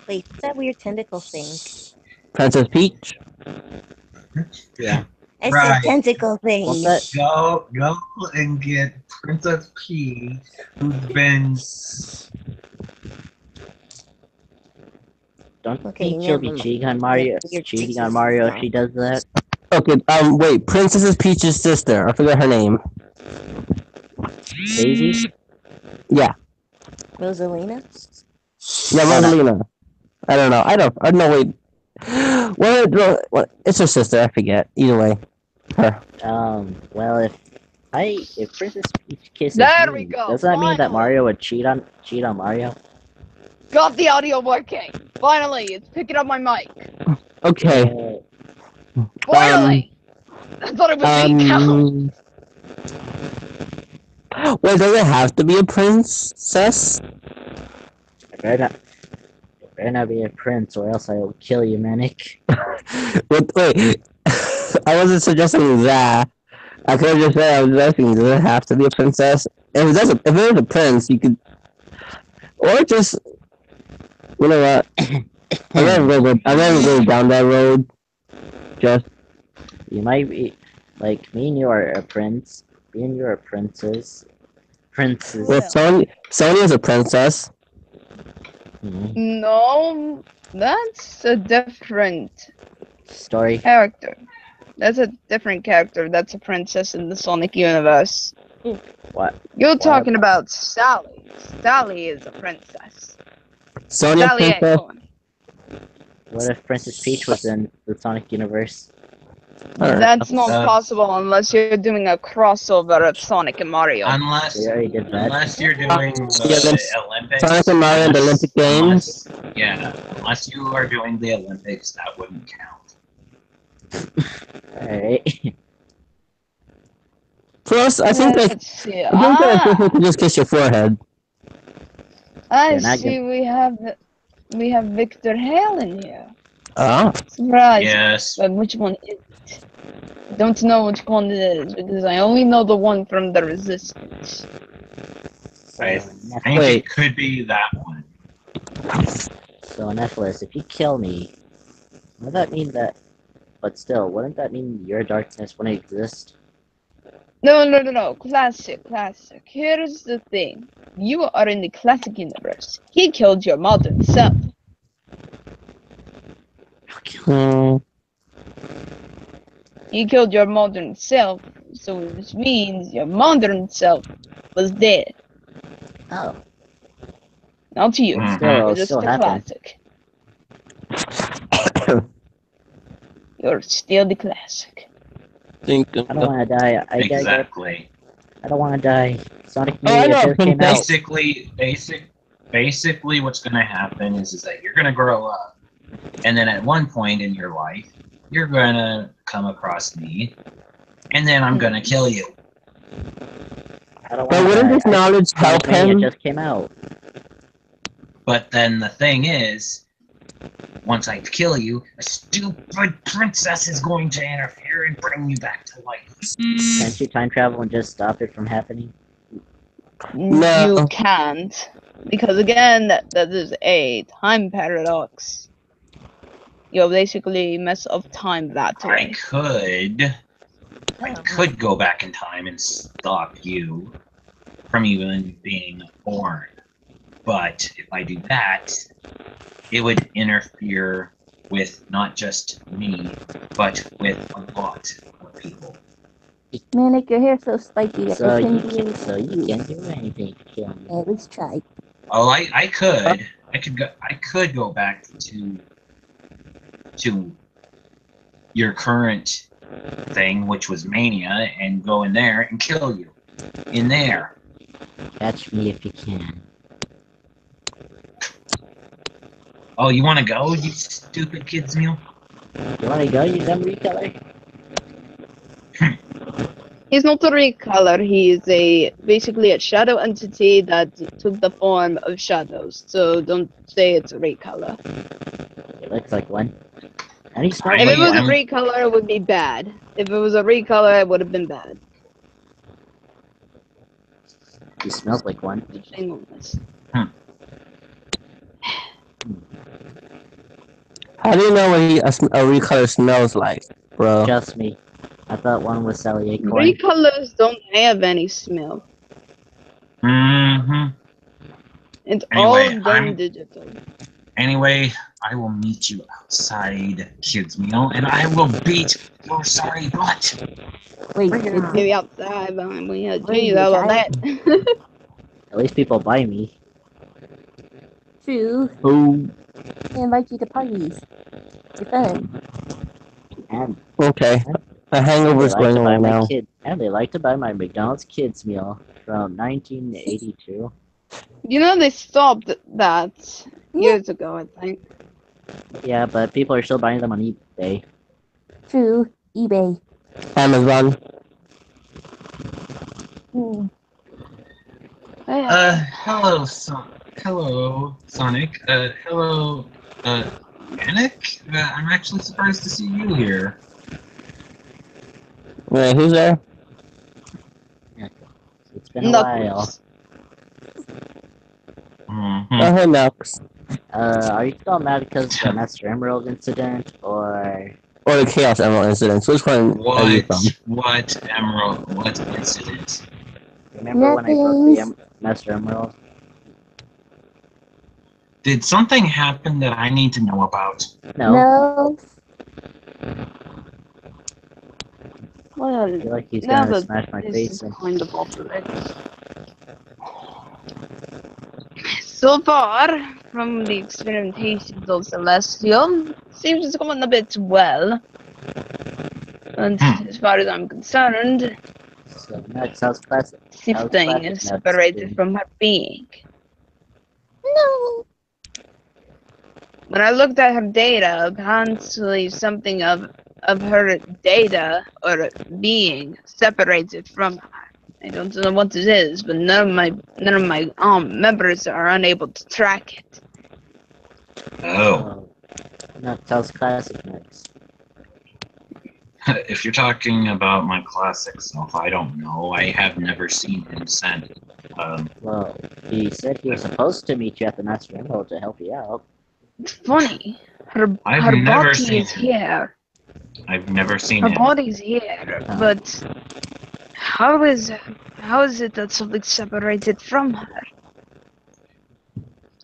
Wait, what's that weird tentacle thing? Princess Peach. Yeah. I Right. said tentacle thing. What's that? Go and get Princess Peach, who's been. Don't Okay, think she'll be never cheating on Mario. Weird Cheating faces on Mario if now. she does that. Okay. Wait. Princess is Peach's sister. I forgot her name. Daisy. Yeah. Rosalina? Yeah, Rosalina. I don't know. I don't know. Wait. What? It's her sister. I forget. Either way, her. Well, if Princess Peach kisses There me, we go, does that mean that finally. Mario would cheat on Mario? Got the audio working. Finally, it's picking up my mic. Okay. Finally. I thought it was 8 count. Wait, does it have to be a princess? It better not be a prince, or else I will kill you, Manic. Wait. I wasn't suggesting that. I could have just said I was asking, does it have to be a princess? If it was a prince, you could, or just, you know what? I'm gonna go down that road. Just You might be like me and you are a prince. Me and you are princes. Princess. Well, Sonia's a princess. Mhm. No, that's a different Story. character. That's a different character. That's a princess in the Sonic universe. What? You're talking about Sally. Sally is a princess. Sonia Sally ain't princess. fun. What if Princess Peach was in the Sonic universe? Alright. That's not Uh, possible unless you're doing a crossover of Sonic and Mario. Unless They already did that. unless you're doing Yeah, then the Olympics. Sonic and Mario and the Olympic Games. Unless you are doing the Olympics, that wouldn't count. Alright. Plus, I think that Let's see. you can just kiss your forehead. I They're not see. We have Victor Hale in here. Ah. Surprise! Yes. But which one is it? I don't know which one it is because I only know the one from the Resistance. I So, think Wait. it could be that one. So Nephilis, if you kill me, would that mean that? But still, wouldn't that mean your darkness wouldn't exist? No. Classic. Here's the thing. You are in the classic universe. He killed your modern self. Hmm. He killed your modern self, so which means your modern self was dead. Oh, Not to you. Mhm. still, Just still the happened. classic. You're still the classic. Think. I don't want to die. Exactly. I don't want to die. Sonic Oh, I Mania know, just came out. Basically, what's gonna happen is that you're gonna grow up, and then at one point in your life, you're gonna come across me, and then I'm gonna kill you. I don't But want to wouldn't die. this knowledge help Sonic Mania him? just came out. But then the thing is, once I kill you, a stupid princess is going to interfere and bring you back to life. Can't you time travel and just stop it from happening? No. You can't. Because again, that is a time paradox. You'll basically mess up time that I way. could go back in time and stop you from even being born. But if I do that, it would interfere with not just me, but with a lot of people. Manic, your hair's so spiky. So I you can can, so you can't do anything to kill me. At least try. Oh, I could go back to your current thing, which was Mania, and go in there and kill you. In there. Catch me if you can. Oh, you want to go, you stupid kids meal? You wanna go, you dumb recolor? He's not a recolor, he is basically a shadow entity that took the form of shadows. So don't say it's a recolor. It looks like one. And he smells If like it was a one. recolor, it would be bad. If it was a recolor, it would have been bad. He smells like one. Just saying on this. How do you know what a recolor smells like, bro? Just me. I thought one was Sally Acorn. Recolors don't have any smell. Mm-hmm. It's Anyway, all done digital. Anyway, I will meet you outside, kids meal, and I will beat your sorry butt. Wait, Maybe outside, but we had Wait, trees out of guys. that. At least people buy me. true. Oh, They invite you to parties. It's fun. And okay. A hangover's they like going to on buy right my now. kid. And they like to buy my McDonald's kids meal from 1982. You know, they stopped that years ago, I think. Yeah, but people are still buying them on eBay. True. eBay. Amazon. Hmm. Hello, Sonic. Hello, Manic. I'm actually surprised to see you here. Wait, who's there? It's been a while. Mhm. Oh, hey, Max. Are you still mad because of the Master Emerald incident, or Or the Chaos Emerald incident. So which one are you from? What emerald? What incident? Remember when I broke the Nothing. Master Emerald? Did something happen that I need to know about? No. No. Well, I feel like he's now gonna that smash my this face is in. kind of obsolete. So far, from the experimentations of Celestial, seems it's going a bit well. And as far as I'm concerned, So next, how's classic? Sifting is Nuts separated doing? from her being. No. When I looked at her data, apparently something of her data or being separated from her. I don't know what it is, but none of my members are unable to track it. Oh. Nuts, how's classic next? If you're talking about my classic self, I don't know. I have never seen him sent. Well, he said he was supposed to meet you at the Master Emerald to help you out. It's funny. I've Her never body seen is him. here. I've never seen Her him. body's here, but how is it that something separated from her?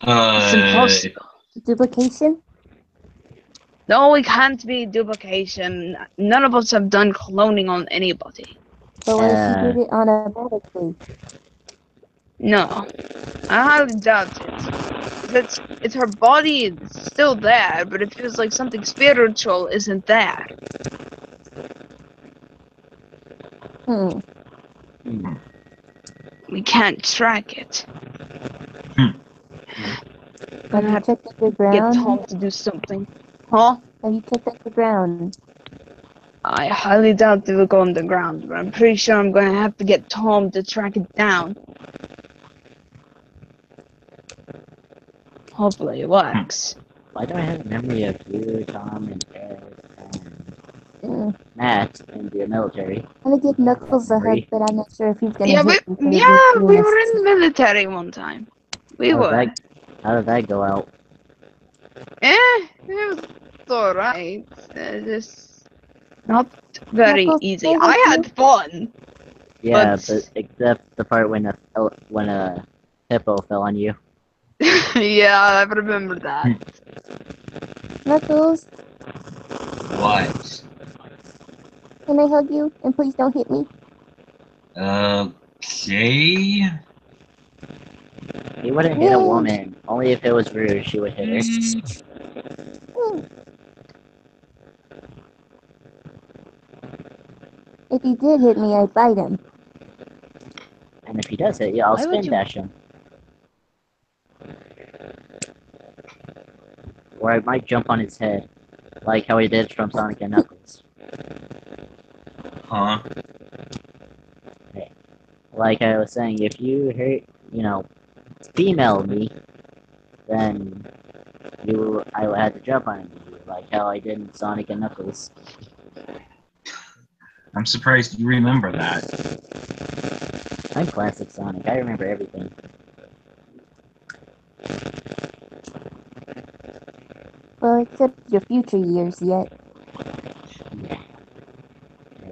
It's impossible. Duplication? No, it can't be duplication. None of us have done cloning on anybody. But what if you did it automatically? No, I highly doubt it. It's her body is still there, but it feels like something spiritual isn't there. Hmm. We can't track it. Have you checked the Get ground? Tom to do something. Huh? Have you checked the ground? I highly doubt they will go underground, but I'm pretty sure I'm going to have to get Tom to track it down. Hopefully it works. Why do I have a memory of you, Tom, and Eric, and Mm. Matt in the military? I'm gonna give Knuckles a hug, Three. but I'm not sure if he's gonna Yeah, hit me. we were in the military one time. We How were. did that go out? It was alright. Just not very Knuckles, easy. can I I hug had fun. Yeah, But- but except the part when a hippo fell on you. Yeah, I remember that. Knuckles, What? can I hug you? And please don't hit me. Okay. He wouldn't hit a Yay. woman. Only if it was rude, she would hit her. Hmm. If he did hit me, I'd bite him. And if he does hit you, I'll Why would spin you- dash him. Or I might jump on his head, like how he did from Sonic and Knuckles. Huh? Like I was saying, if you hurt, female me, then I would have to jump on you, like how I did in Sonic and Knuckles. I'm surprised you remember that. I'm classic Sonic. I remember everything. Well, except your future years yet. Yeah.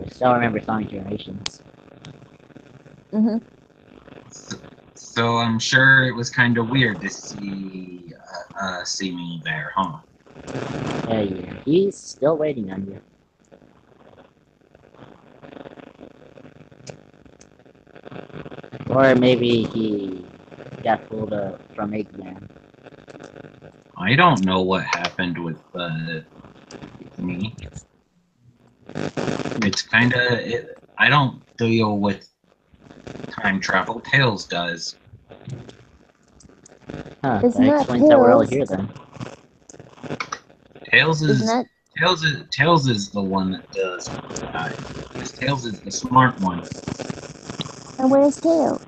I still remember Sonic Generations. Mm-hmm. So I'm sure it was kind of weird to see me there, huh? Yeah, he's still waiting on you. Or maybe he got pulled from Eggman. I don't know what happened with me. It's kind of I don't deal with time travel. Tails does. Huh, It's that not explains how we're all Tails. here then. Tails Isn't is that Tails is the one that does that. Because Tails is the smart one. and where's Tails?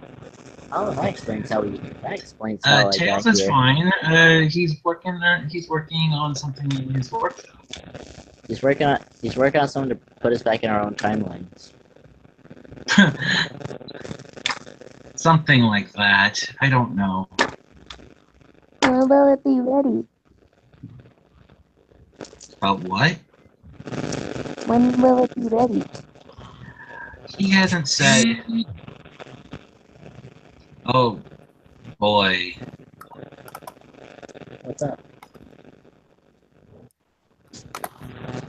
Oh, that explains how I Tails got is here. fine. He's working on something in his workshop. He's working on something to put us back in our own timelines. Something like that. I don't know. When will it be ready? About what? When will it be ready? He hasn't said. Oh boy. What's up?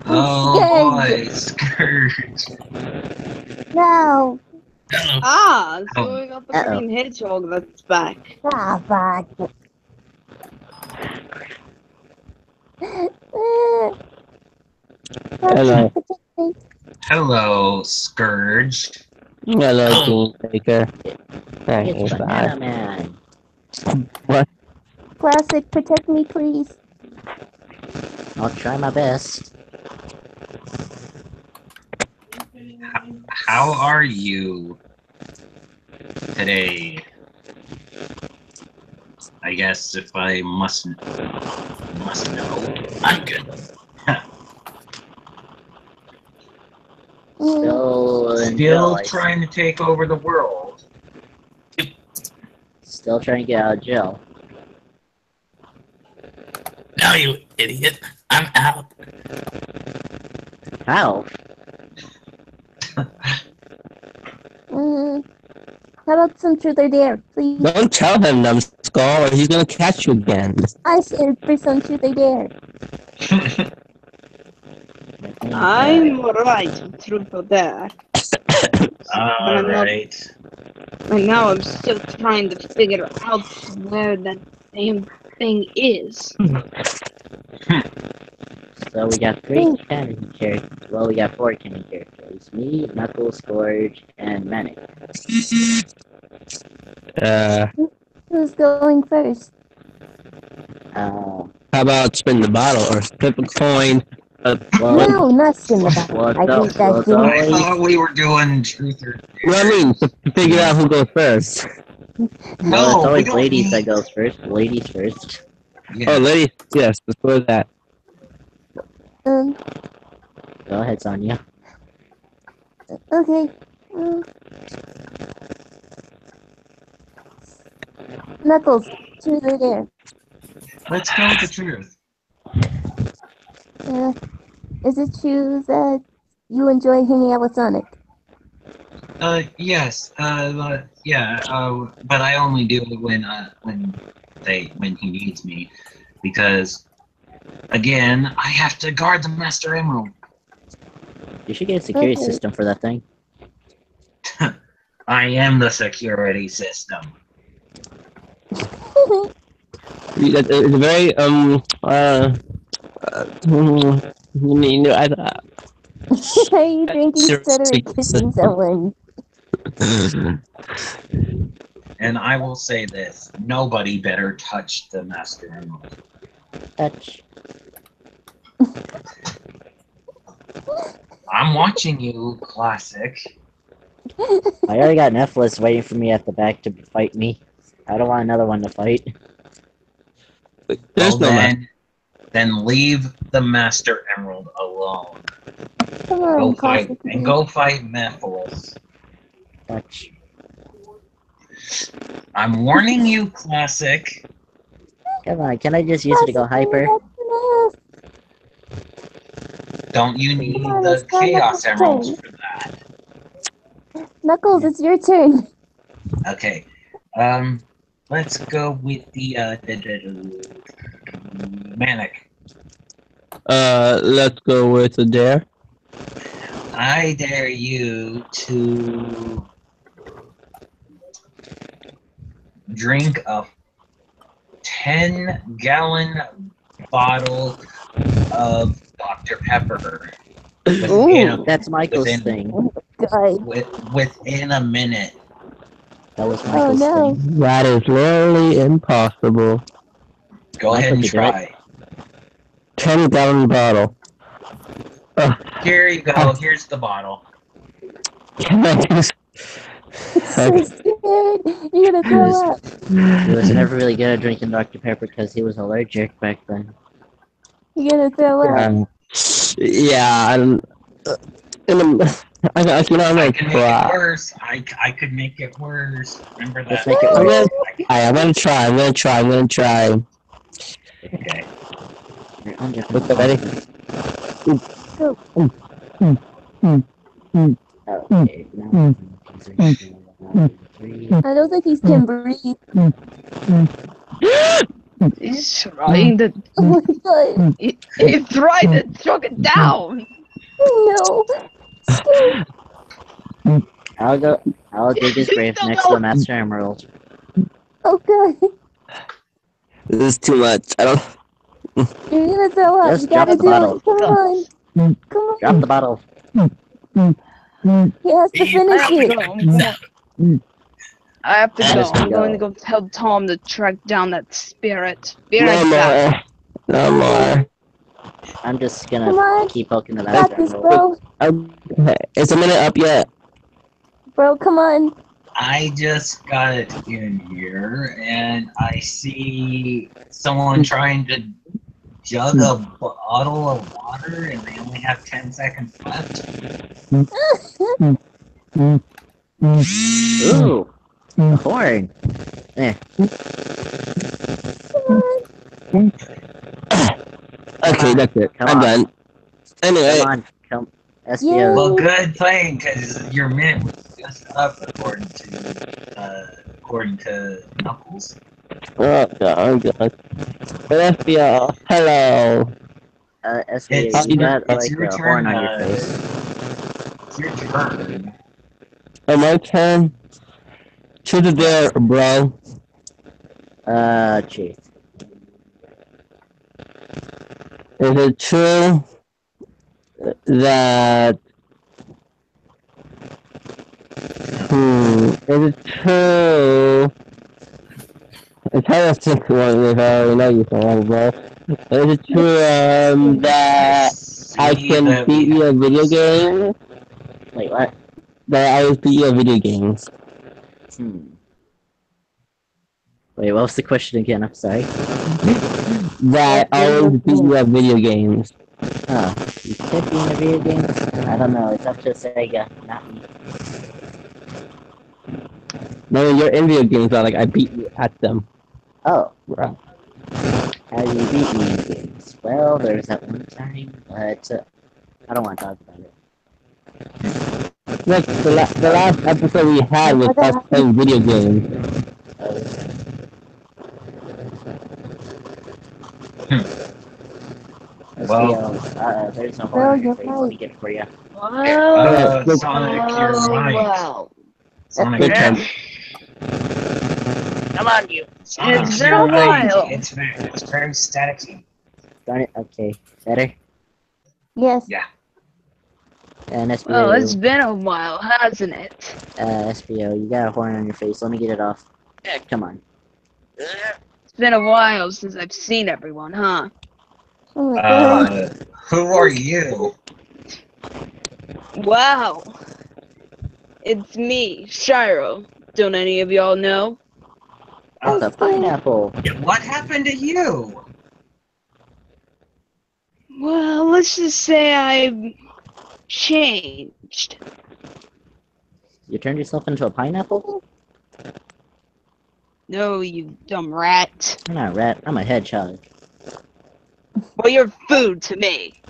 Oh scared. boy, Scourge. No. Hello. Ah, so Oh. we got the Uh-oh. green hedgehog that's back. Ah, fuck. Hello. Protect me. Hello, Scourge. Hello, Kingmaker. It's Hey, Banana bye. Man. What? Classic, protect me, please. I'll try my best. How are you today? I guess if I must know, I'm good. Still in Still jail. trying to take over the world. Still trying to get out of jail. No, you idiot. I'm out. How? How about some truth or dare, please? Don't tell him, numbskull, or he's gonna catch you again. I said for some truth or dare. I'm right, truth or dare. Alright. And now I'm still trying to figure out where that damn thing is. So we got 3 canon characters. Well, we got 4 canon characters. Me, Knuckles, Scourge, and Manic. Who's going first? Uh, How about spin the bottle or flip a coin? well, No, not spin the bottle. well, I no, hate well, that it's game. I always, thought we were doing truth or What I mean, to figure out who goes first. well, it's No, we always don't ladies need... that goes first. Ladies first. Yeah. Oh, ladies, yes, let's go with that. Go ahead, Sonia. Okay. Knuckles, truth or dare. Let's go with the truth. Is it true that you enjoy hanging out with Sonic? Yes. Yeah. But I only do it when he needs me, because again, I have to guard the Master Emerald. You should get a security Okay. system for that thing. I am the security system. It's a very, you know, Are you drinking soda or kissing someone? And I will say this: nobody better touch the Master Emerald. Touch. I'm watching you, Classic. I already got Nephilis waiting for me at the back to fight me. I don't want another one to fight. There's Well, no then leave the Master Emerald alone. Come on, Go fight Classic. and go fight Nephilis. Touch. I'm warning you, Classic. Come on, can I just use it to go hyper? Don't you need Come on, the it's not Chaos Knuckles' Emeralds turn. for that? Knuckles, it's your turn. Okay. Let's go with the Manic. Let's go with the dare. I dare you to drink a 10-gallon bottle of Dr. Pepper That's Michael's thing. God. within a minute. That was Michael's no. thing. That is literally impossible. Go ahead and could do it. try. 10-gallon bottle. Here you go. Here's the bottle. Can I just... So scared. You're gonna throw up. He was never really good at drinking Dr. Pepper because he was allergic back then. You're gonna throw up. Yeah, I'm I gonna can make it try. worse. I could make it worse. Remember that? Let's make it worse. I'm gonna try. Okay. Okay, ready? Okay, now I don't think he can breathe. He's trying to. Oh my god. He's trying to choke it down. No. Stay. I'll dig his grave next to the Master Emerald. Oh god. This is too much. I don't. You're gonna throw up. Just You gotta drop the do bottle. it. Come on. Come on. Drop the bottle. He has to finish it. I have to I go. have to I'm going to go. go tell Tom to track down that spirit. Be No right back. more. No more. I'm just Come gonna on. keep poking the Got Master this, Emerald. bro. Okay. It's a minute up yet. Bro, come on. I just got in here and I see someone trying to jug a bottle of water and they only have 10 seconds left. Ooh, a horn. Eh. Okay, that's it. Come I'm on. done. Anyway, Come on, come. Yay. SBO. Well, good playing because your minute was just up according to Knuckles. oh god, I'm good. But FBL, hello. SBO, you got it's like your a turn. horn on your face. It's your turn. Oh, my turn. Truth or dare, bro. Chief. Is it true that is it true? It's hard to think one if I already know you so well, bro. Is it true that I can beat you at video games? Wait, what? That I always beat you at video games. Wait, what was the question again? I'm sorry. That I always beat you at video games. Oh, you could be in a video game? I don't know. It's up to Sega, not me. No, you're in video games, but like I beat you at them. Oh, Bro. how do you beat me in games? Well, there was that one time, but I don't want to talk about it. Look, the last episode we had was us playing video games. Well, there's no horn on your face. Let me get it for you. Sonic, you're right. Wow. Sonic, Good time. Come on, you. Sonic, It's been you're a right. while. It's very staticky. Darn it. Okay. Better? Yes. Yeah. And SBO. Well, it's been a while, hasn't it? SBO, you got a horn on your face. Let me get it off. Come on. It's been a while since I've seen everyone, huh? Oh my god. Who are you? Wow. It's me, Shiro. Don't any of y'all know? The pineapple. What happened to you? Well, let's just say I've changed. You turned yourself into a pineapple? No, you dumb rat. I'm not a rat. I'm a hedgehog. Well, you're food to me.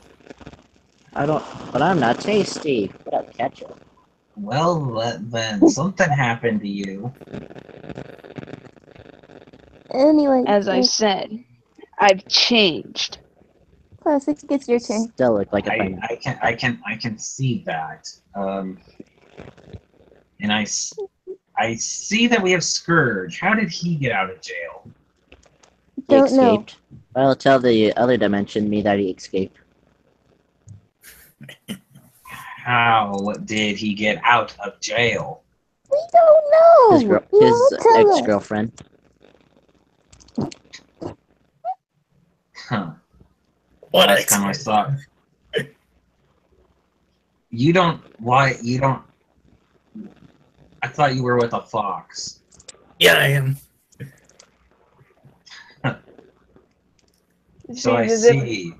But I'm not tasty. What up, ketchup? Well, then something happened to you. Anyway. As I said, I've changed. Classic, it's your turn. Still look like a pineapple. I can see that. And I see that we have Scourge. How did he get out of jail? He Don't know. escaped. Well, tell the other dimension me that he escaped. How did he get out of jail? We don't know. His ex-girlfriend. Huh. What Last time I saw it. I thought you were with a fox. Yeah, I am. So I see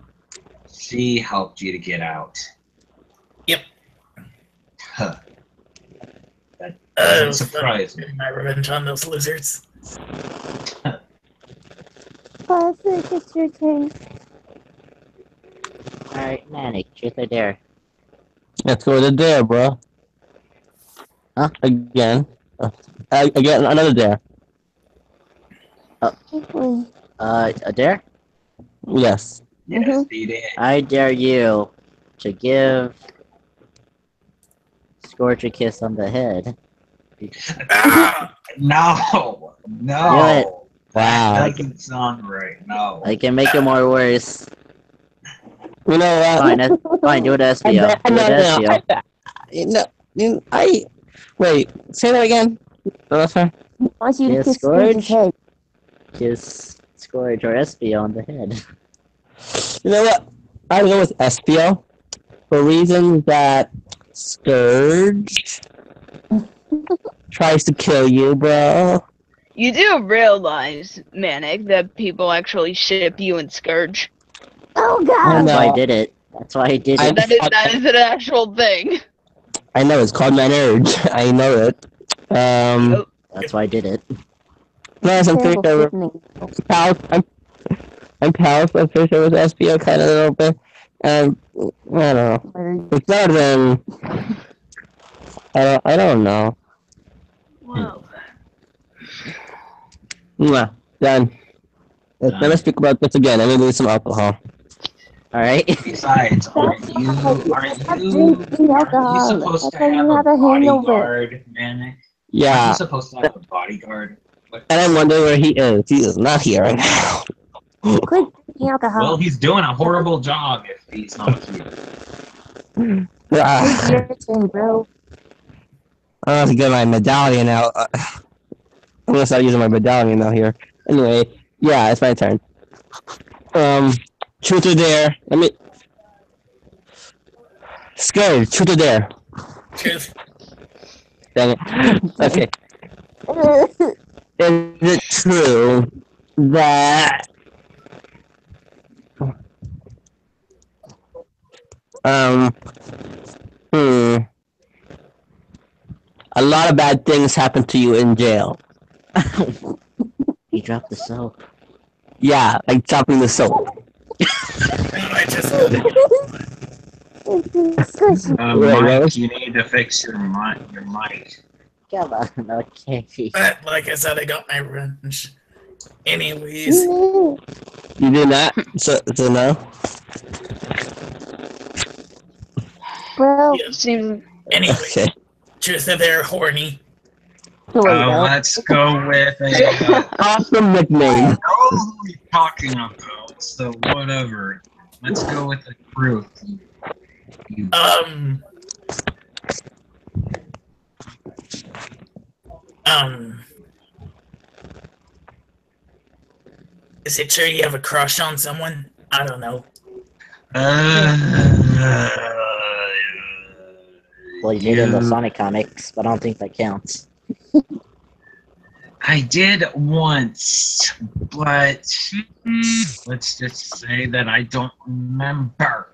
she helped you to get out. Yep. Huh. That doesn't surprise me. My revenge on those losers. Classic, it's your turn. Alright, Manic, truth or dare? Let's go to dare, bro. Huh? Again. Again, another dare. A dare? Yes. Yes, he did. I dare you to give Scorch a kiss on the head. No, Do it. no. Wow. That doesn't sound right. No. I can make it more worse. You know what? Fine, do it to SBO. Do it to SBO. Wait, say that again. Sorry. He wants you to Kiss kiss Scourge's Scourge? head. Kiss Scourge or SBO on the head. You know what? I'll go with SPO for reasons that Scourge tries to kill you, bro. You do realize, Manic, that people actually ship you and Scourge. Oh I god! That's why I know. did it. That's why I did I- it. That is an actual thing. I know it's called Man Urge. I know it. Yep. That's why I did it. Plus, I'm pretty Terrible sure sickening. Pals. I'm Pals. I'm pretty sure it was SPO kind of a little bit. And I don't know. It's better than. I don't know. Well, Mwah. Done. Let's never speak about this again. I'm gonna do some alcohol. Alright? Besides, aren't you Drinking alcohol. supposed That's to how have you a have a hangover. bodyguard, Manic? Aren't Yeah. you supposed to have a bodyguard? And I'm wondering where he is. He is not here right now. Quit drinking alcohol. Well, he's doing a horrible job if he's not here. Ah, It's your turn, bro. I have to get my medallion out. I'm gonna start using my medallion now here. Anyway, yeah, it's my turn. Truth or dare? Let me. Scared. Truth or dare? Truth. Dang it. Okay. Is it true that a lot of bad things happen to you in jail? He dropped the soap. Yeah, like chopping the soap. I just Squishy. Wait, Mike, what? you need to fix your mic. Come on, okay. but like I said, I got my revenge. Anyways, You did not? So no? Bro, yeah. seems Anyway, Okay. truth that they're horny. there we go. Let's go with a. Awesome nickname. I know who we're talking about, so whatever. Let's go with the truth. You Is it true you have a crush on someone? I don't know. Well, you did in the Sonic comics, but I don't think that counts. I did once, but let's just say that I don't remember.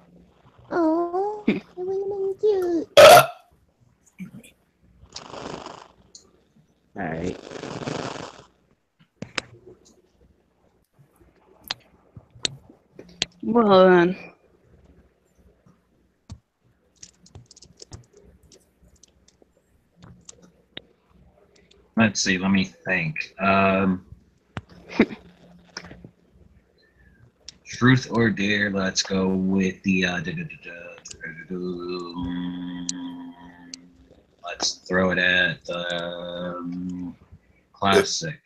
Oh, really cute. Alright. well then. Let's see, let me think. Truth or dare, let's go with the let's throw it at classic.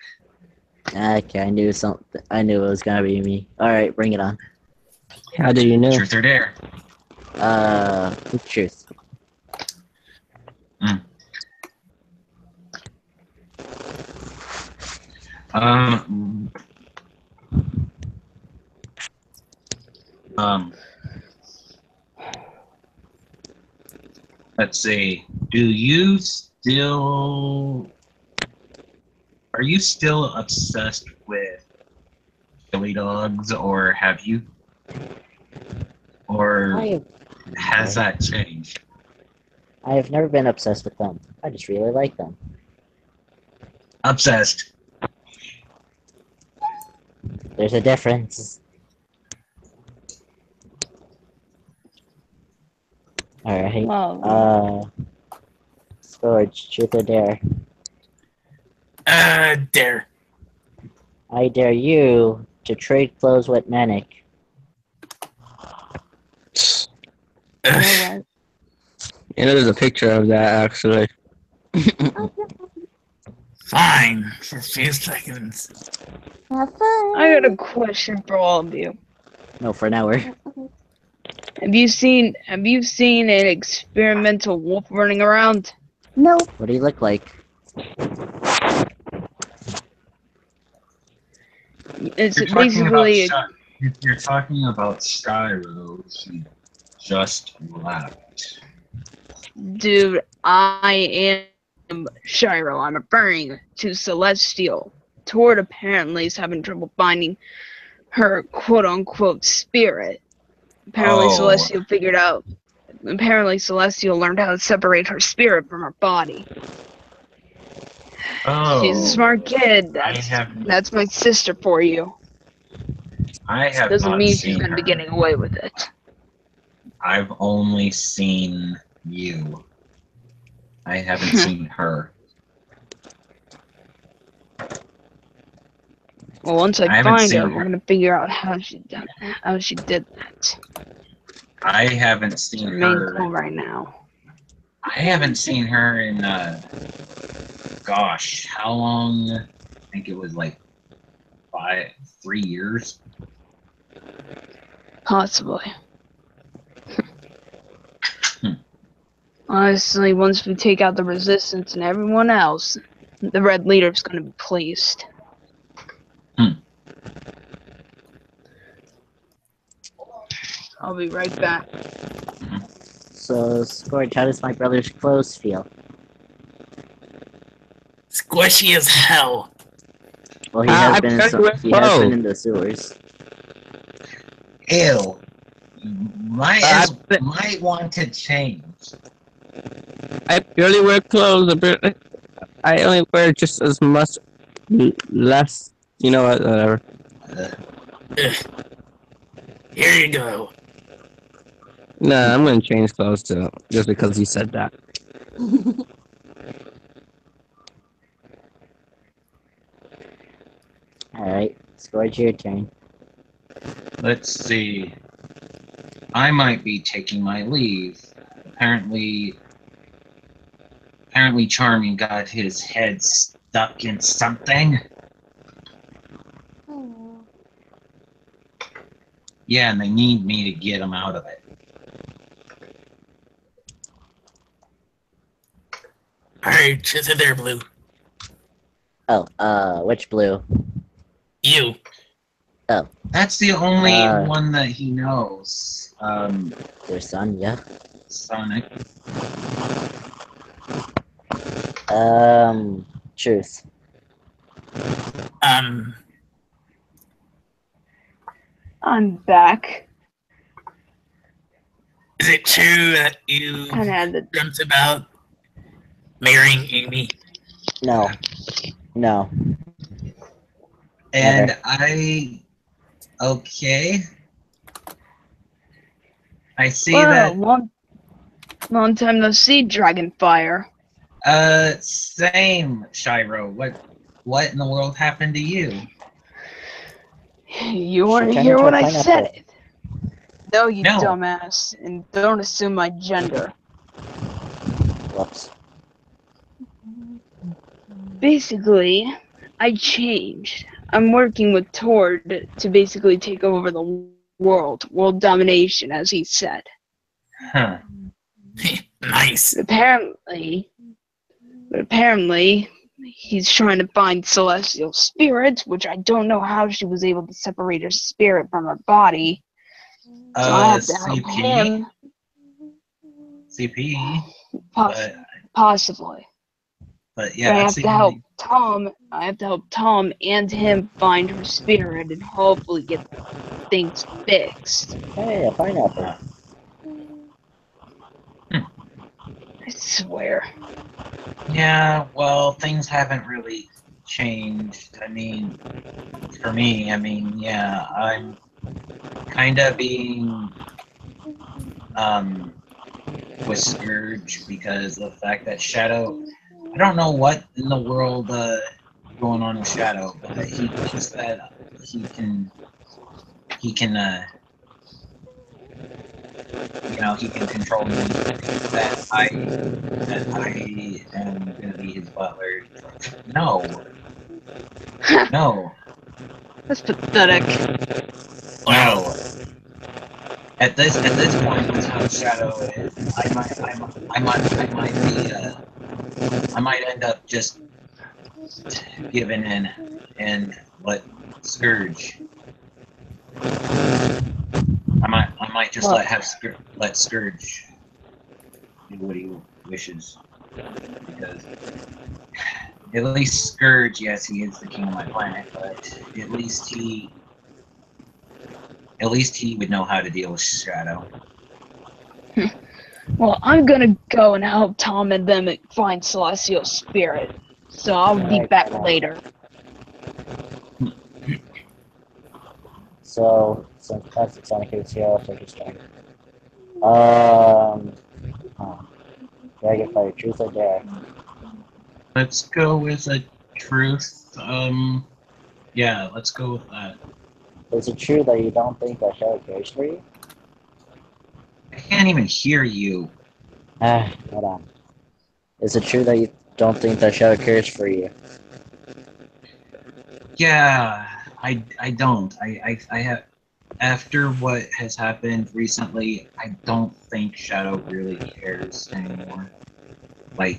Okay, I knew something. I knew it was gonna be me. Alright, bring it on. How do you know? Truth or dare. Truth. Let's see. Are you still obsessed with chili dogs, or have you, or has that changed? I have never been obsessed with them. I just really like them. Obsessed. There's a difference. Alright. Well, Scourge, truth or dare? Dare. I dare you to trade clothes with Manic. Ugh. You know, there's a picture of that actually. Fine, for a few seconds. Have fun. I got a question for all of you. No, for an hour. Have you seen an experimental wolf running around? No. What do you look like? It's You're talking basically about if you're talking about Skyro, she just left. dude, I am Shiro. I'm referring to Celestial. Tord apparently is having trouble finding her quote unquote spirit. Apparently Oh. Celestial learned how to separate her spirit from her body. Oh. She's a smart kid. That's my sister for you. I have Doesn't not mean seen she's gonna her. be getting away with it. I've only seen you. I haven't seen her. Well, once I I haven't find seen her, her. we're gonna figure out how she did that. I haven't It's seen our main her. goal right now. I haven't seen her in gosh, how long? I think it was like 3 years. Possibly. Honestly, once we take out the resistance and everyone else, the Red Leader's gonna be pleased. I'll be right back. So, Scourge, how does my brother's clothes feel? Squishy as hell. Well, he has I been barely wear he has clothes. been in the sewers. Ew. Might want to change. I barely wear clothes. I only wear just as much less. You know what? Whatever. Ugh. Here you go. Nah, I'm gonna change clothes too, just because you said that. Alright, Scourge, your turn. Let's see. I might be taking my leave. Apparently Charming got his head stuck in something. Yeah, and they need me to get him out of it. Alright, is it there, Blue? Oh, which blue? You. Oh. That's the only one that he knows. Your son, yeah? Sonic. Truth. I'm back. Is it true that you dreamt about marrying Amy? No. No. And Never. okay. I see Well, that. long time no see, Dragonfire. Same, Shiro. What in the world happened to you? You want to hear what I said it? No, you dumbass, and don't assume my gender. Whoops. Basically, I changed. I'm working with Tord to basically take over the world domination, as he said. Huh. Nice. But apparently, he's trying to find celestial spirits, which I don't know how she was able to separate her spirit from her body. So I have to help him. CP. Possibly. But yeah, I have to help Tom. I have to help Tom and him find her spirit and hopefully get things fixed. Hey, a pineapple. I swear. Yeah, well, things haven't really changed. I mean, for me, yeah, I'm kind of being with Scourge because of the fact that Shadow, I don't know what in the world going on in Shadow, but he thinks that he can he can control me, that I am gonna be his butler. No. No. That's pathetic. No. At this point, that's how Shadow is. I might end up just giving in and let Scourge. I might just let Scourge do what he wishes, because at least Scourge, yes, he is the king of my planet, but at least he would know how to deal with Shadow. Well, I'm gonna go and help Tom and them find Celestial Spirit, so I'll be back later. So, since Classic Sonic is here, I'll take his turn. Dragon Fire, truth or dare? Let's go with a truth. Yeah, let's go with that. Is it true that you don't think that Shadow cares for you? I can't even hear you. Hold on. Is it true that you don't think that Shadow cares for you? Yeah, I don't. I have. After what has happened recently, I don't think Shadow really cares anymore. I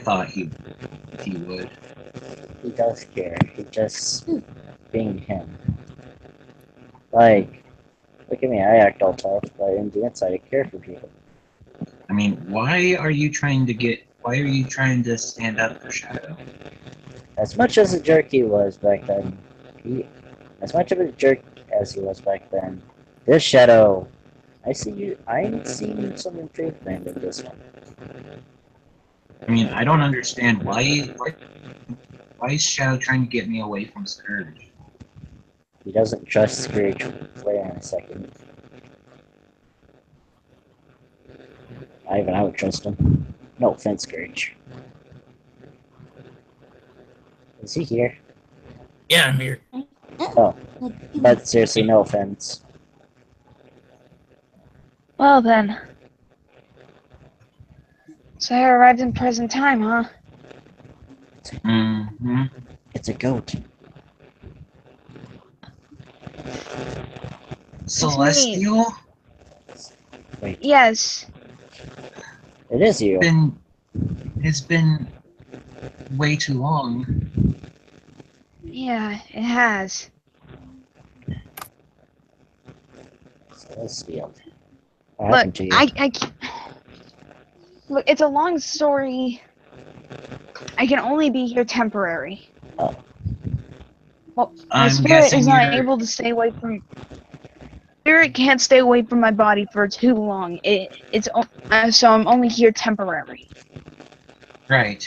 thought he would. He does care. He just being him. Like, look at me, I act all tough, but in the inside I care for people. I mean, why are you trying to stand up for Shadow? As much as a jerk he was back then, as much of a jerk as he was back then, this Shadow, I'm seeing some improvement in this one. I mean, I don't understand why is Shadow trying to get me away from Scourge? He doesn't trust Scourge. Wait a second. I would trust him. No offense, Scourge. Is he here? Yeah, I'm here. Oh, but seriously, no offense. Well then. So I arrived in present time, huh? Mm-hmm. It's a goat. Celestial? Wait. Yes. It is you. It's been way too long. Yeah, it has. Celestial. Look, look, it's a long story. I can only be here temporary. Oh. Well, my spirit is not able to stay away from. Spirit can't stay away from my body for too long. So I'm only here temporary. Right.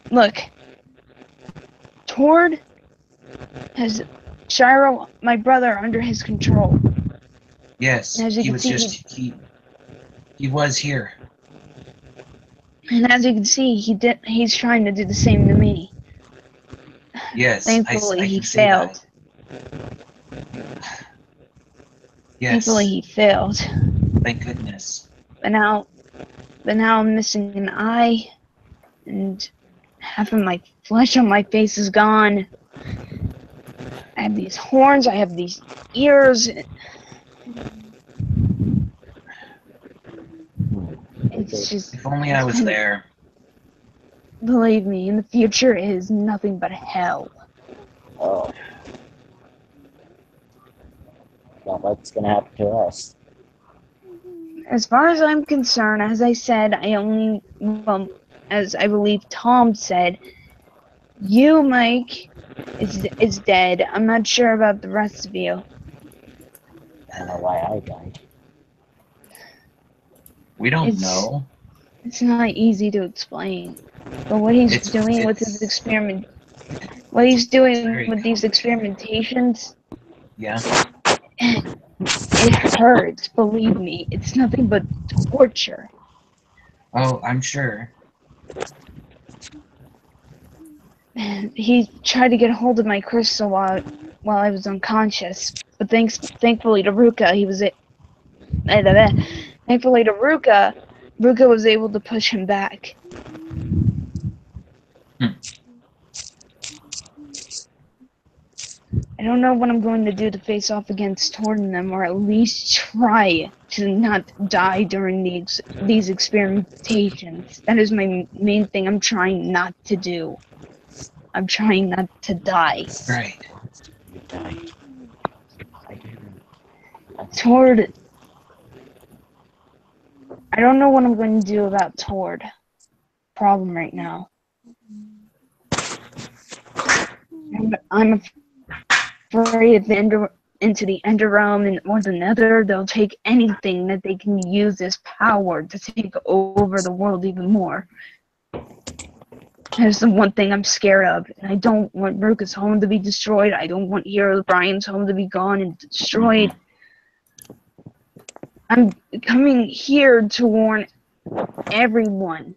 Look, Tord has Shiro, my brother, under his control. Yes, he was here. And as you can see, he's trying to do the same to me. Yes, thankfully he can see failed. Yes. Thankfully he failed. Thank goodness. But now I'm missing an eye, and half of my flesh on my face is gone. I have these horns, I have these ears. It's just. If only I was there. Believe me, in the future it is nothing but hell. Oh. Well, what's gonna happen to us? As far as I'm concerned, as I said, as I believe Tom said, you, Mike, is dead. I'm not sure about the rest of you. I don't know why I died. We don't know. It's not easy to explain. But what he's doing with his experiment, what he's doing with these experimentations, yeah, it hurts. Believe me, it's nothing but torture. Oh, I'm sure. he tried to get hold of my crystal while I was unconscious. But thankfully to Ruka, thankfully to Ruka was able to push him back. I don't know what I'm going to do to face off against Tord and them, or at least try to not die during these experimentations. That is my main thing I'm trying not to do. I'm trying not to die. Right. Tord... I don't know what I'm going to do about Tord. Problem right now. I'm afraid if they enter into the Ender Realm or the Nether, they'll take anything that they can use as power to take over the world even more. That's the one thing I'm scared of. And I don't want Ruka's home to be destroyed. I don't want Herobrine's home to be gone and destroyed. I'm coming here to warn everyone.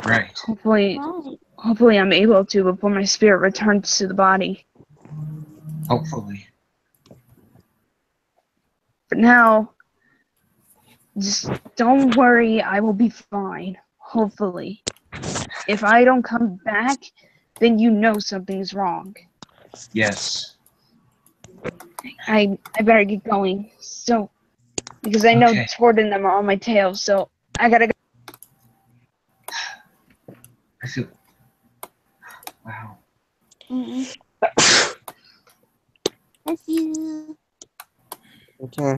Right. Hopefully I'm able to before my spirit returns to the body. Hopefully. For now, just don't worry, I will be fine. Hopefully. If I don't come back, then you know something's wrong. Yes. I better get going. So, because I know Tord and them are on my tail, so I gotta go. I feel... Wow. Bless you. Okay.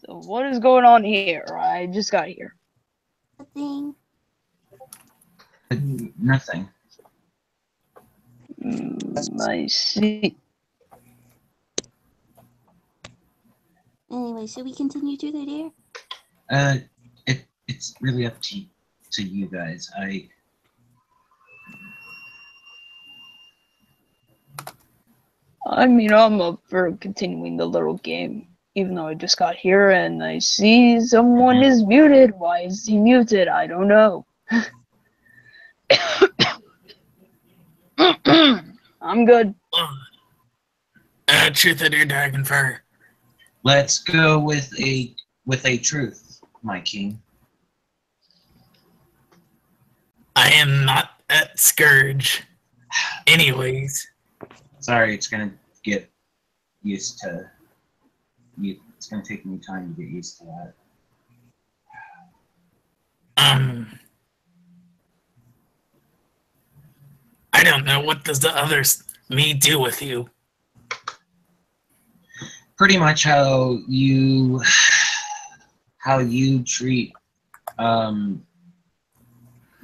So what is going on here? I just got here. Nothing. Nothing. I see. Anyway, should we continue to the deer? It's really up to you guys. I mean, I'm up for continuing the little game, even though I just got here and I see someone is muted. Why is he muted? I don't know. I'm good. Truth of your dragon fur. Let's go with a truth, my king. I am not at Scourge. Anyways. Sorry, it's gonna get used to you. It's gonna take me time to get used to that. I don't know. What does the others me do with you? Pretty much how you treat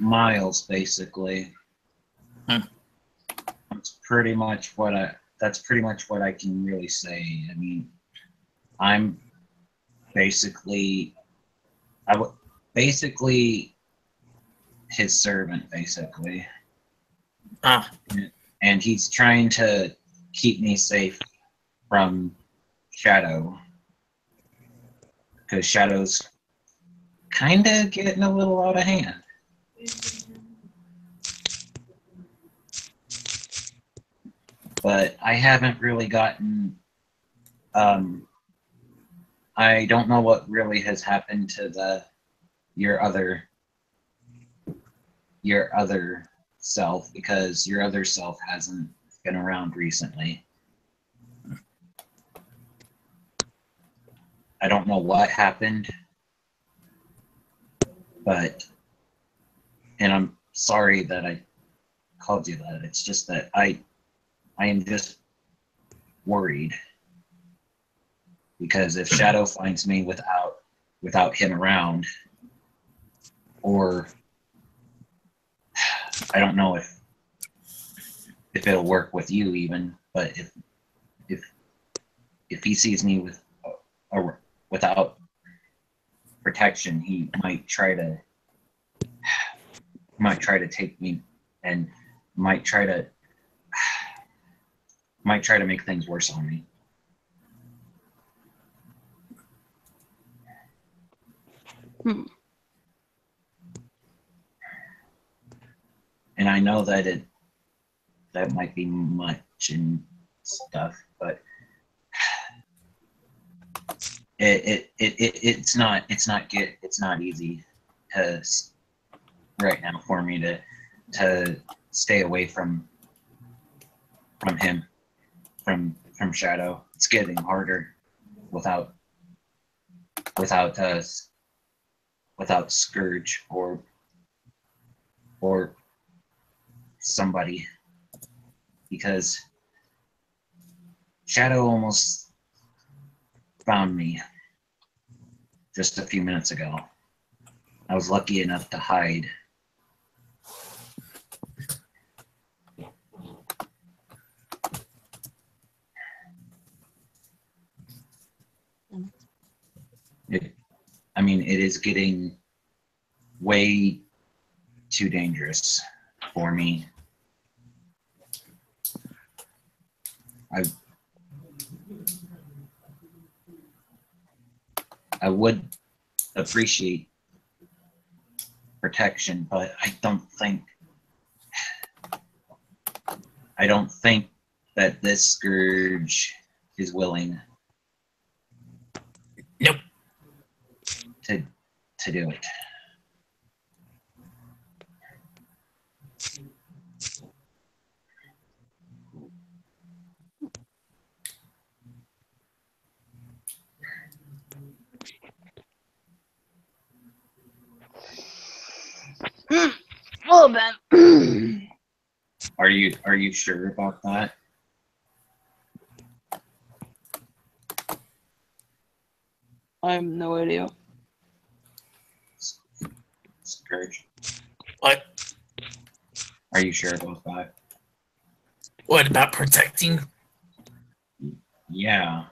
Miles, basically. That's pretty much what I can really say. I mean, I'm basically his servant, basically. And he's trying to keep me safe from Shadow, because Shadow's kind of getting a little out of hand. But I haven't really gotten, I don't know what really has happened to your other self, because your other self hasn't been around recently. I don't know what happened, and I'm sorry that I called you that. It's just that I am just worried, because if Shadow finds me without him around, or I don't know it'll work with you even. But if he sees me without protection, he might try to take me and might try to make things worse on me. And I know that that might be much and stuff, but it's not easy to right now for me to stay away from him, from Shadow. It's getting harder without Scourge or somebody, because Shadow almost found me just a few minutes ago. I was lucky enough to hide. It is getting way too dangerous for me. I would appreciate protection, but I don't think that this Scourge is willing. Nope. To do it. Well, Ben. Are you sure about that? I have no idea. Scourge. What? Are you sure about that? What about protecting? Yeah.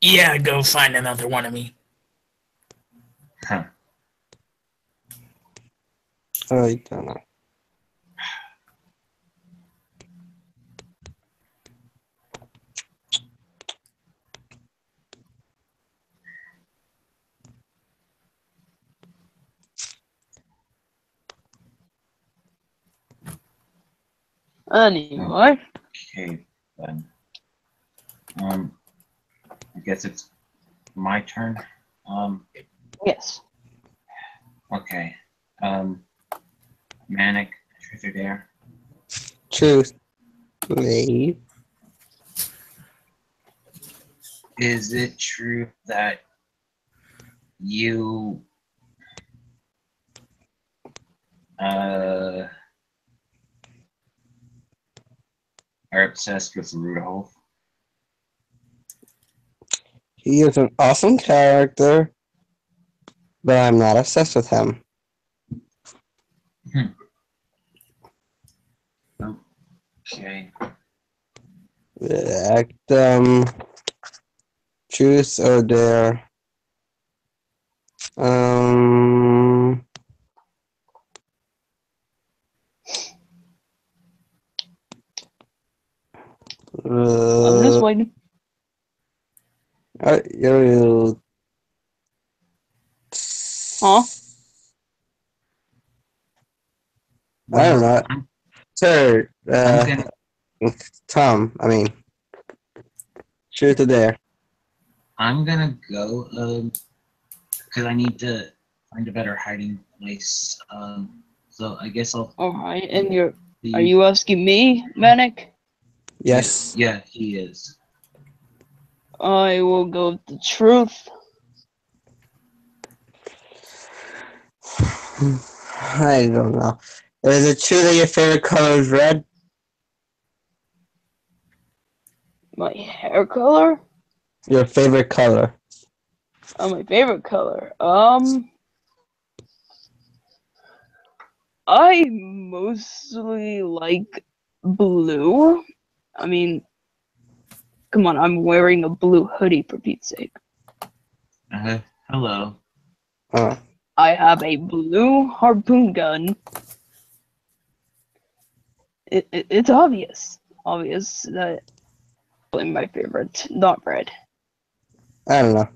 Yeah, go find another one of me. Huh. I don't know. Anyway. Okay, then. I guess it's my turn. Yes. Okay. Manic, Truth or Dare? Truth. Maybe. Is it true that you are obsessed with Rudolph? He is an awesome character, but I'm not obsessed with him. Okay. Truth or Dare. I'm just waiting. You. Huh? I don't know. Sir, Tom, Truth or Dare. I'm gonna go because I need to find a better hiding place. So I guess I'll. Alright, and are you asking me, Manic? Yes. Yeah, he is. I will go with the truth. I don't know. Is it true that your favorite color is red? My hair color? Your favorite color. Oh, my favorite color. I mostly like blue. I mean, come on, I'm wearing a blue hoodie for Pete's sake. Hello. I have a blue harpoon gun. It's obvious that my favorite, not red. I don't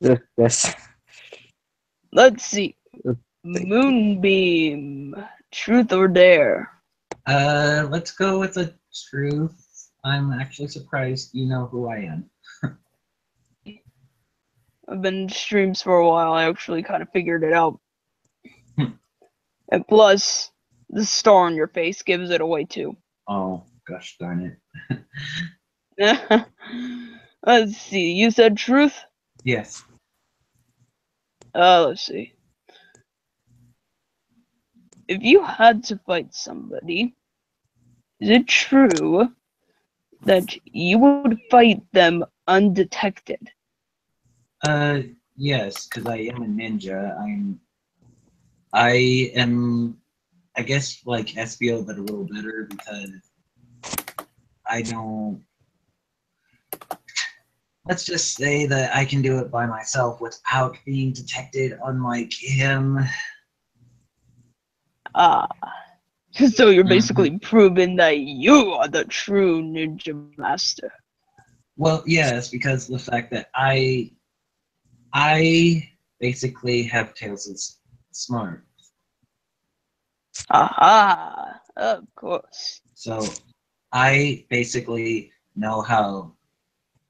know. Yes. Let's see. Moonbeam, truth or dare? Let's go with the truth. I'm actually surprised you know who I am. I've been in streams for a while. I actually kind of figured it out. And plus, the star on your face gives it away too. Oh, gosh darn it. Let's see. You said truth? Yes. Let's see. If you had to fight somebody, is it true that you would fight them undetected? Yes, because I am a ninja. I am, I guess, like Espio, but a little better because I don't. Let's just say that I can do it by myself without being detected, unlike him. So you're basically proving that you are the true ninja master. Well, yes, because the fact that I basically have Tails' smart. Aha! Of course. So I basically know how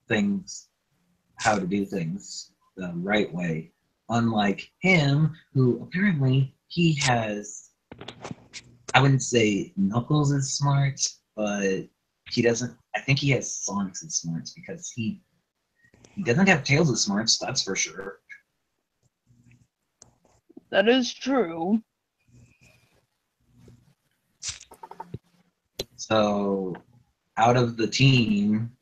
to do things the right way. Unlike him, who apparently he has, I wouldn't say Knuckles is smart, but he doesn't, I think he has Sonic's smarts because he doesn't have Tails' smarts, that's for sure. That is true. So, out of the team,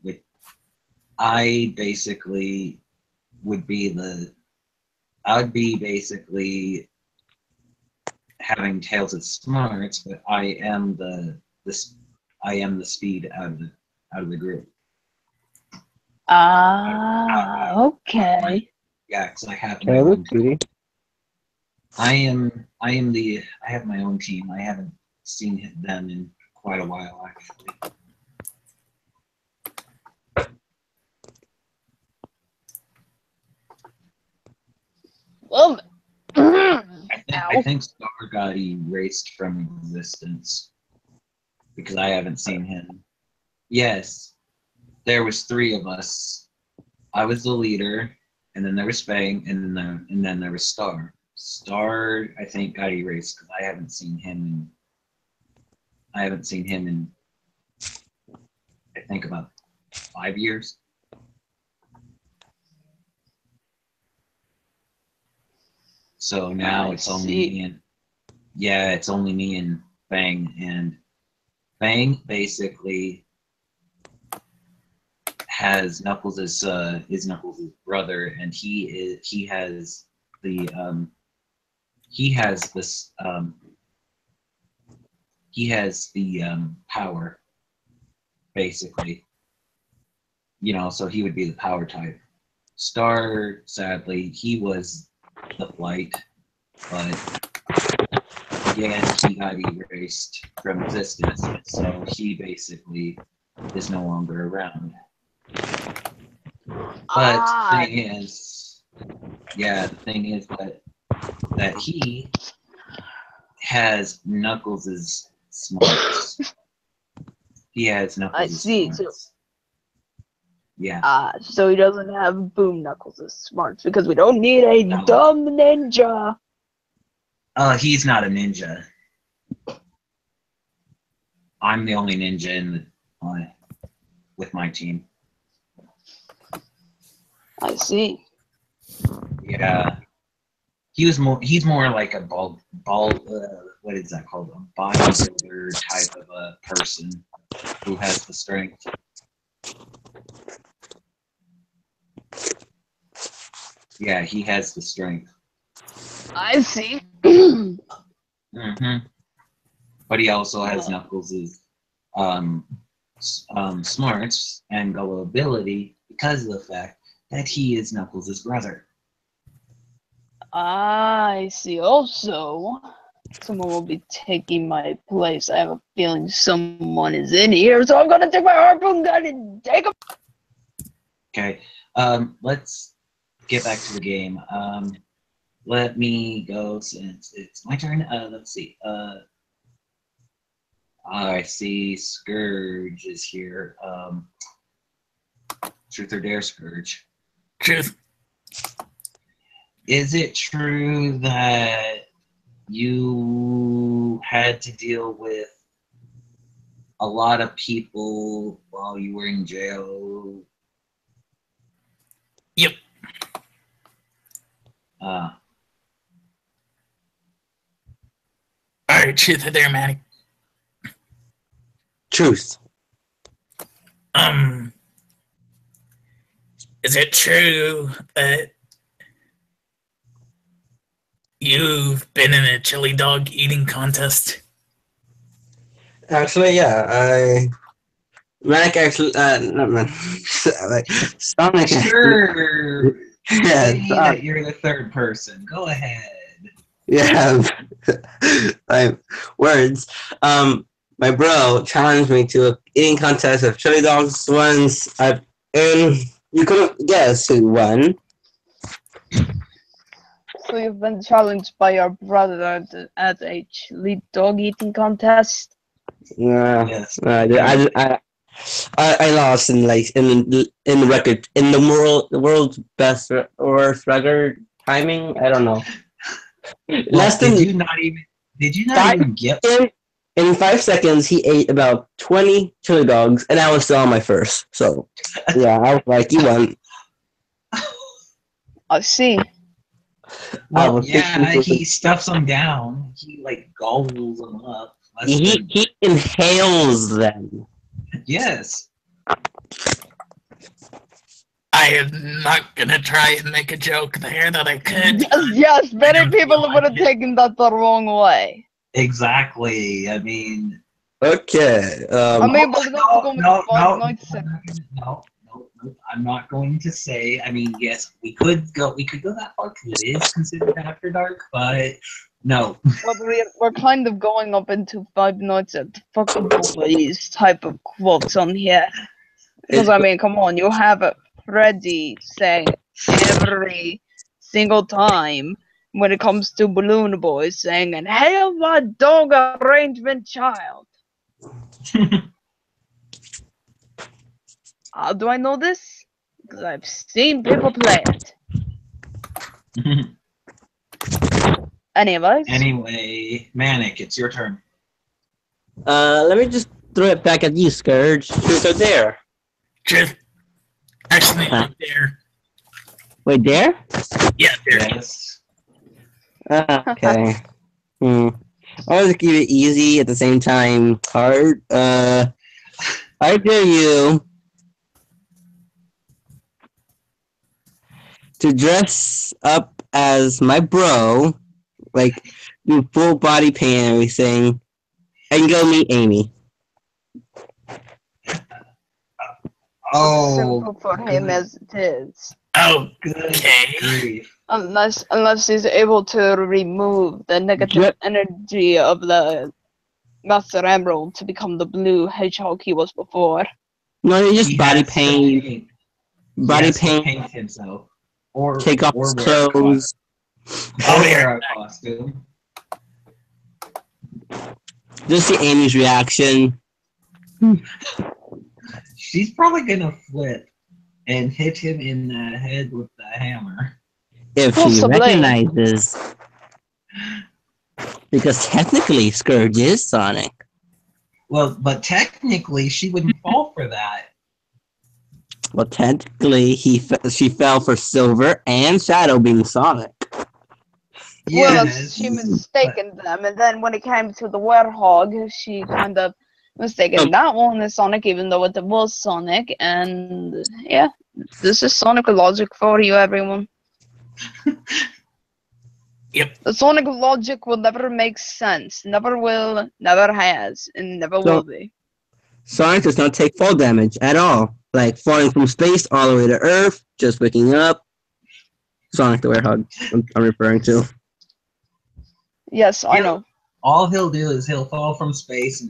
I basically would be basically having Tails' smarts, but I am the speed out of the group. Okay. Yeah, because I have my own team. I have my own team. I haven't seen them in quite a while, actually. I think Star got erased from existence because I haven't seen him. Yes, there was 3 of us. I was the leader, and then there was Fang, and then there was Star. Star, I think, got erased because I haven't seen him in I think about 5 years. So now it's only me and it's only me and Fang, and Fang basically has Knuckles is Knuckles' brother, and he has the power, basically. You know, so he would be the power type. Star, sadly, he was the flight, but again, he got erased from existence, so he basically is no longer around. But the thing is that he has Knuckles' smarts. He has Knuckles' smarts. Yeah. So he doesn't have Boom Knuckles' smarts because we don't need a dumb ninja. He's not a ninja. I'm the only ninja in with my team. I see. Yeah. He's more like a ball what is that called? A bodybuilder type of a person who has the strength. Yeah, he has the strength. I see. Mm-hmm. but he also has Knuckles' smarts and gullibility because of the fact that he is Knuckles' brother. I see. Also, someone will be taking my place. I have a feeling someone is in here, so I'm gonna take my harpoon gun and take him. Okay, let's get back to the game. Let me go since it's my turn. Let's see. I see Scourge is here. Truth or dare, Scourge? Truth. Is it true that you had to deal with a lot of people while you were in jail? Yep. Alright, truth or dare, Manny. Truth. Is it true that you've been in a chili dog eating contest? Actually, yeah, Manic actually, not Manic, like, Sonic. Sure. Yeah, Say that you're the third person. Go ahead. Yeah, words. My bro challenged me to an eating contest of chili dogs once. And you couldn't guess who won. So you've been challenged by your brother at a chili dog eating contest? Yes. I lost in the record in the world's best worst record timing. I don't know. Well, did you not even get in 5 seconds? He ate about 20 chili dogs, and I was still on my first. So yeah, I was like, "You won." I see. Well, yeah, he stuffs them down. He like gobbles them up. He inhales them. Yes. I am not gonna try and make a joke there that I could. Yes, many people would have taken that the wrong way. Exactly. I mean. Okay. I mean, but No. I'm not going to say. I mean, yes, we could go that far because it is considered After Dark, but no. Well, we're kind of going up into Five Nights at fucking Freddy's type of quotes on here. Because I mean, come on, you have Freddy saying every single time when it comes to Balloon Boy saying, "And hail my dog arrangement child." How do I know this? Because I've seen people play it. Anyway, Manic, it's your turn. Let me just throw it back at you, Scourge. Truth or dare? Truth. Actually, dare. Wait, dare? Yeah, dare. Yes. Okay. I want to keep it easy at the same time hard. I dare you to dress up as my bro, like do full body paint and everything, and go meet Amy. Oh, simple for him as it is. Oh, okay. Unless he's able to remove the negative energy of the Master Emerald to become the blue hedgehog he was before. No, you just body paint. Body paint himself. Or take off his clothes. Or wear a costume. Just see Amy's reaction. She's probably gonna flip and hit him in the head with the hammer. If she recognizes. Because technically Scourge is Sonic. Well, but technically she wouldn't fall for that. Well, technically she fell for Silver and Shadow being Sonic. Well, she mistaken them, and then when it came to the Werehog, she kind of mistaken that one as Sonic, even though it was Sonic. And yeah, this is Sonic logic for you, everyone. Yep. The Sonic logic will never make sense. Never will, never has, and never will be. Sonic does not take fall damage at all. Like falling from space all the way to Earth, just waking up. Sonic the Werehog, I'm referring to. Yes, I know. All he'll do is he'll fall from space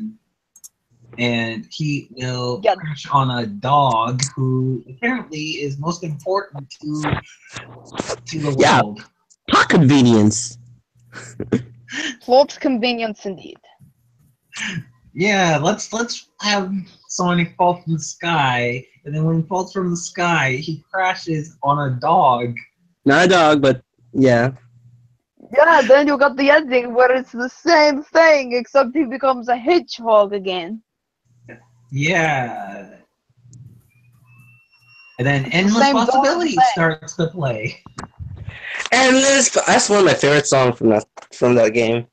and he will crash on a dog who apparently is most important to the world. Plot convenience. Plot convenience indeed. Yeah, let's have Sonic fall from the sky, and then when he falls from the sky, he crashes on a dog. Not a dog, but yeah. Yeah, then you got the ending where it's the same thing, except he becomes a hedgehog again. Yeah. And then Endless Possibility starts to play. Endless, that's one of my favorite songs from that game.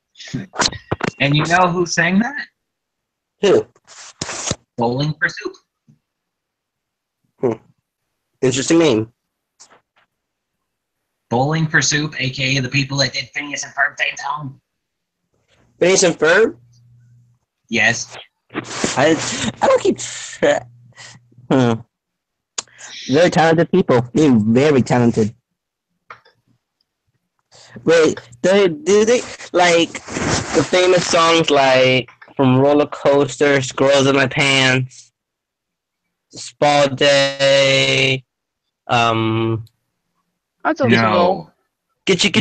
And you know who sang that? Who? Bowling for Soup. Interesting name. Bowling for Soup, aka the people that did Phineas and Ferb theme song. Phineas and Ferb? Yes. I don't keep track. Very talented people. They're very talented. Wait, do they like the famous songs like from Roller Coaster, Squirrels in My Pants, Spa Day, That's a no. Get you.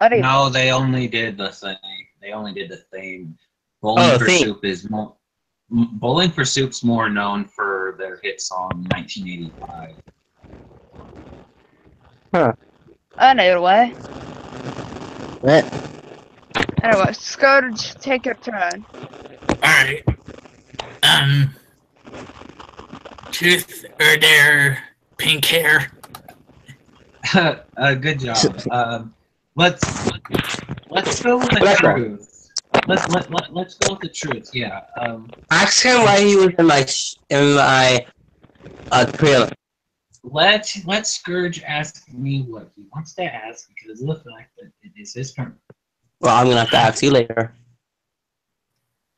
No, they only did the thing. They only did the theme. Bowling for Soup is more. Bowling for Soup's more known for their hit song 1985. Huh. Anyway. What? Anyway, Scourge, take your turn. Alright. Truth or dare, pink hair. Good job. Let's go with the truth. Let's go with the truth. Yeah. Ask him why he was in my trailer. Let Scourge ask me what he wants to ask because of the fact that it is his turn. Well, I'm gonna have to ask you later.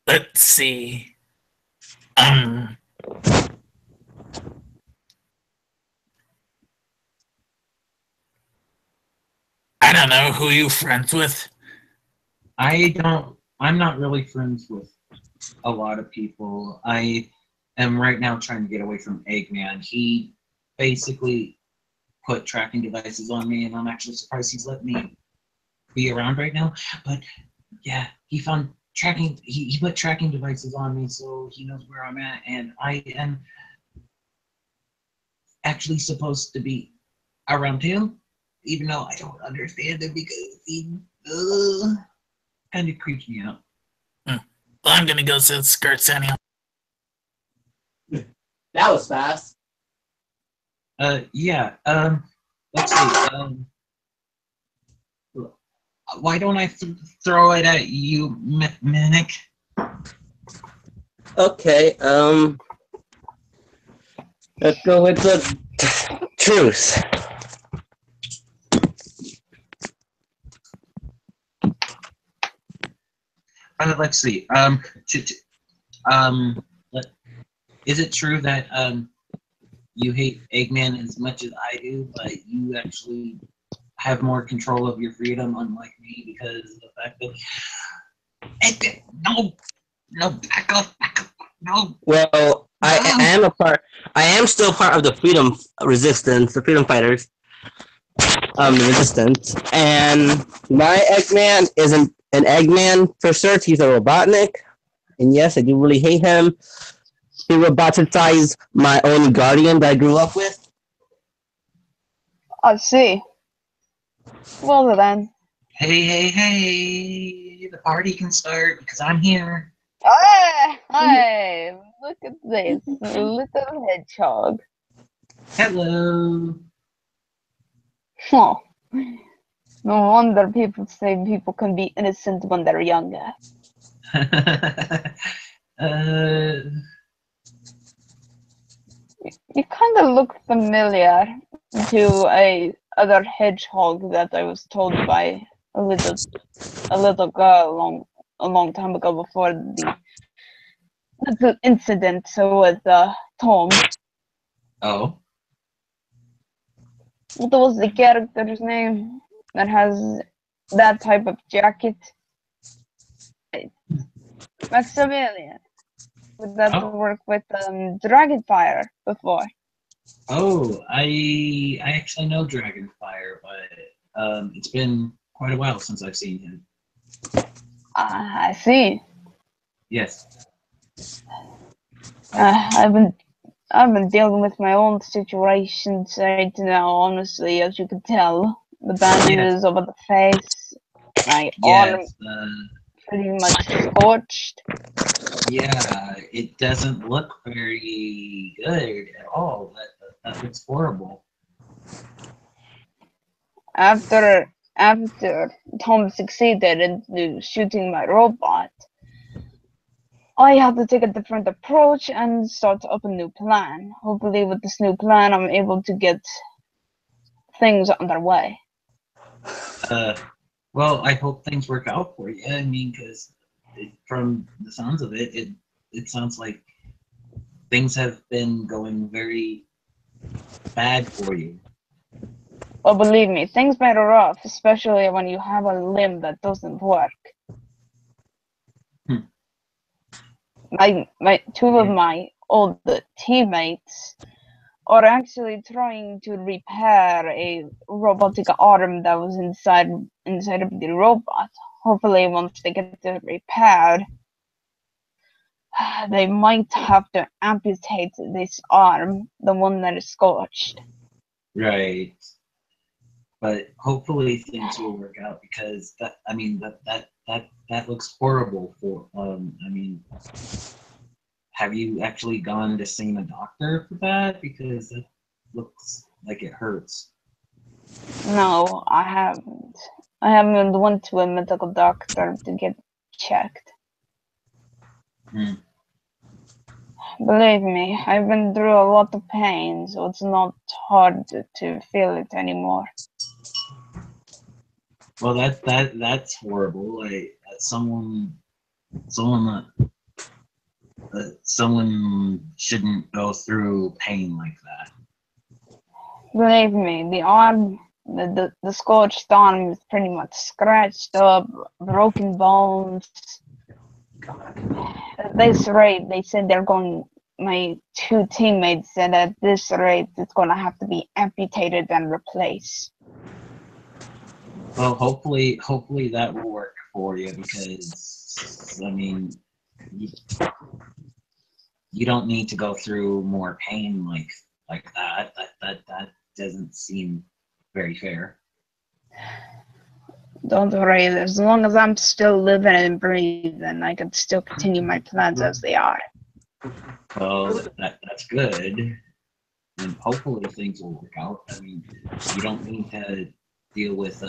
Let's see. I don't know who you friends with. I'm not really friends with a lot of people. I am right now trying to get away from Eggman. He basically put tracking devices on me, and I'm actually surprised he's let me be around right now. But yeah, he found tracking. He put tracking devices on me, so he knows where I'm at, and I am actually supposed to be around him, even though I don't understand him because he kind of creeps me out. Well, I'm gonna go to Skirts anyhow. That was fast. Yeah. Let's see. Why don't I throw it at you, Manic? Okay. Let's go with the truth. Let's see. Is it true that you hate Eggman as much as I do, but you actually have more control of your freedom, unlike me, because of the fact that Eggman, no, back up, no. Well, I am still part of the Freedom Resistance, the Freedom Fighters, the Resistance, and my Eggman isn't an Eggman for certain. He's a Robotnik, and yes, I do really hate him. He roboticized my only Guardian that I grew up with. I see. Well then. Hey! The party can start because I'm here. Hey! Look at this little hedgehog. Hello. Oh. No wonder people say people can be innocent when they're younger. You kind of look familiar to a other hedgehog that I was told by a little girl a long time ago before the incident with Tom. Oh. What was the character's name that has that type of jacket? Maximilian. With that to work with Dragonfire before. Oh, I actually know Dragonfire, but it's been quite a while since I've seen him. I see. Yes. I've been dealing with my own situations right now, honestly, as you can tell. The bandages over the face, my arm pretty much scorched. Yeah, it doesn't look very good at all. That looks horrible. After Tom succeeded in shooting my robot, I had to take a different approach and start up a new plan. Hopefully with this new plan, I'm able to get things underway. Well, I hope things work out for you. I mean, because from the sounds of it, it sounds like things have been going very bad for you. Well, believe me, things get rough, especially when you have a limb that doesn't work. Two of my old teammates are actually trying to repair a robotic arm that was inside of the robot. Hopefully, once they get it repaired, they might have to amputate this arm, the one that is scorched. Right. But hopefully things will work out, because that looks horrible for I mean, have you actually gone to see a doctor for that? Because it looks like it hurts. No, I haven't. I haven't went to a medical doctor to get checked. Believe me, I've been through a lot of pain, so it's not hard to feel it anymore. Well, that's horrible. Like someone shouldn't go through pain like that. Believe me, the arm, the scorched arm is pretty much scratched up, broken bones. At this rate, they said my two teammates said at this rate it's gonna have to be amputated and replaced. Well, hopefully that will work for you, because I mean, you don't need to go through more pain like that. That doesn't seem very fair. Don't worry, as long as I'm still living and breathing, I can still continue my plans as they are. Well, that's good. And hopefully things will work out. I mean, you don't need to deal with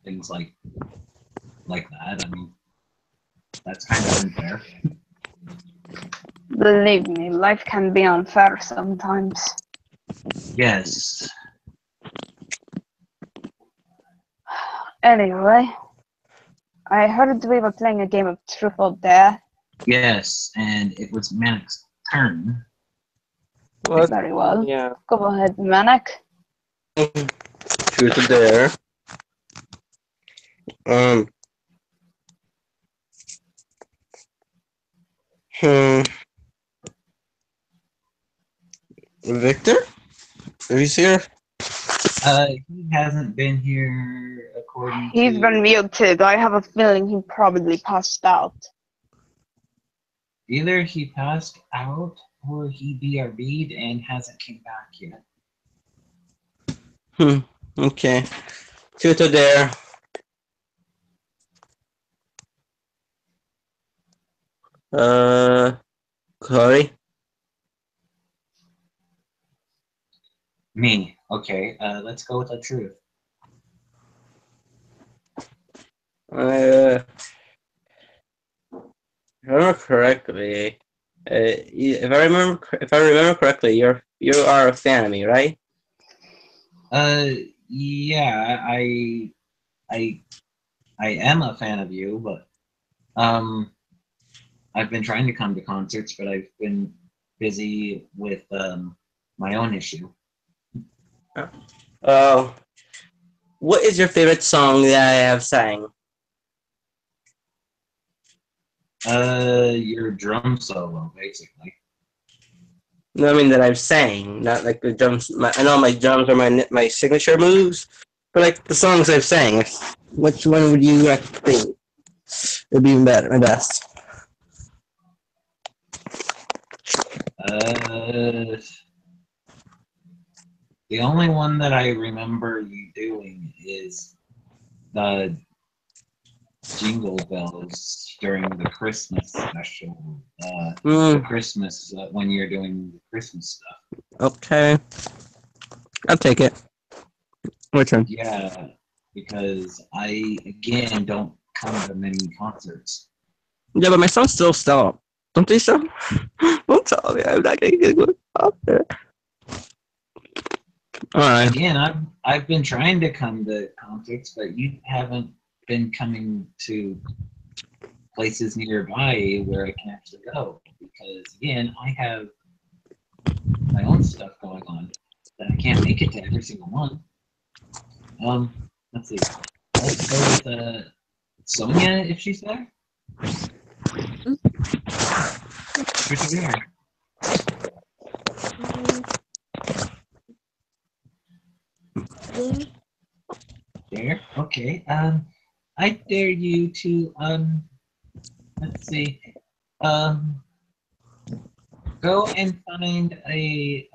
things like that. I mean, that's kind of unfair. Believe me, life can be unfair sometimes. Yes. Anyway, I heard we were playing a game of Truth or Dare. Yes, and it was Manic's turn. What? Very well. Yeah. Go ahead, Manic. Truth or Dare. Victor? Are you here? He hasn't been here according to... He's been muted. I have a feeling he probably passed out. Either he passed out or he BRB'd and hasn't came back yet. Okay. Truth or Dare. Corey? Me. Okay, let's go with the truth. If I remember correctly, if I remember correctly, you are a fan of me, right? Yeah, I I am a fan of you, but I've been trying to come to concerts, but I've been busy with my own issue. What is your favorite song that I have sang? Your drum solo, basically. No, I mean that I've sang, not like the drums. I know my drums are my signature moves, but like the songs I've sang. Which one would you think would be better, my best? The only one that I remember you doing is the Jingle Bells during the Christmas special. The Christmas, when you're doing the Christmas stuff. Okay. I'll take it. Which one? Yeah, because I, again, don't come to many concerts. Yeah, but my songs still stop. Don't they so? Don't tell me I'm not gonna get good up there. Alright. Again, I've been trying to come to concerts, but you haven't been coming to places nearby where I can actually go. Because again, I have my own stuff going on that I can't make it to every single one. Let's see. Let's go with Sonia if she's there. Who's there? There? Okay. I dare you to let's see. Go and find a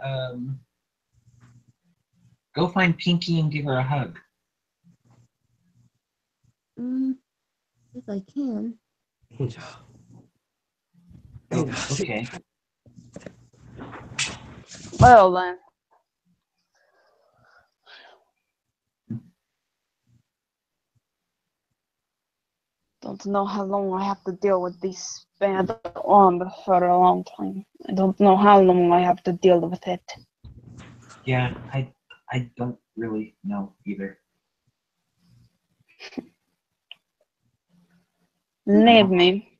go find Pinky and give her a hug. If I can. Oh, okay. Well then. Don't know how long I have to deal with this bad arm for a long time. I don't know how long I have to deal with it. Yeah, I don't really know either. Leave me.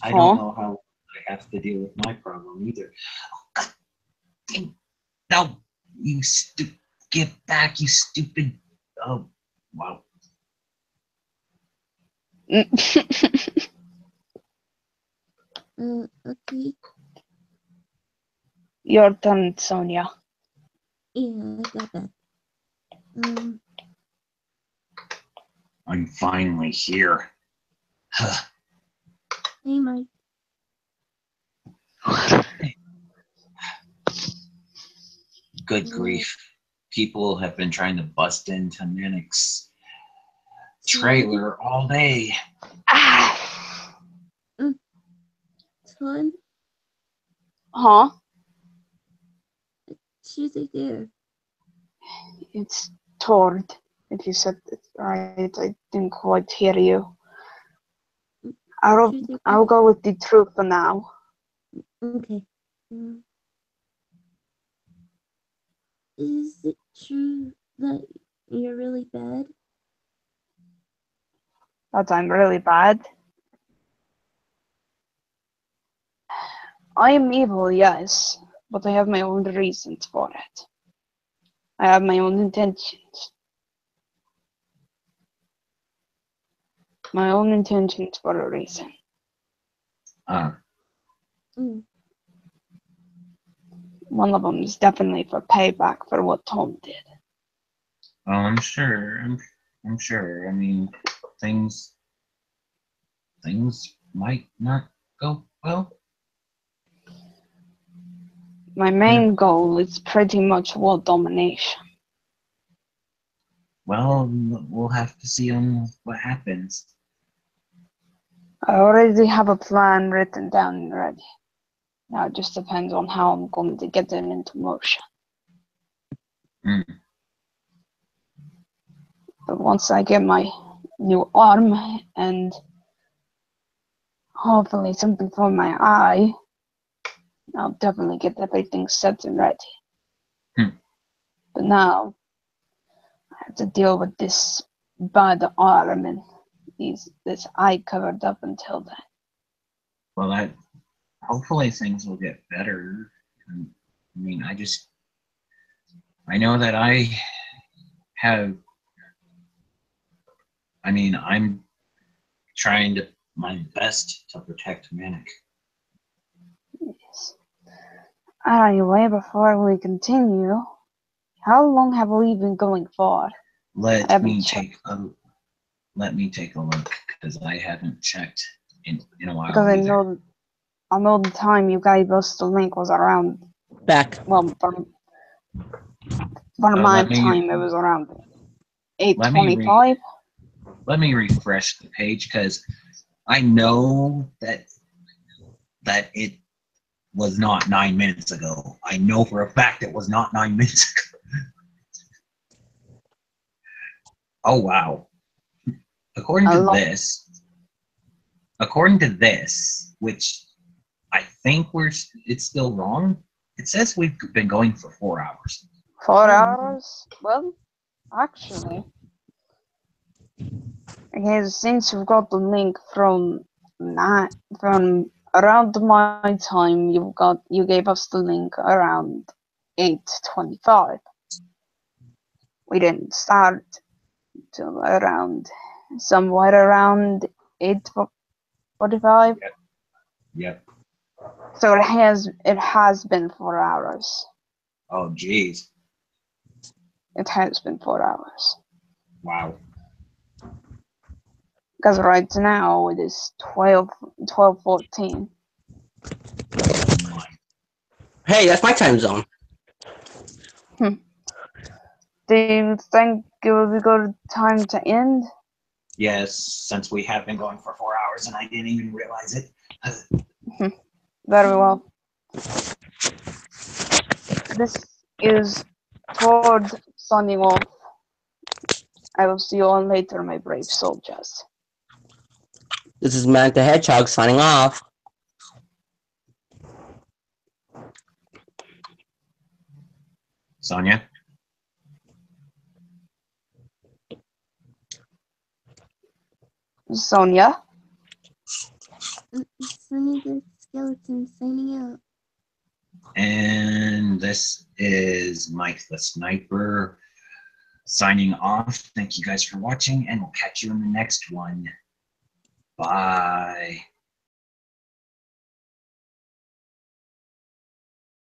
I don't know how I have to deal with my problem either. Oh, God. No, you get back, you stupid. Oh, wow. Okay. Your turn, Sonia. Yeah, I got that. I'm finally here. Hey, Mike. Good grief. People have been trying to bust into Manic's trailer all day. Ton? Huh? She's right there. It's Tord. If you said it right, I didn't quite hear you. I'll go with the truth for now. Okay. Is it true that you're really bad? That I'm really bad? I am evil, yes, but I have my own reasons for it. I have my own intentions. My own intentions for a reason. One of them is definitely for payback for what Tom did. Oh, I'm sure. I'm sure. I mean, things might not go well. My main goal is pretty much world domination. Well, we'll have to see on what happens. I already have a plan written down and ready. Now it just depends on how I'm going to get it into motion. But once I get my new arm and hopefully something for my eye, I'll definitely get everything set and ready. But now I have to deal with this by the arm and this eye covered up until then. Well, hopefully things will get better. I mean, I know that I'm trying my best to protect Manic. Yes. Anyway, before we continue, how long have we been going for? Let me take a look, because I haven't checked in a while. Because I know the time you gave us the link was around Well, for my time it was around 8:25. Let me refresh the page, because I know that it was not 9 minutes ago. I know for a fact it was not 9 minutes ago. Oh wow. According to this, which I think it's still wrong, it says we've been going for 4 hours. 4 hours? Well, actually, okay, since you've got the link from around my time, you gave us the link around 8:25. We didn't start till somewhere around 8:45. Yep. So it has been 4 hours. Oh geez. It has been 4 hours. Wow. Because right now it is 12:14. Hey, that's my time zone. Do you think it would be a good time to end? Yes, since we have been going for 4 hours and I didn't even realize it. Very well. This is Tord signing off. I will see you all later, my brave soldiers. This is Manic the Hedgehog signing off. Sonia? Sonia? Sonny the Skeleton signing out. And this is Mike the Sniper signing off. Thank you guys for watching, and we'll catch you in the next one. Bye.